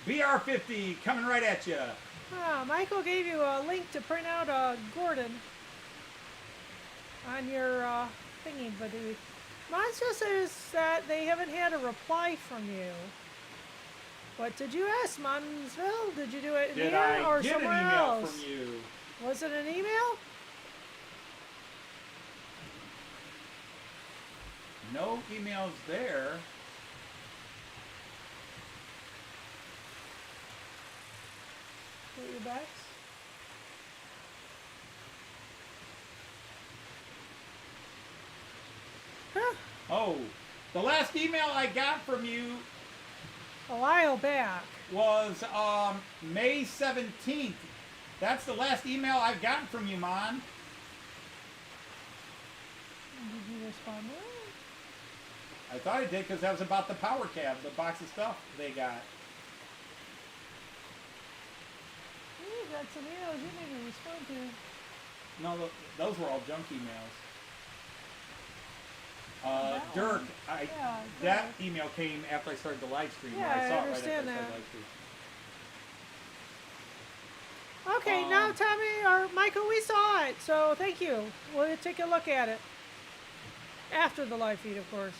Speaker 1: BR-50 coming right at you.
Speaker 3: Michael gave you a link to print out Gordon on your thingy, but mine just says that they haven't had a reply from you. What did you ask, Monsville? Did you do it
Speaker 1: Did
Speaker 3: here
Speaker 1: I
Speaker 3: or
Speaker 1: get an
Speaker 3: somewhere
Speaker 1: email
Speaker 3: else?
Speaker 1: from you?
Speaker 3: Was it an email?
Speaker 1: No emails there.
Speaker 3: Put your backs. Huh.
Speaker 1: Oh, the last email I got from you
Speaker 3: A while back.
Speaker 1: was May 17th. That's the last email I've gotten from you, Mon.
Speaker 3: Did you respond to
Speaker 1: I thought I did because that was about the power cab, the box of stuff they got.
Speaker 3: You got some emails you need to respond to.
Speaker 1: No, those were all junk emails.
Speaker 3: That
Speaker 1: Dirk,
Speaker 3: one.
Speaker 1: that email came after I started the live stream.
Speaker 3: Yeah,
Speaker 1: I saw
Speaker 3: I
Speaker 1: it right after I
Speaker 3: understand
Speaker 1: started
Speaker 3: that.
Speaker 1: the live stream.
Speaker 3: Okay, now Tommy or Michael, we saw it, so thank you. We'll take a look at it after the live feed, of course.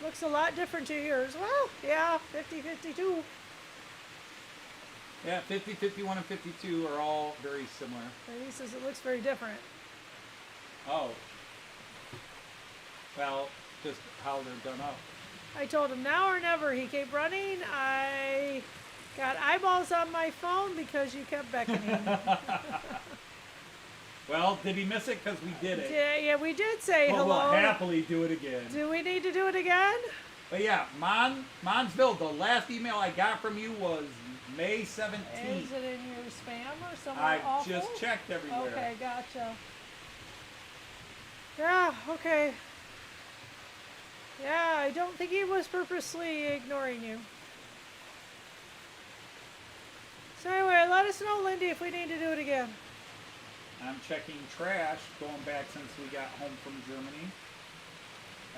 Speaker 3: Looks a lot different to yours. Well, yeah, 50-52.
Speaker 1: Yeah, 50, 51, and 52 are all very similar.
Speaker 3: And he says it looks very different.
Speaker 1: Oh. Well, just how they're done up.
Speaker 3: I told him now or never. He kept running. I got eyeballs on my phone because you kept beckoning.
Speaker 1: Well, did he miss it? Because we did it.
Speaker 3: Yeah, we did say
Speaker 1: Well,
Speaker 3: hello.
Speaker 1: we'll happily do it again.
Speaker 3: Do we need to do it again?
Speaker 1: But yeah, Monsville, the last email I got from you was May 17th.
Speaker 3: Is it in your spam or somewhere
Speaker 1: I
Speaker 3: awful?
Speaker 1: just checked everywhere.
Speaker 3: Okay, gotcha. Yeah, okay. Yeah, I don't think he was purposely ignoring you. So anyway, let us know, Lindy, if we need to do it again.
Speaker 1: I'm checking trash, going back since we got home from Germany.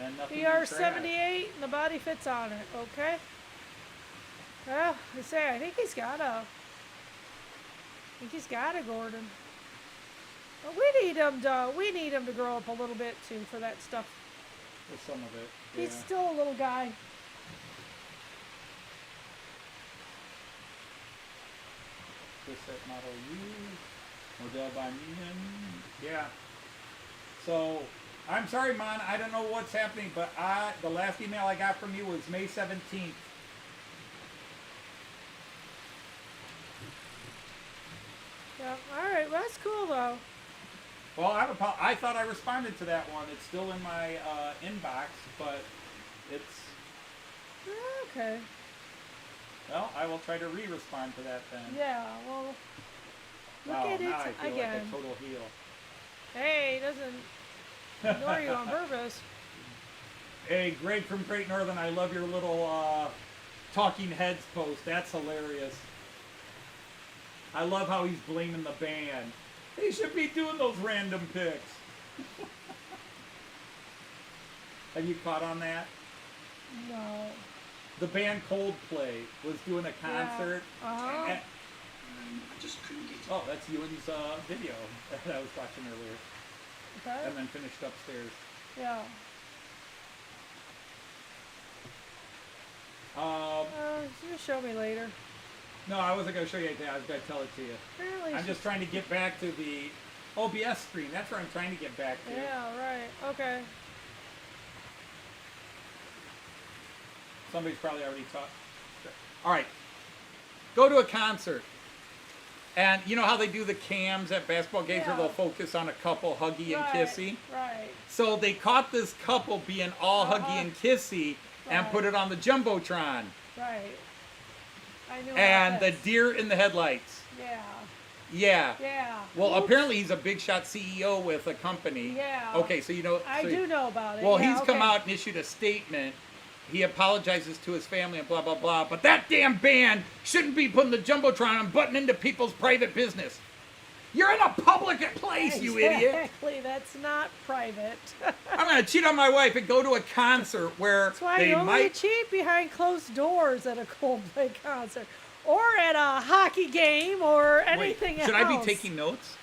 Speaker 1: And nothing in trash.
Speaker 3: BR78, and the body fits on it, okay? Well, I think he's got a Gordon. But we need him to grow up a little bit too for that stuff.
Speaker 1: For some of it.
Speaker 3: He's
Speaker 1: yeah.
Speaker 3: still a little guy.
Speaker 1: This set Model U, Model by Meehan. Yeah. So, I'm sorry, Mon, I don't know what's happening, but the last email I got from you was May 17th.
Speaker 3: Yeah, alright, well, that's cool though.
Speaker 1: Well, I thought I responded to that one. It's still in my inbox, but it's...
Speaker 3: Okay.
Speaker 1: Well, I will try to re-respond to that then.
Speaker 3: Yeah, well, look
Speaker 1: Wow,
Speaker 3: at
Speaker 1: now I
Speaker 3: it
Speaker 1: feel
Speaker 3: again.
Speaker 1: like a total heel.
Speaker 3: Hey, he doesn't ignore you on purpose.
Speaker 1: Hey, Greg from Great Northern, I love your little Talking Heads post. That's hilarious. I love how he's blaming the band. They should be doing those random picks. Have you caught on that?
Speaker 3: No.
Speaker 1: The band Coldplay was doing a concert.
Speaker 3: Yeah. Uh-huh.
Speaker 1: and-
Speaker 5: I just couldn't get it.
Speaker 1: oh, that's Ewan's video that I was watching earlier.
Speaker 3: Okay.
Speaker 1: And then finished upstairs.
Speaker 3: Yeah. You show me later.
Speaker 1: No, I wasn't going to show you anything. I was going to tell it to you.
Speaker 3: Apparently
Speaker 1: I'm
Speaker 3: she's-
Speaker 1: just trying to get back to the OBS screen. That's where I'm trying to get back to.
Speaker 3: Yeah, right. Okay.
Speaker 1: Somebody's probably already talked. All right. Go to a concert. And you know how they do the cams at basketball games where
Speaker 3: Yeah.
Speaker 1: they'll focus on a couple huggy and kissy?
Speaker 3: Right.
Speaker 1: So they caught this couple being all huggy and kissy and
Speaker 3: Right.
Speaker 1: put it on the Jumbotron.
Speaker 3: Right. I knew
Speaker 1: And
Speaker 3: about
Speaker 1: the
Speaker 3: this.
Speaker 1: deer in the headlights.
Speaker 3: Yeah.
Speaker 1: Yeah.
Speaker 3: Yeah.
Speaker 1: Well,
Speaker 3: Oops.
Speaker 1: apparently he's a big shot CEO with a company.
Speaker 3: Yeah.
Speaker 1: Okay, so you know.
Speaker 3: I
Speaker 1: so
Speaker 3: do know about it.
Speaker 1: Well,
Speaker 3: yeah,
Speaker 1: he's come
Speaker 3: okay.
Speaker 1: out and issued a statement. He apologizes to his family and blah, blah, blah. But that damn band shouldn't be putting the Jumbotron and butting into people's private business. You're in a public place, you idiot.
Speaker 3: Exactly. That's not private.
Speaker 1: I'm going to cheat on my wife and go to a concert where
Speaker 3: That's why
Speaker 1: they
Speaker 3: you only
Speaker 1: might...
Speaker 3: cheat behind closed doors at a Coldplay concert, or at a hockey game, or anything
Speaker 1: Wait, should
Speaker 3: else.
Speaker 1: I be taking notes?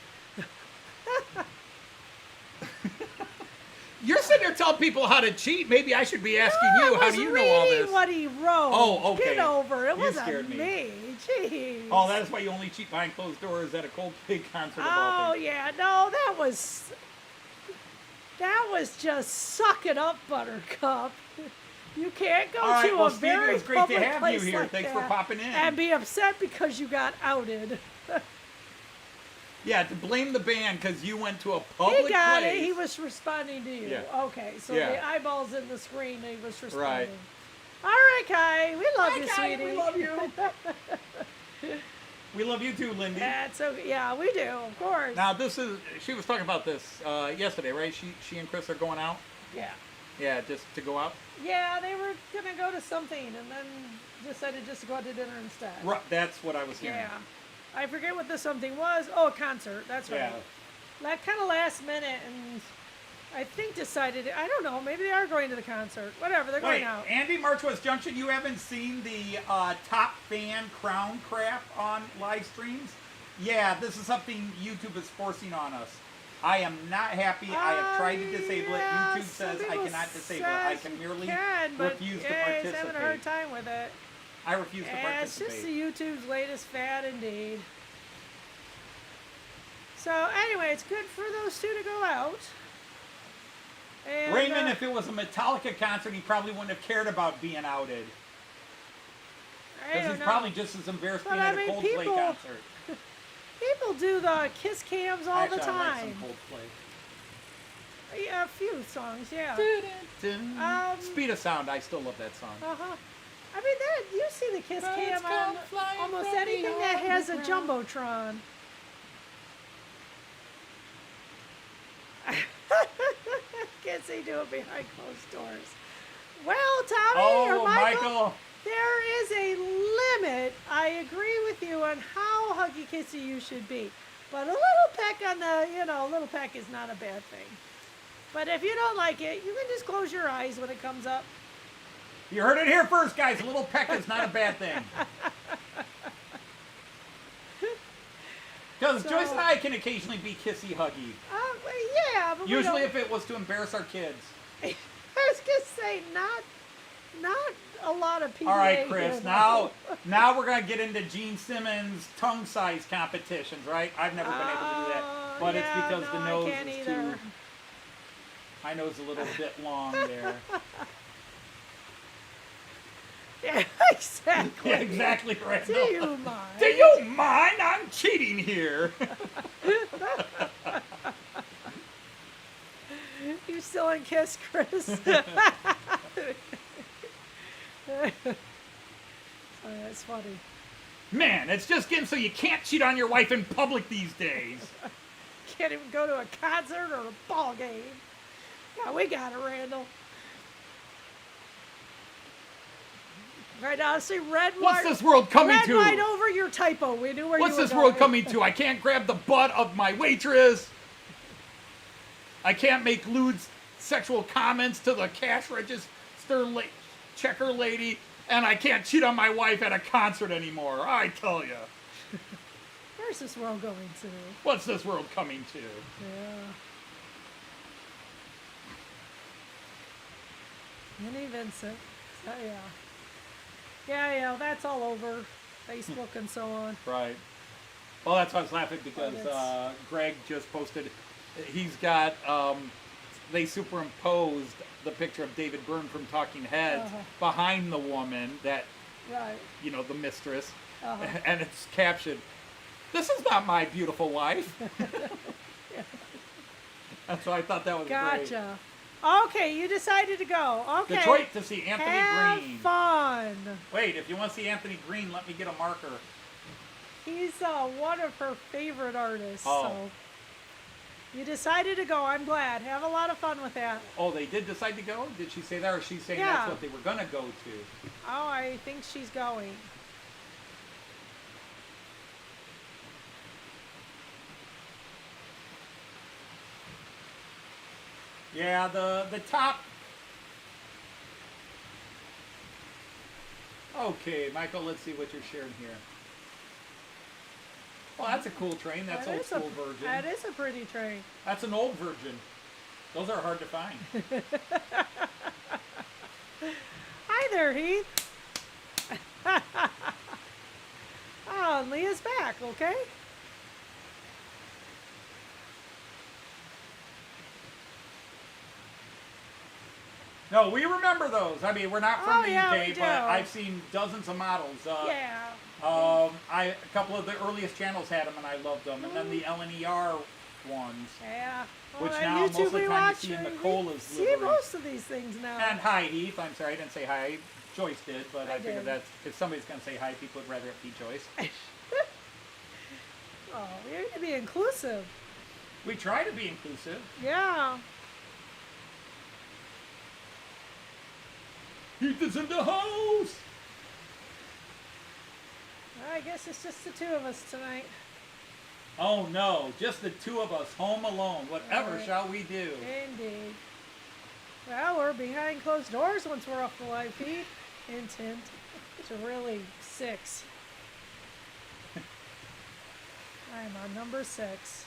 Speaker 1: You're sitting there telling people how to cheat. Maybe I should be asking
Speaker 3: No,
Speaker 1: you.
Speaker 3: I
Speaker 1: How
Speaker 3: was
Speaker 1: do you know all
Speaker 3: reading
Speaker 1: this?
Speaker 3: what he wrote.
Speaker 1: Oh, okay.
Speaker 3: Get over it. It
Speaker 1: You
Speaker 3: wasn't
Speaker 1: scared me.
Speaker 3: me. Jeez.
Speaker 1: Oh, that's why you only cheat behind closed doors at a Coldplay concert. Of all
Speaker 3: Oh
Speaker 1: things.
Speaker 3: yeah, no, that was just suck it up, Buttercup. You can't go
Speaker 1: All right,
Speaker 3: to
Speaker 1: well,
Speaker 3: a
Speaker 1: Steve,
Speaker 3: very
Speaker 1: it was great to
Speaker 3: public
Speaker 1: have you
Speaker 3: place
Speaker 1: here.
Speaker 3: like
Speaker 1: Thanks for
Speaker 3: that
Speaker 1: popping in.
Speaker 3: and be upset because you got outed.
Speaker 1: Yeah, to blame the band because you went to a public
Speaker 3: He got
Speaker 1: place.
Speaker 3: it. He was responding to you.
Speaker 1: Yeah.
Speaker 3: Okay, so
Speaker 1: Yeah.
Speaker 3: the eyeballs in the screen. He was responding.
Speaker 1: Right.
Speaker 3: All right, Kai. We love
Speaker 1: Hi,
Speaker 3: you,
Speaker 1: Kai,
Speaker 3: sweetie.
Speaker 1: we love you. We love you too, Lindy.
Speaker 3: That's okay. Yeah, we do, of course.
Speaker 1: Now she was talking about this yesterday, right? She and Chris are going out.
Speaker 3: Yeah.
Speaker 1: Yeah, just to go out.
Speaker 3: Yeah, they were gonna go to something and then decided just to go out to dinner instead.
Speaker 1: Right, that's what I was hearing.
Speaker 3: Yeah. I forget what the something was. Oh, a concert. That's right.
Speaker 1: Yeah.
Speaker 3: That kind of last minute, and I think decided. I don't know. Maybe they are going to the concert. Whatever. They're going
Speaker 1: Wait,
Speaker 3: out.
Speaker 1: Andy, Marchwest Junction, you haven't seen the top fan crown crap on live streams? Yeah, this is something YouTube is forcing on us. I am not happy. I have tried to disable it. YouTube says I cannot disable it. I can merely refuse to participate.
Speaker 3: He's having a hard time with it.
Speaker 1: I refuse to participate.
Speaker 3: It's just the YouTube's latest fad, indeed. So anyway, it's good for those two to go out. And,
Speaker 1: Raymond, if it was a Metallica concert, he probably wouldn't have cared about being outed. Because he's probably just as embarrassed being at a Coldplay concert.
Speaker 3: People do the kiss cams all the
Speaker 1: I
Speaker 3: time.
Speaker 1: like some Coldplay.
Speaker 3: Yeah, a few songs, yeah.
Speaker 1: Speed of Sound, I still love that song.
Speaker 3: Uh-huh. I mean, you see the kiss cam on almost anything that has a jumbotron. Can't see do it behind closed doors. Well, Tommy or Michael, there is a limit. I agree with you on how huggy kissy you should be, but a little peck on the, a little peck is not a bad thing. But if you don't like it, you can just close your eyes when it comes up.
Speaker 1: You heard it here first, guys. A little peck is not a bad thing. Because Joyce and I can occasionally be kissy-huggy.
Speaker 3: Yeah, but
Speaker 1: usually if it was to embarrass our kids.
Speaker 3: I was going to say, not a lot of people.
Speaker 1: All right, Chris, now we're going to get into Gene Simmons tongue size competitions, right? I've never been able to do that. But it's because the nose is too... My nose is a little bit long there.
Speaker 3: Yeah, exactly.
Speaker 1: Yeah, exactly, right.
Speaker 3: Do you mind?
Speaker 1: Do you mind? I'm cheating here.
Speaker 3: You still in Kiss, Chris? Oh, that's funny.
Speaker 1: Man, it's just getting so you can't cheat on your wife in public these days.
Speaker 3: Can't even go to a concert or a ball game. Yeah, we got it, Randall. Right now, see red.
Speaker 1: What's this world coming to?
Speaker 3: Red right over your typo. We knew where
Speaker 1: What's
Speaker 3: you were
Speaker 1: this world
Speaker 3: going.
Speaker 1: coming to? I can't grab the butt of my waitress. I can't make lewd sexual comments to the cash register checker lady, and I can't cheat on my wife at a concert anymore. I tell you.
Speaker 3: Where's this world going to?
Speaker 1: What's this world coming to?
Speaker 3: Yeah. Minnie Vincent. So, yeah. Yeah, that's all over Facebook and so on.
Speaker 1: Right. Well, that's why I was laughing because Greg just posted. He's got. They superimposed the picture of David Byrne from Talking Heads behind the woman that.
Speaker 3: Right.
Speaker 1: The mistress, and it's captioned, "This is not my beautiful wife."
Speaker 3: Yeah.
Speaker 1: And so I thought that was great.
Speaker 3: Gotcha. Okay, you decided to go. Okay.
Speaker 1: Detroit to see Anthony
Speaker 3: Have
Speaker 1: Green.
Speaker 3: fun.
Speaker 1: Wait, if you want to see Anthony Green, let me get a marker.
Speaker 3: He's one of her favorite artists.
Speaker 1: Oh.
Speaker 3: So you decided to go. I'm glad. Have a lot of fun with that.
Speaker 1: Oh, they did decide to go? Did she say that, or is she saying
Speaker 3: Yeah.
Speaker 1: that's what they were going to go to?
Speaker 3: Oh, I think she's going.
Speaker 1: Yeah, the top. Okay, Michael, let's see what you're sharing here. Well, that's a cool train. That's old school Virgin.
Speaker 3: That is a pretty train.
Speaker 1: That's an old Virgin. Those are hard to find.
Speaker 3: Hi there, Heath. Oh, and Leah's back, okay?
Speaker 1: No, we remember those. I mean, we're not from the
Speaker 3: yeah,
Speaker 1: UK,
Speaker 3: we do.
Speaker 1: but I've seen dozens of models.
Speaker 3: Yeah.
Speaker 1: A couple of the earliest channels had them, and I loved them. And then the LNER ones.
Speaker 3: Yeah.
Speaker 1: Which
Speaker 3: on
Speaker 1: now most
Speaker 3: YouTube
Speaker 1: of the
Speaker 3: we
Speaker 1: time you
Speaker 3: watch,
Speaker 1: see in the
Speaker 3: we
Speaker 1: colas
Speaker 3: see
Speaker 1: livery.
Speaker 3: most of these things now.
Speaker 1: And hi, Heath. I'm sorry, I didn't say hi. Joyce did, but I figured
Speaker 3: did.
Speaker 1: that if somebody's going to say hi, people would rather it be Joyce.
Speaker 3: Oh, we need to be inclusive.
Speaker 1: We try to be inclusive.
Speaker 3: Yeah.
Speaker 1: Heath is in the house.
Speaker 3: I guess it's just the two of us tonight.
Speaker 1: Oh no, just the two of us, home alone. Whatever
Speaker 3: Alright.
Speaker 1: shall we do?
Speaker 3: Indeed. Well, we're behind closed doors once we're off the live feed. Hint, hint. To really 6. I'm on number 6.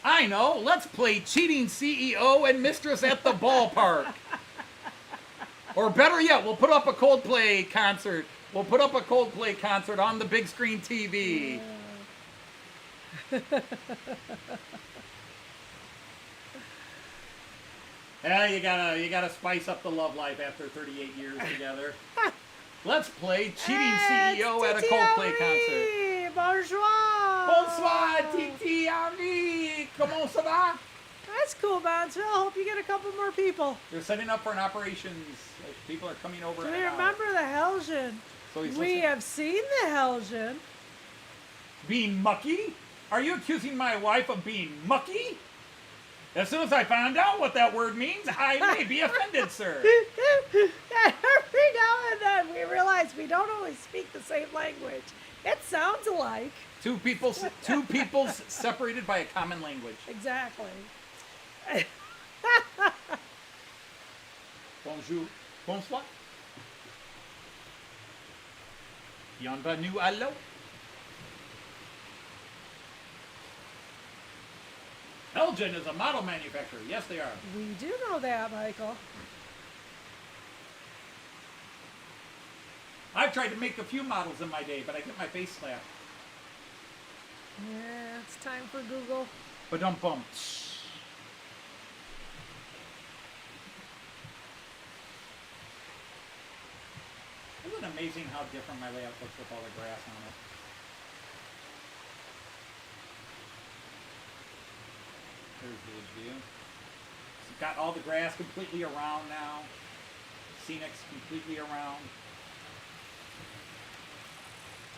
Speaker 1: I know. Let's play cheating CEO and mistress at the ballpark. Or better yet, we'll put up a Coldplay concert. We'll put up a Coldplay concert on the big screen TV. Yeah, you gotta spice up the love life after 38 years together. Let's play cheating CEO at a Coldplay concert.
Speaker 3: Bonjour.
Speaker 1: Bonsoir, Titi, ami. Comment ça va?
Speaker 3: That's cool, Bonsville. Hope you get a couple more people.
Speaker 1: They're setting up for an operations. People are coming over.
Speaker 3: Do
Speaker 1: in
Speaker 3: you
Speaker 1: an hour.
Speaker 3: remember the Helgen?
Speaker 1: So he's
Speaker 3: We
Speaker 1: listening.
Speaker 3: have seen the Helgen.
Speaker 1: Being mucky? Are you accusing my wife of being mucky? As soon as I found out what that word means, I may be offended, sir.
Speaker 3: Every now and then we realize we don't always speak the same language. It sounds alike.
Speaker 1: Two peoples separated by a common language.
Speaker 3: Exactly.
Speaker 1: Bonjour. Bonsoir. Bienvenue allo. Elgin is a model manufacturer. Yes, they are.
Speaker 3: We do know that, Michael.
Speaker 1: I've tried to make a few models in my day, but I get my face slapped.
Speaker 3: Yeah, it's time for Google.
Speaker 1: Ba-dum-bum. Isn't it amazing how different my layout looks with all the grass on it? There's the view. It's got all the grass completely around now. Scenics completely around.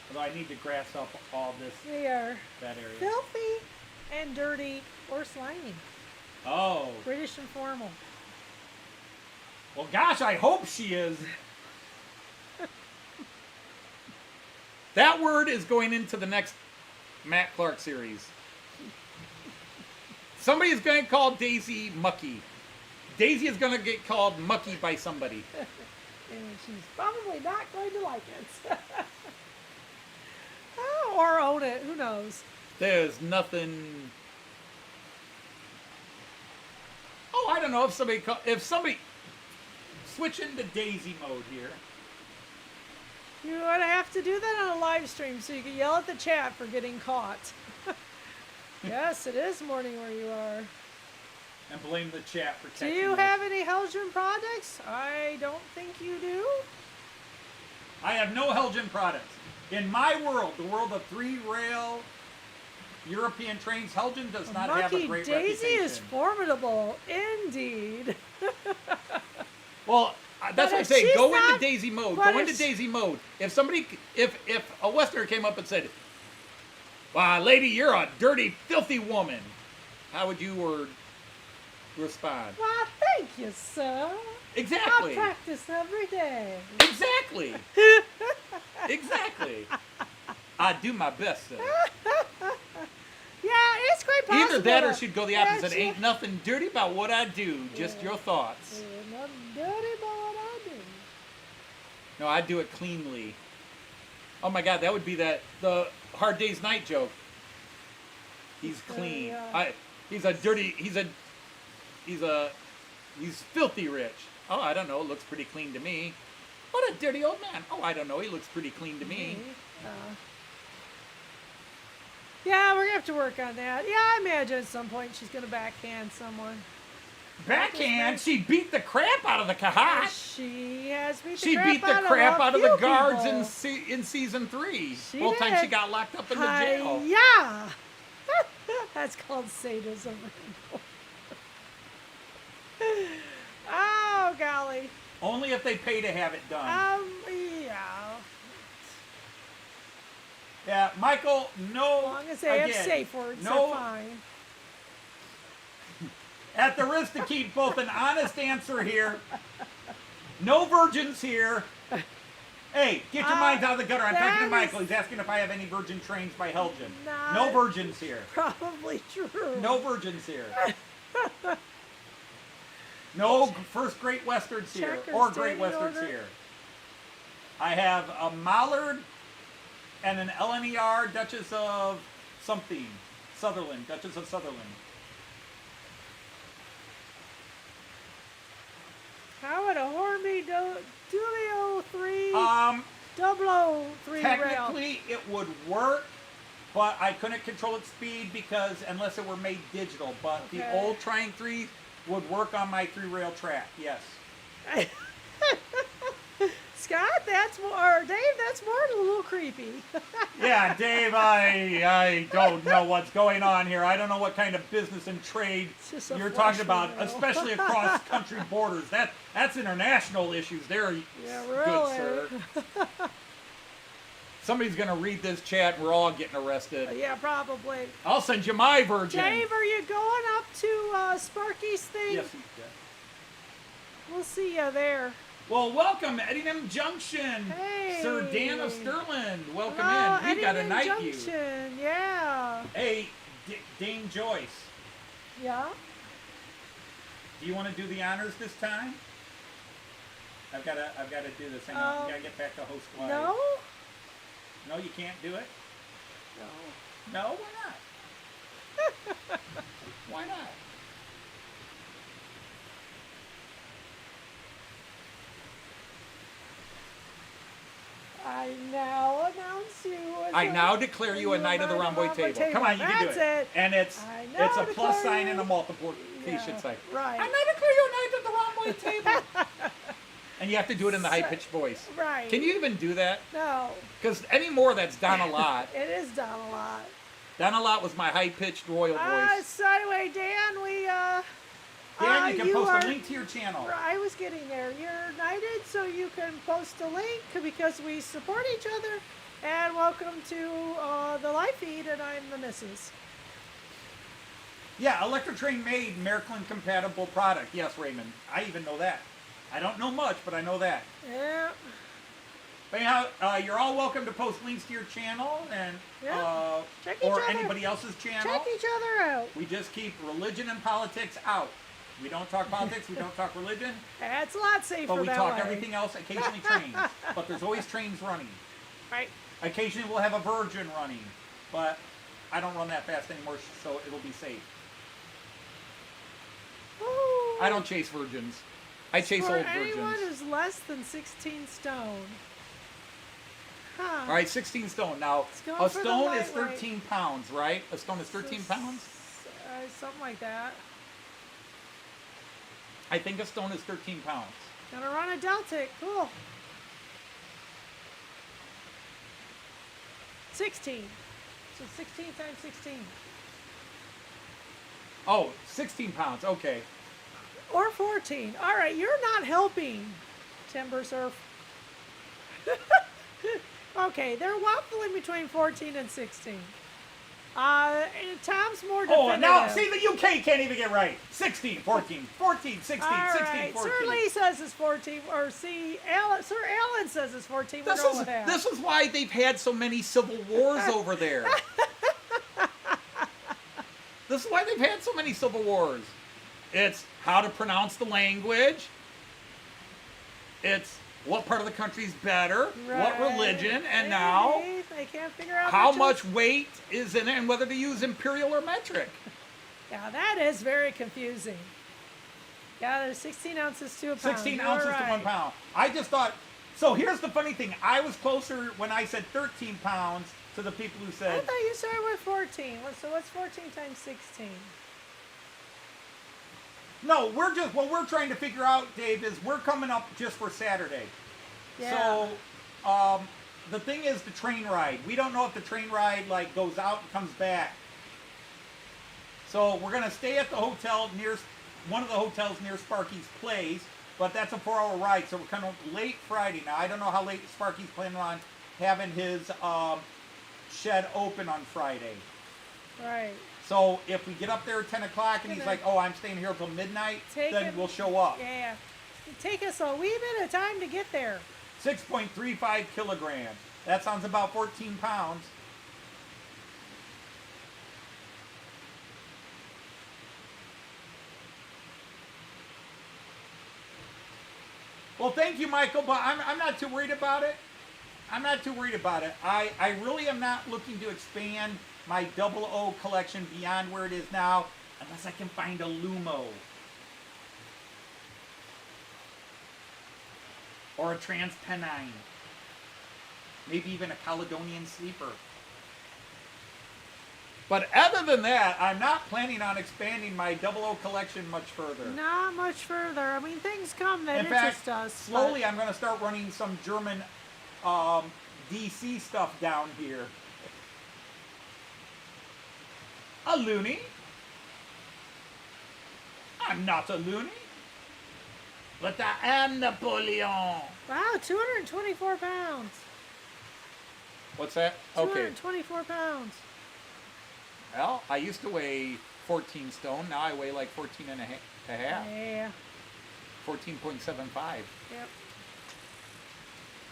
Speaker 1: Although I need to grass up all this,
Speaker 3: They are
Speaker 1: that area.
Speaker 3: filthy and dirty or slimy.
Speaker 1: Oh.
Speaker 3: British and formal.
Speaker 1: Well, gosh, I hope she is. That word is going into the next Matt Clark series. Somebody is going to call Daisy Mucky. Daisy is going to get called Mucky by somebody.
Speaker 3: And she's probably not going to like it. Oh, or own it. Who knows?
Speaker 1: There's nothing. Oh, I don't know if somebody switch into Daisy mode here.
Speaker 3: You're going to have to do that on a live stream so you can yell at the chat for getting caught. Yes, it is morning where you are.
Speaker 1: And blame the chat for
Speaker 3: Do
Speaker 1: catching
Speaker 3: you
Speaker 1: us.
Speaker 3: have any Helgen products? I don't think you do.
Speaker 1: I have no Helgen products. In my world, the world of three-rail European trains, Helgen does not have a
Speaker 3: Mucky
Speaker 1: great
Speaker 3: Daisy
Speaker 1: reputation.
Speaker 3: is formidable, indeed.
Speaker 1: Well, that's what I
Speaker 3: if
Speaker 1: say.
Speaker 3: she's
Speaker 1: Go
Speaker 3: not-
Speaker 1: into Daisy mode.
Speaker 3: but
Speaker 1: Go
Speaker 3: if
Speaker 1: into
Speaker 3: she-
Speaker 1: Daisy mode. If a Westerner came up and said, "Wow, lady, you're a dirty, filthy woman," how would you respond?
Speaker 3: Why, thank you, sir.
Speaker 1: Exactly.
Speaker 3: I practice every day.
Speaker 1: Exactly. Exactly. I do my best, sir.
Speaker 3: Yeah, it's quite possible.
Speaker 1: Either that or she'd go the opposite.
Speaker 3: Yeah,
Speaker 1: Ain't nothing dirty about what I do, just your thoughts.
Speaker 3: Nothing dirty about what I do.
Speaker 1: No, I do it cleanly. Oh my God, that would be the Hard Day's Night joke. He's clean.
Speaker 3: yeah.
Speaker 1: He's a dirty. He's filthy rich. Oh, I don't know. Looks pretty clean to me. What a dirty old man. Oh, I don't know. He looks pretty clean to me.
Speaker 3: Yeah, we're gonna have to work on that. Yeah, I imagine at some point she's gonna backhand someone.
Speaker 1: Backhand. She beat the crap out of the Kahat.
Speaker 3: She has beat the
Speaker 1: She
Speaker 3: crap
Speaker 1: beat the
Speaker 3: out
Speaker 1: crap
Speaker 3: of a
Speaker 1: out of the
Speaker 3: few
Speaker 1: guards
Speaker 3: people.
Speaker 1: in season 3.
Speaker 3: She
Speaker 1: Both times she
Speaker 3: did.
Speaker 1: got locked up in the jail.
Speaker 3: Yeah. That's called sadism. Oh golly.
Speaker 1: Only if they pay to have it done.
Speaker 3: Yeah.
Speaker 1: Yeah, Michael, no.
Speaker 3: As long as they have
Speaker 1: again,
Speaker 3: safe words,
Speaker 1: no,
Speaker 3: they're fine.
Speaker 1: At the risk to keep both an honest answer here, no virgins here. Hey, get your minds out of the gutter. I'm talking to Michael. He's asking if I have any virgin trains by Helgen. No virgins here.
Speaker 3: Probably true.
Speaker 1: No virgins here. No first Great Westerns here.
Speaker 3: Check
Speaker 1: Or
Speaker 3: or
Speaker 1: Great
Speaker 3: standing
Speaker 1: Westerns
Speaker 3: order?
Speaker 1: here. I have a Mallard and an LNER Duchess of something. Sutherland. Duchess of Sutherland.
Speaker 3: How would a Hornby Dulio 3 003 rail?
Speaker 1: Technically, it would work, but I couldn't control its speed because unless it were made digital. But the
Speaker 3: Okay.
Speaker 1: old Triang 3 would work on my 3-rail track. Yes.
Speaker 3: Scott, that's more, or Dave, that's more a little creepy.
Speaker 1: Yeah, Dave, I don't know what's going on here. I don't know what kind of business and trade
Speaker 3: It's just a
Speaker 1: you're
Speaker 3: flush
Speaker 1: talking about,
Speaker 3: window.
Speaker 1: especially across country borders. That's international issues there,
Speaker 3: Yeah,
Speaker 1: good
Speaker 3: really.
Speaker 1: sir. Somebody's going to read this chat and we're all getting arrested.
Speaker 3: Yeah, probably.
Speaker 1: I'll send you my virgin.
Speaker 3: Dave, are you going up to Sparky's thing?
Speaker 1: Yes,
Speaker 3: We'll see you there.
Speaker 1: well, welcome, Eddingham Junction.
Speaker 3: Hey.
Speaker 1: Sir Dan of Stirland, welcome
Speaker 3: Hello,
Speaker 1: in. We've got a
Speaker 3: Eddingham
Speaker 1: night view.
Speaker 3: Junction. Yeah.
Speaker 1: Hey, Dane Joyce,
Speaker 3: Yeah.
Speaker 1: do you want to do the honors this time? I've got to do this. Hang on. We got to get back to host live.
Speaker 3: No?
Speaker 1: No, you can't do it.
Speaker 3: No.
Speaker 1: No, why not? Why not?
Speaker 3: I now announce you as
Speaker 1: I
Speaker 3: a-
Speaker 1: now declare you a knight of the Rhomboid table. Come on, you can do
Speaker 3: That's
Speaker 1: it.
Speaker 3: it.
Speaker 1: And it's
Speaker 3: I now
Speaker 1: a plus
Speaker 3: declare
Speaker 1: sign
Speaker 3: you-
Speaker 1: and a multiplication
Speaker 3: Yeah,
Speaker 1: sign.
Speaker 3: right.
Speaker 1: I now declare you a knight of the Rhomboid table. And you have to do it in the high-pitched voice.
Speaker 3: Right.
Speaker 1: Can you even do that?
Speaker 3: No.
Speaker 1: Because anymore, that's done a lot.
Speaker 3: It is done a lot.
Speaker 1: Done a lot was my high-pitched royal voice.
Speaker 3: So anyway, Dan,
Speaker 1: Dan, you can post
Speaker 3: are-
Speaker 1: a link to your channel.
Speaker 3: I was getting there. You're knighted, so you can post a link because we support each other. And welcome to the live feed, and I'm the missus.
Speaker 1: Yeah, Electrotrain made Märklin compatible product. Yes, Raymond. I even know that. I don't know much, but I know that.
Speaker 3: Yeah.
Speaker 1: But anyhow, you're all welcome to post links to your channel and
Speaker 3: Yeah. Check each
Speaker 1: or
Speaker 3: other.
Speaker 1: anybody else's channel.
Speaker 3: Check each other out.
Speaker 1: We just keep religion and politics out. We don't talk politics. We don't talk religion.
Speaker 3: It's a lot safer
Speaker 1: But we
Speaker 3: that
Speaker 1: talk
Speaker 3: way.
Speaker 1: everything else. Occasionally trains, but there's always trains running.
Speaker 3: Right.
Speaker 1: Occasionally we'll have a virgin running, but I don't run that fast anymore, so it'll be safe.
Speaker 3: Ooh.
Speaker 1: I don't chase virgins. I chase
Speaker 3: For
Speaker 1: old
Speaker 3: anyone
Speaker 1: virgins.
Speaker 3: who's less than 16 stone. Huh.
Speaker 1: All right, 16 stone. Now,
Speaker 3: going
Speaker 1: a
Speaker 3: for the
Speaker 1: stone is
Speaker 3: lightweight.
Speaker 1: 13 pounds, right? A stone is 13 pounds?
Speaker 3: Something like that.
Speaker 1: I think a stone is 13 pounds.
Speaker 3: Gonna run a Deltic. Cool. 16. So 16 times 16.
Speaker 1: Oh, 16 pounds. Okay.
Speaker 3: Or 14. All right, you're not helping, Timber Surf. Okay, they're waffling between 14 and 16. Tom's more definitive.
Speaker 1: Oh, now, see, the UK can't even get right. 16, 14, 14, 16,
Speaker 3: All
Speaker 1: 16,
Speaker 3: right,
Speaker 1: 14.
Speaker 3: Sir Lee says it's 14, or Sir Alan says it's 14. We're going with that.
Speaker 1: This is why they've had so many civil wars over there. This is why they've had so many civil wars. It's how to pronounce the language. It's what part of the country's better, what religion, and now
Speaker 3: they can't figure out
Speaker 1: how
Speaker 3: which
Speaker 1: much weight is in it and whether to use imperial or metric.
Speaker 3: Yeah, that is very confusing. Yeah, there's 16 ounces to a pound.
Speaker 1: 16
Speaker 3: You're
Speaker 1: ounces to
Speaker 3: right.
Speaker 1: 1 pound. I just thought, so here's the funny thing. I was closer when I said 13 pounds to the people who
Speaker 3: I
Speaker 1: said,
Speaker 3: thought you started with 14. So what's 14 times 16?
Speaker 1: no, what we're trying to figure out, Dave, is we're coming up just for Saturday.
Speaker 3: Yeah.
Speaker 1: So, the thing is the train ride. We don't know if the train ride, like, goes out and comes back. So, we're going to stay at the hotel near, one of the hotels near Sparky's place, but that's a 4-hour ride, so we're kind of late Friday. Now, I don't know how late Sparky's planning on having his shed open on Friday.
Speaker 3: Right.
Speaker 1: So if we get up there at 10 o'clock and he's
Speaker 3: Gonna
Speaker 1: like, oh, I'm staying here till midnight,
Speaker 3: take
Speaker 1: then
Speaker 3: him-
Speaker 1: we'll show up.
Speaker 3: Yeah. It'll take us a wee bit of time to get there.
Speaker 1: 6.35 kilograms. That sounds about 14 pounds. Well, thank you, Michael, but I'm not too worried about it. I'm not too worried about it. I really am not looking to expand my 00 collection beyond where it is now, unless I can find a Lumo. Or a Transpennine. Maybe even a Caledonian Sleeper. But other than that, I'm not planning on expanding my 00 collection much further.
Speaker 3: Not much further. I mean, things come that
Speaker 1: In
Speaker 3: interest
Speaker 1: fact,
Speaker 3: us.
Speaker 1: slowly I'm going to start running some German DC stuff down here. A loony? I'm not a loony. But I am Napoleon.
Speaker 3: Wow, 224 pounds.
Speaker 1: What's that? Okay.
Speaker 3: 224 pounds.
Speaker 1: Well, I used to weigh 14 stone. Now I weigh like 14 and a half.
Speaker 3: Yeah.
Speaker 1: 14.75.
Speaker 3: Yep.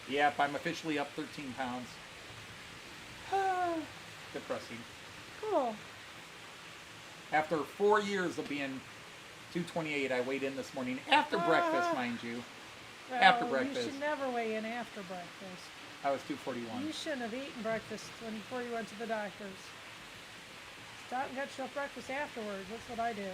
Speaker 1: Yep, I'm officially up 13 pounds. Depressing.
Speaker 3: Cool.
Speaker 1: After 4 years of being 228, I weighed in this morning. After breakfast, mind you.
Speaker 3: Well,
Speaker 1: After breakfast.
Speaker 3: You should never weigh in after breakfast.
Speaker 1: I was 241.
Speaker 3: You shouldn't have eaten breakfast before you went to the doctor's. Stop and get yourself breakfast afterwards. That's what I do.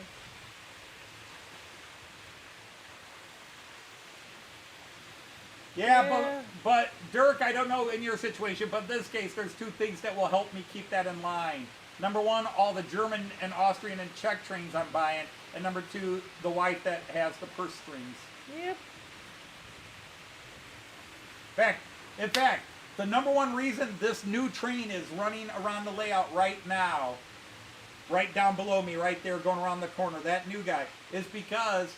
Speaker 1: Yeah, but Dirk, I don't know in your situation, but in this case, there's two things that will help me keep that in line. Number one, all the German and Austrian and Czech trains I'm buying. And number two, the wife that has the purse strings.
Speaker 3: Yep.
Speaker 1: In fact, the number one reason this new train is running around the layout right now, right down below me, right there, going around the corner, that new guy, is because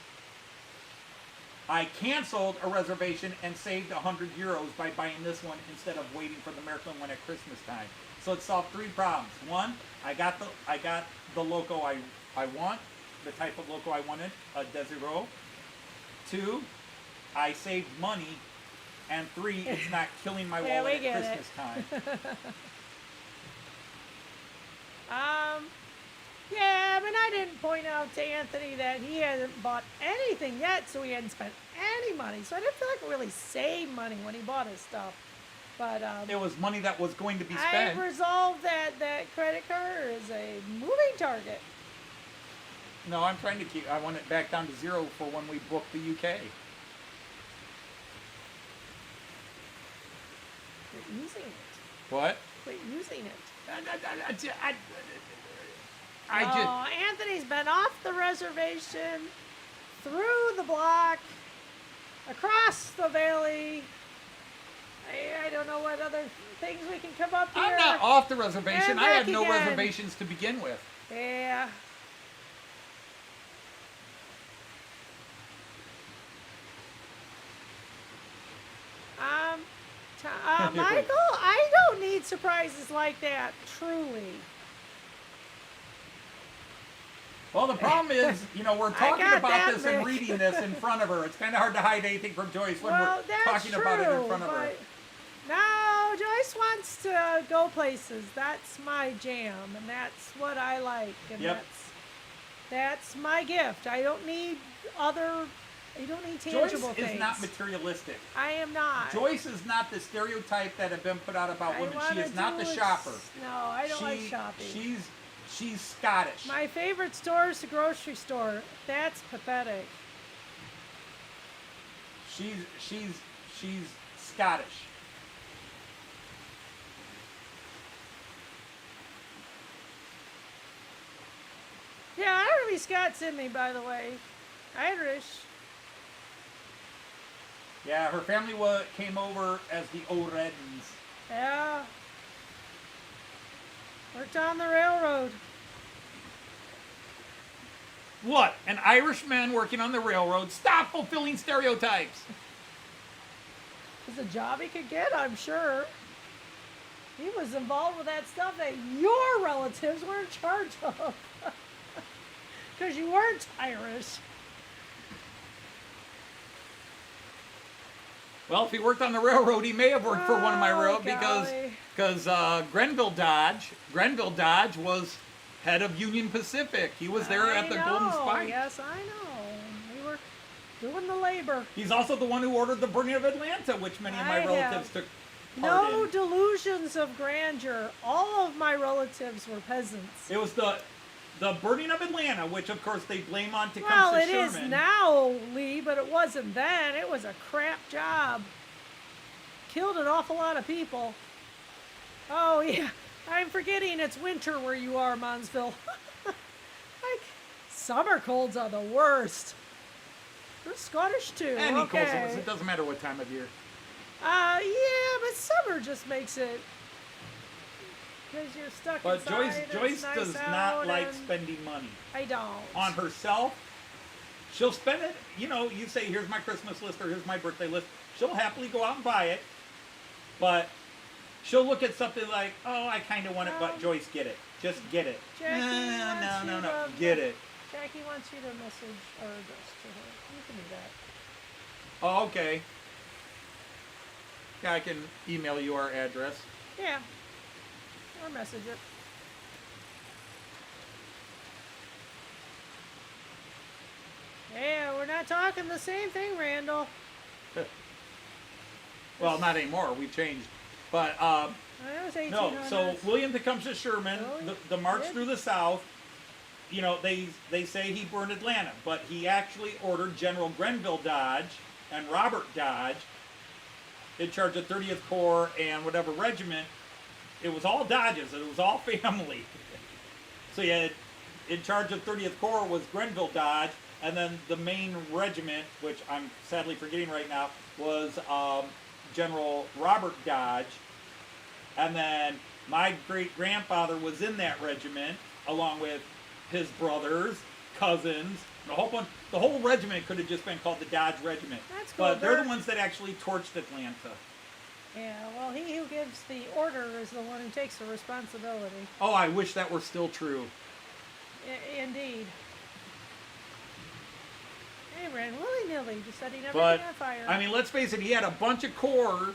Speaker 1: I canceled a reservation and saved €100 by buying this one instead of waiting for the Märklin one at Christmas time. So it solved three problems. One, I got the loco I want, the type of loco I wanted, a Desiro. Two, I saved money. And three, it's not killing my
Speaker 3: Yeah,
Speaker 1: wallet
Speaker 3: we
Speaker 1: at
Speaker 3: get
Speaker 1: Christmas time.
Speaker 3: Yeah, I mean, I didn't point out to Anthony that he hadn't bought anything yet, so he hadn't spent any money. So I didn't feel like I really saved money when he bought his stuff. But
Speaker 1: It was money that was going to be
Speaker 3: I've
Speaker 1: spent.
Speaker 3: resolved that credit card is a moving target.
Speaker 1: No, I'm trying to I want it back down to zero for when we book the UK.
Speaker 3: Quit using it.
Speaker 1: What?
Speaker 3: Quit using it.
Speaker 1: I just...
Speaker 3: Oh, Anthony's been off the reservation, through the block, across the valley. I don't know what other things we can come up here.
Speaker 1: I'm not off the reservation.
Speaker 3: And
Speaker 1: I had
Speaker 3: back
Speaker 1: no
Speaker 3: again.
Speaker 1: reservations to begin with.
Speaker 3: Yeah. Michael, I don't need surprises like that, truly.
Speaker 1: Well, the problem is, we're talking
Speaker 3: got
Speaker 1: about
Speaker 3: that,
Speaker 1: this and
Speaker 3: Mick.
Speaker 1: reading this in front of her. It's kind of hard to hide anything from Joyce when
Speaker 3: Well,
Speaker 1: we're
Speaker 3: that's
Speaker 1: talking
Speaker 3: true,
Speaker 1: about it in front of her.
Speaker 3: but no, Joyce wants to go places. That's my jam, and that's what I like, and
Speaker 1: Yep.
Speaker 3: that's my gift. I don't need tangible
Speaker 1: Joyce
Speaker 3: things.
Speaker 1: is not materialistic.
Speaker 3: I am not.
Speaker 1: Joyce is not the stereotype that have been put out about
Speaker 3: I
Speaker 1: women. She
Speaker 3: wanna
Speaker 1: is not the
Speaker 3: do
Speaker 1: shopper.
Speaker 3: No, I don't like shopping.
Speaker 1: She's Scottish.
Speaker 3: My favorite store is the grocery store. That's pathetic.
Speaker 1: She's Scottish.
Speaker 3: Yeah, I don't have any Scots in me, by the way. Irish.
Speaker 1: Yeah, her family came over as the O'Reddens.
Speaker 3: Yeah. Worked on the railroad.
Speaker 1: What? An Irishman working on the railroad? Stop fulfilling stereotypes.
Speaker 3: It's a job he could get, I'm sure. He was involved with that stuff that your relatives were in charge of. Because you weren't Irish.
Speaker 1: Well, if he worked on the railroad, he may have worked for one of my railroads
Speaker 3: golly.
Speaker 1: because Grenville Dodge was head of Union Pacific. He was there at the Golden Spike.
Speaker 3: Yes, I know. We were doing the labor.
Speaker 1: He's also the one who ordered the burning of Atlanta, which many of my relatives took part
Speaker 3: No
Speaker 1: in.
Speaker 3: delusions of grandeur. All of my relatives were peasants.
Speaker 1: It was the burning of Atlanta, which of course they blame on Tecumseh
Speaker 3: Well, it
Speaker 1: Sherman.
Speaker 3: is now, Lee, but it wasn't then. It was a crap job. Killed an awful lot of people. Oh, yeah. I'm forgetting it's winter where you are, Monsville. Like, summer colds are the worst. They're Scottish, too.
Speaker 1: Any cold
Speaker 3: okay.
Speaker 1: summers, it doesn't matter what time of year.
Speaker 3: Yeah, but summer just makes it... Because you're stuck
Speaker 1: But
Speaker 3: inside.
Speaker 1: Joyce
Speaker 3: nice
Speaker 1: does
Speaker 3: out
Speaker 1: not like
Speaker 3: and-
Speaker 1: spending money
Speaker 3: I don't.
Speaker 1: on herself. She'll spend it, you say, here's my Christmas list or here's my birthday list. She'll happily go out and buy it. But she'll look at something like, oh, I kind of want it, but Joyce, get it. Just get it.
Speaker 3: Jackie wants
Speaker 1: No,
Speaker 3: you to-
Speaker 1: get it.
Speaker 3: Jackie wants you to message or address to her. You can do that.
Speaker 1: Oh, okay. Yeah, I can email you our address.
Speaker 3: Yeah. Or message it. Yeah, we're not talking the same thing, Randall.
Speaker 1: Well, not anymore. We've changed. But,
Speaker 3: That was 1800s.
Speaker 1: no, so William Tecumseh Sherman,
Speaker 3: Oh,
Speaker 1: the march
Speaker 3: yeah.
Speaker 1: through the South, they say he burned Atlanta, but he actually ordered General Grenville Dodge and Robert Dodge in charge of 30th Corps and whatever regiment. It was all Dodges. It was all family. So you had, in charge of 30th Corps was Grenville Dodge, and then the main regiment, which I'm sadly forgetting right now, was General Robert Dodge. And then my great-grandfather was in that regiment, along with his brothers, cousins, the whole bunch. The whole regiment could have just been called the Dodge Regiment.
Speaker 3: That's cool.
Speaker 1: But they're the ones that actually torched Atlanta.
Speaker 3: Yeah, well, he who gives the order is the one who takes the responsibility.
Speaker 1: Oh, I wish that were still true.
Speaker 3: Indeed. He ran willy-nilly, just setting everything
Speaker 1: But,
Speaker 3: on fire.
Speaker 1: I mean, let's face it, he had a bunch of corps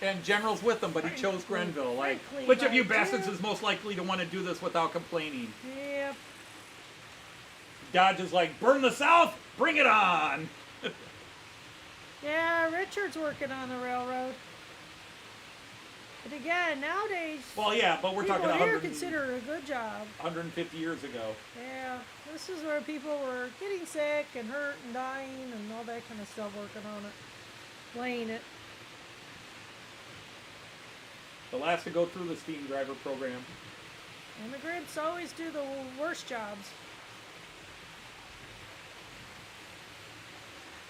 Speaker 1: and generals with him, but he chose Grenville. Like,
Speaker 3: frankly,
Speaker 1: which of you
Speaker 3: my
Speaker 1: bastards
Speaker 3: dear-
Speaker 1: is most likely to want to do this without complaining?
Speaker 3: Yep.
Speaker 1: Dodge is like, burn the South, bring it on!
Speaker 3: Yeah, Richard's working on the railroad. But again, nowadays,
Speaker 1: Well, yeah, but we're
Speaker 3: people
Speaker 1: talking
Speaker 3: here
Speaker 1: 100,
Speaker 3: consider it a good job.
Speaker 1: 150 years ago.
Speaker 3: Yeah, this is where people were getting sick and hurt and dying and all that kind of stuff working on it. Laying it.
Speaker 1: The last to go through the steam driver program.
Speaker 3: Immigrants always do the worst jobs.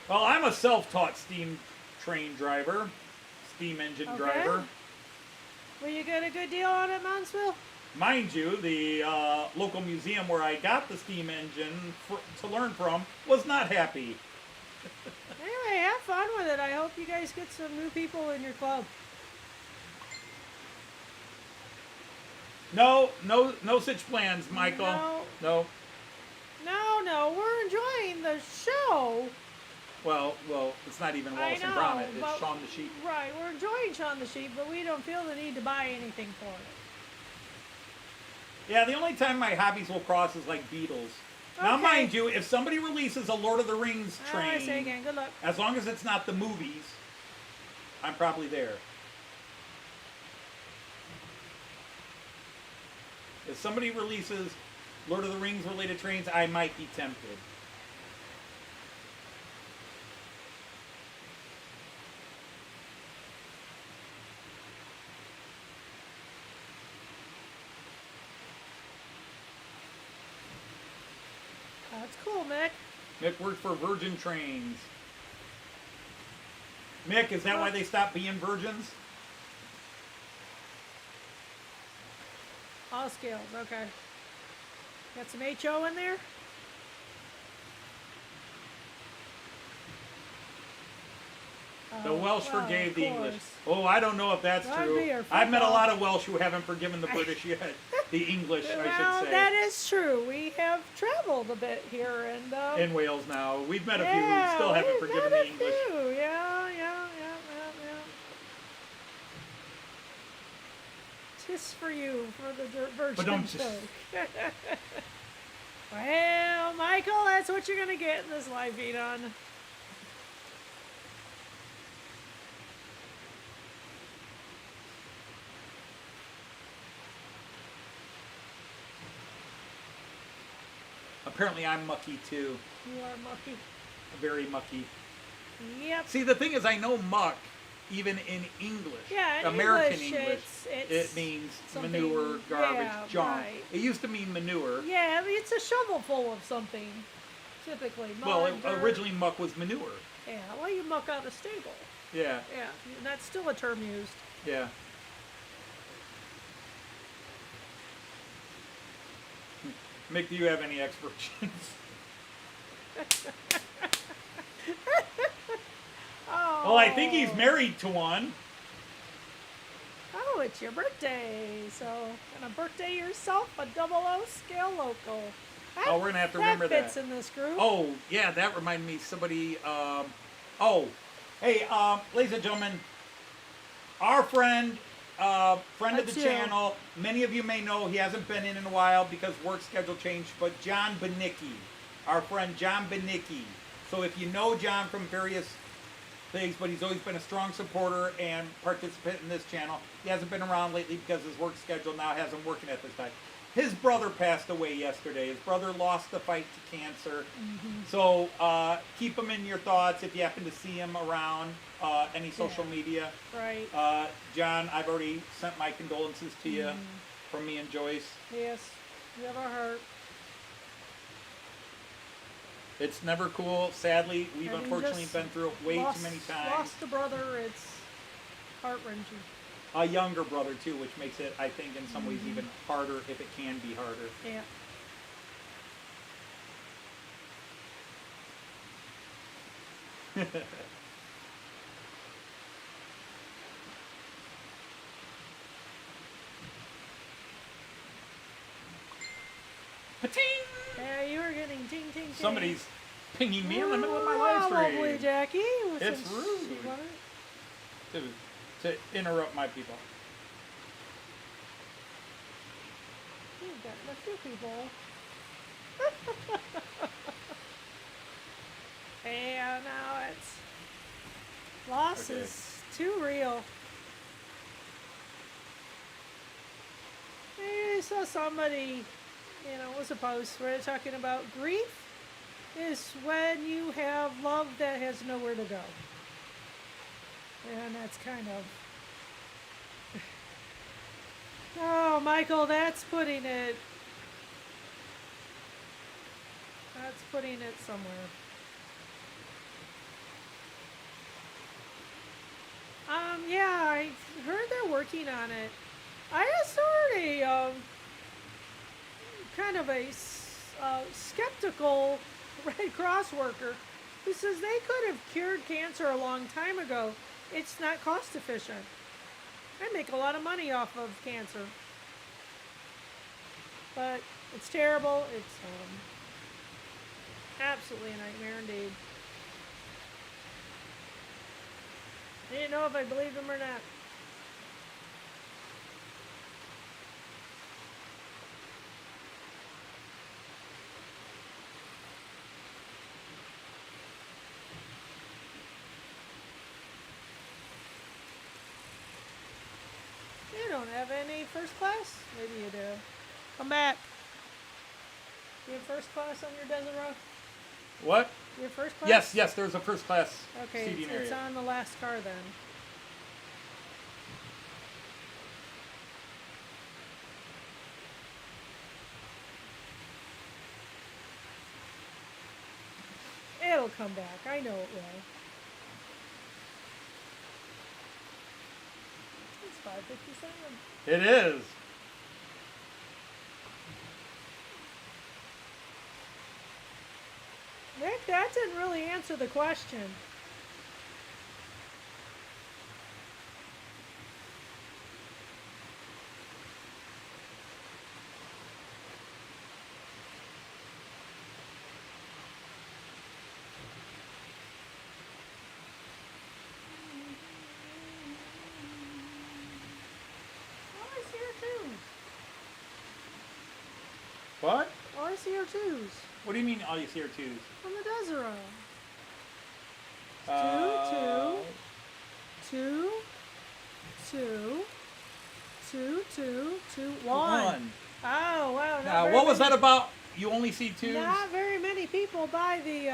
Speaker 1: Well, I'm a self-taught steam train driver, steam engine
Speaker 3: Okay.
Speaker 1: driver.
Speaker 3: Will you get a good deal on it, Monsville?
Speaker 1: Mind you, the local museum where I got the steam engine to learn from was not happy.
Speaker 3: Anyway, have fun with it. I hope you guys get some new people in your club.
Speaker 1: No such plans, Michael.
Speaker 3: No.
Speaker 1: No.
Speaker 3: No, we're enjoying the show.
Speaker 1: Well, it's not even Wallace and
Speaker 3: know,
Speaker 1: Gromit. It's
Speaker 3: but-
Speaker 1: Shaun the Sheep.
Speaker 3: Right, we're enjoying Shaun the Sheep, but we don't feel the need to buy anything for it.
Speaker 1: Yeah, the only time my hobbies will cross is like Beatles. Now,
Speaker 3: Okay.
Speaker 1: mind you, if somebody releases a Lord of the Rings
Speaker 3: I say
Speaker 1: train,
Speaker 3: again, good luck.
Speaker 1: as long as it's not the movies, I'm probably there. If somebody releases Lord of the Rings related trains, I might be tempted.
Speaker 3: That's cool, Mick.
Speaker 1: Mick worked for Virgin Trains. Mick, is that why they stopped being virgins?
Speaker 3: All scales, okay. Got some HO in there?
Speaker 1: The Welsh
Speaker 3: well,
Speaker 1: forgave
Speaker 3: of
Speaker 1: the English.
Speaker 3: course.
Speaker 1: Oh, I don't know if that's
Speaker 3: Rugby
Speaker 1: true.
Speaker 3: or
Speaker 1: I've met a
Speaker 3: football.
Speaker 1: lot of Welsh who haven't forgiven the British yet. The English, I
Speaker 3: Well,
Speaker 1: should say.
Speaker 3: that is true. We have traveled a bit here, and
Speaker 1: In Wales now. We've met a few
Speaker 3: yeah,
Speaker 1: who still haven't
Speaker 3: we've
Speaker 1: forgiven
Speaker 3: met
Speaker 1: the
Speaker 3: a
Speaker 1: English.
Speaker 3: few. Yeah. Tis for you for the virgin
Speaker 1: But don't
Speaker 3: folk. Well, Michael, that's what you're gonna get in this live feed on.
Speaker 1: Apparently I'm mucky too.
Speaker 3: You are mucky.
Speaker 1: Very mucky.
Speaker 3: Yep.
Speaker 1: See, the thing is, I know muck even in English.
Speaker 3: Yeah, in
Speaker 1: American
Speaker 3: English,
Speaker 1: it
Speaker 3: it's
Speaker 1: means
Speaker 3: something-
Speaker 1: manure, garbage,
Speaker 3: yeah,
Speaker 1: junk.
Speaker 3: right.
Speaker 1: It used to mean manure.
Speaker 3: Yeah, I mean, it's a shovel full of something. Typically, mud,
Speaker 1: Well,
Speaker 3: dirt.
Speaker 1: originally muck was manure.
Speaker 3: Yeah, well, you muck out a stable.
Speaker 1: Yeah,
Speaker 3: Yeah, and that's still a term used.
Speaker 1: yeah. Mick, do you have any expressions?
Speaker 3: Oh.
Speaker 1: Well, I think he's married to one.
Speaker 3: Oh, it's your birthday, so gonna birthday yourself a 00 scale local.
Speaker 1: Oh, we're gonna have to remember
Speaker 3: that. Fits
Speaker 1: that.
Speaker 3: in this group.
Speaker 1: Oh, yeah, that reminded me. Somebody. Hey, ladies and gentlemen, our friend of
Speaker 3: That's
Speaker 1: the
Speaker 3: you.
Speaker 1: channel. Many of you may know he hasn't been in a while because work schedule changed. But John Benicki, our friend John Benicki. So if you know John from various things, but he's always been a strong supporter and participant in this channel. He hasn't been around lately because his work schedule now has him working at this time. His brother passed away yesterday. His brother lost the fight to cancer. So keep him in your thoughts if you happen to see him around any social media.
Speaker 3: Right.
Speaker 1: John, I've already sent my condolences to you from me and Joyce.
Speaker 3: Yes. You have our heart.
Speaker 1: It's never cool. Sadly, we've
Speaker 3: Having
Speaker 1: unfortunately
Speaker 3: just
Speaker 1: been through it way too many times.
Speaker 3: Lost a brother. It's heart-wrenching.
Speaker 1: A younger brother too, which makes it, I think, in some ways even harder if it can be harder.
Speaker 3: Yeah.
Speaker 1: Pa-ting!
Speaker 3: Yeah, you were getting ting ting ting.
Speaker 1: Somebody's pinging me in the middle of my live
Speaker 3: Probably
Speaker 1: stream
Speaker 3: Jackie.
Speaker 1: It's
Speaker 3: since
Speaker 1: rude.
Speaker 3: she wanted-
Speaker 1: to interrupt my people.
Speaker 3: You've got a few people. And now it's loss
Speaker 1: Okay.
Speaker 3: is too real. I saw somebody, was a post where they're talking about grief is when you have love that has nowhere to go. And that's kind of. Oh, Michael, that's putting it. That's putting it somewhere. Yeah, I heard they're working on it. I just heard a kind of a skeptical Red Cross worker who says they could have cured cancer a long time ago. It's not cost efficient. I make a lot of money off of cancer. But it's terrible. It's absolutely a nightmare indeed. I didn't know if I believed him or not. You don't have any first class? Maybe you do. Come back. You have first class on your Desert Road?
Speaker 1: What?
Speaker 3: Your first class?
Speaker 1: Yes, there's a first class
Speaker 3: Okay,
Speaker 1: seating
Speaker 3: it's
Speaker 1: area.
Speaker 3: on the last car then. It'll come back. I know it will. It's 5:57.
Speaker 1: It is.
Speaker 3: Nick, that didn't really answer the question.
Speaker 1: What?
Speaker 3: RCR2s
Speaker 1: What do you mean all you see are twos?
Speaker 3: from the Desero.
Speaker 1: Uh,
Speaker 3: Two, 1.
Speaker 1: One.
Speaker 3: Oh, wow. Not
Speaker 1: Now,
Speaker 3: very
Speaker 1: what was
Speaker 3: many-
Speaker 1: that about? You only see twos?
Speaker 3: Not very many people buy the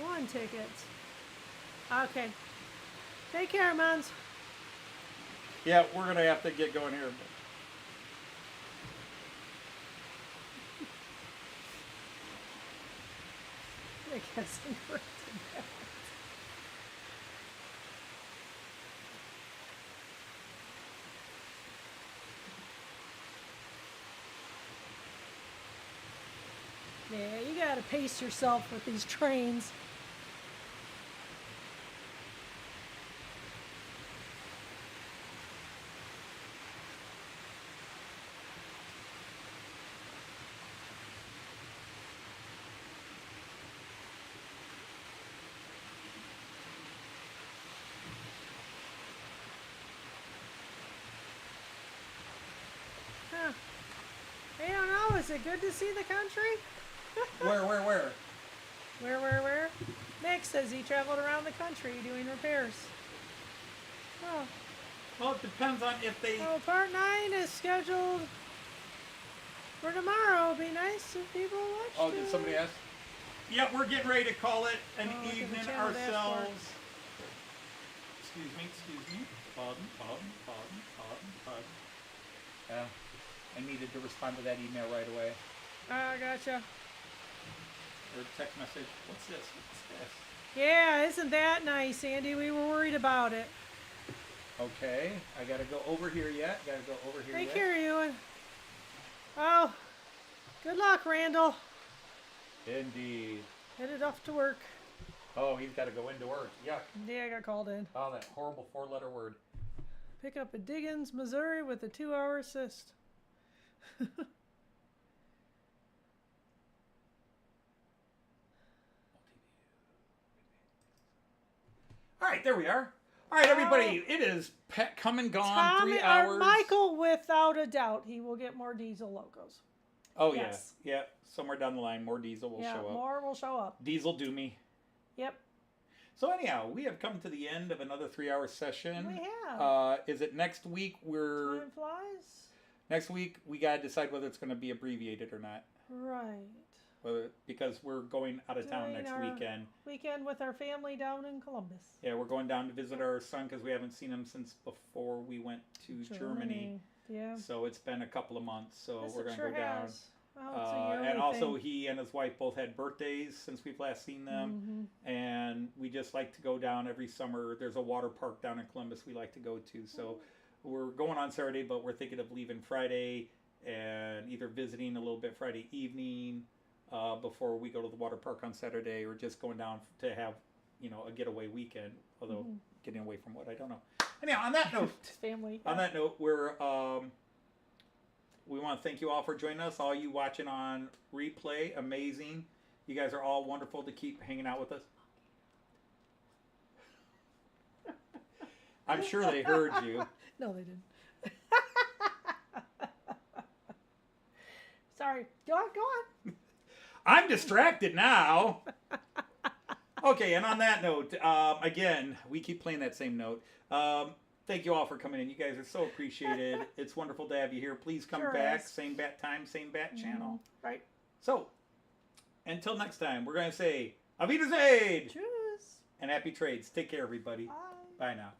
Speaker 3: 1 tickets. Okay. Take care, Mons.
Speaker 1: Yeah, we're going to have to get going here.
Speaker 3: I guess I'm corrected that. Yeah, you gotta pace yourself with these trains. Huh. I don't know, is it good to see the country?
Speaker 1: Where?
Speaker 3: Where? Nick says he traveled around the country doing repairs. Oh,
Speaker 1: Well, it depends on if they...
Speaker 3: oh, part 9 is scheduled for tomorrow. It'd be nice if people watched
Speaker 1: Oh, did
Speaker 3: it.
Speaker 1: somebody ask? Yeah, we're getting ready to call it an
Speaker 3: Oh, look at the
Speaker 1: evening
Speaker 3: channel dashboard.
Speaker 1: ourselves. Excuse me. Pardon. Yeah, I needed to respond to that email right away.
Speaker 3: Oh, gotcha.
Speaker 1: Or text message. What's this?
Speaker 3: Yeah, isn't that nice, Andy? We were worried about it.
Speaker 1: Okay, I gotta go over here yet.
Speaker 3: Take care, Ewan. Oh, good luck, Randall.
Speaker 1: Indeed.
Speaker 3: Headed off to work.
Speaker 1: Oh, he's gotta go into work. Yeah.
Speaker 3: Yeah, I got called in.
Speaker 1: Oh, that horrible 4-letter word.
Speaker 3: Pick up at Diggins, Missouri with a 2-hour assist.
Speaker 1: All right, there we are. All right, everybody, it is come and gone. 3
Speaker 3: or
Speaker 1: hours.
Speaker 3: Michael, without a doubt, he will get more diesel logos.
Speaker 1: Oh,
Speaker 3: Yes.
Speaker 1: yeah. Somewhere down the line, more diesel will show up.
Speaker 3: More will show up.
Speaker 1: Diesel do me.
Speaker 3: Yep,
Speaker 1: So anyhow, we have come to the end of another 3-hour session.
Speaker 3: we have.
Speaker 1: Is it next week?
Speaker 3: Time flies.
Speaker 1: Next week we gotta decide whether it's gonna be abbreviated or not.
Speaker 3: Right.
Speaker 1: Because we're going out of town
Speaker 3: Doing
Speaker 1: next
Speaker 3: our
Speaker 1: weekend.
Speaker 3: Weekend with our family down in Columbus.
Speaker 1: Yeah, we're going down to visit our son because we haven't seen him since before we went to Germany.
Speaker 3: Yeah.
Speaker 1: So it's been a couple of months. So
Speaker 3: Yes,
Speaker 1: we're
Speaker 3: it
Speaker 1: gonna
Speaker 3: sure
Speaker 1: go down.
Speaker 3: has. Oh, it's a yearly
Speaker 1: And also,
Speaker 3: thing.
Speaker 1: he and his wife both had birthdays since we've last seen them.
Speaker 3: Mhm.
Speaker 1: And we just like to go down every summer. There's a water park down in Columbus we like to go to. So we're going on Saturday, but we're thinking of leaving Friday and either visiting a little bit Friday evening before we go to the water park on Saturday, or just going down to have, a getaway weekend. Although getting away from what, I don't know. Anyhow, on that note,
Speaker 3: It's family.
Speaker 1: on that note, we want to thank you all for joining us. All you watching on replay, amazing. You guys are all wonderful to keep hanging out with us. I'm sure they heard you.
Speaker 3: No, they didn't. Sorry. Go on.
Speaker 1: I'm distracted now. Okay, and on that note, again, we keep playing that same note. Thank you all for coming in. You guys are so appreciated. It's wonderful to have you here. Please come
Speaker 3: Sure
Speaker 1: back.
Speaker 3: is.
Speaker 1: Same bat time, same bat channel.
Speaker 3: Right.
Speaker 1: So, until next time, we're going to say, Auf Wiedersehen!
Speaker 3: Tschüss.
Speaker 1: And happy trades. Take care, everybody.
Speaker 3: Bye.
Speaker 1: Bye now.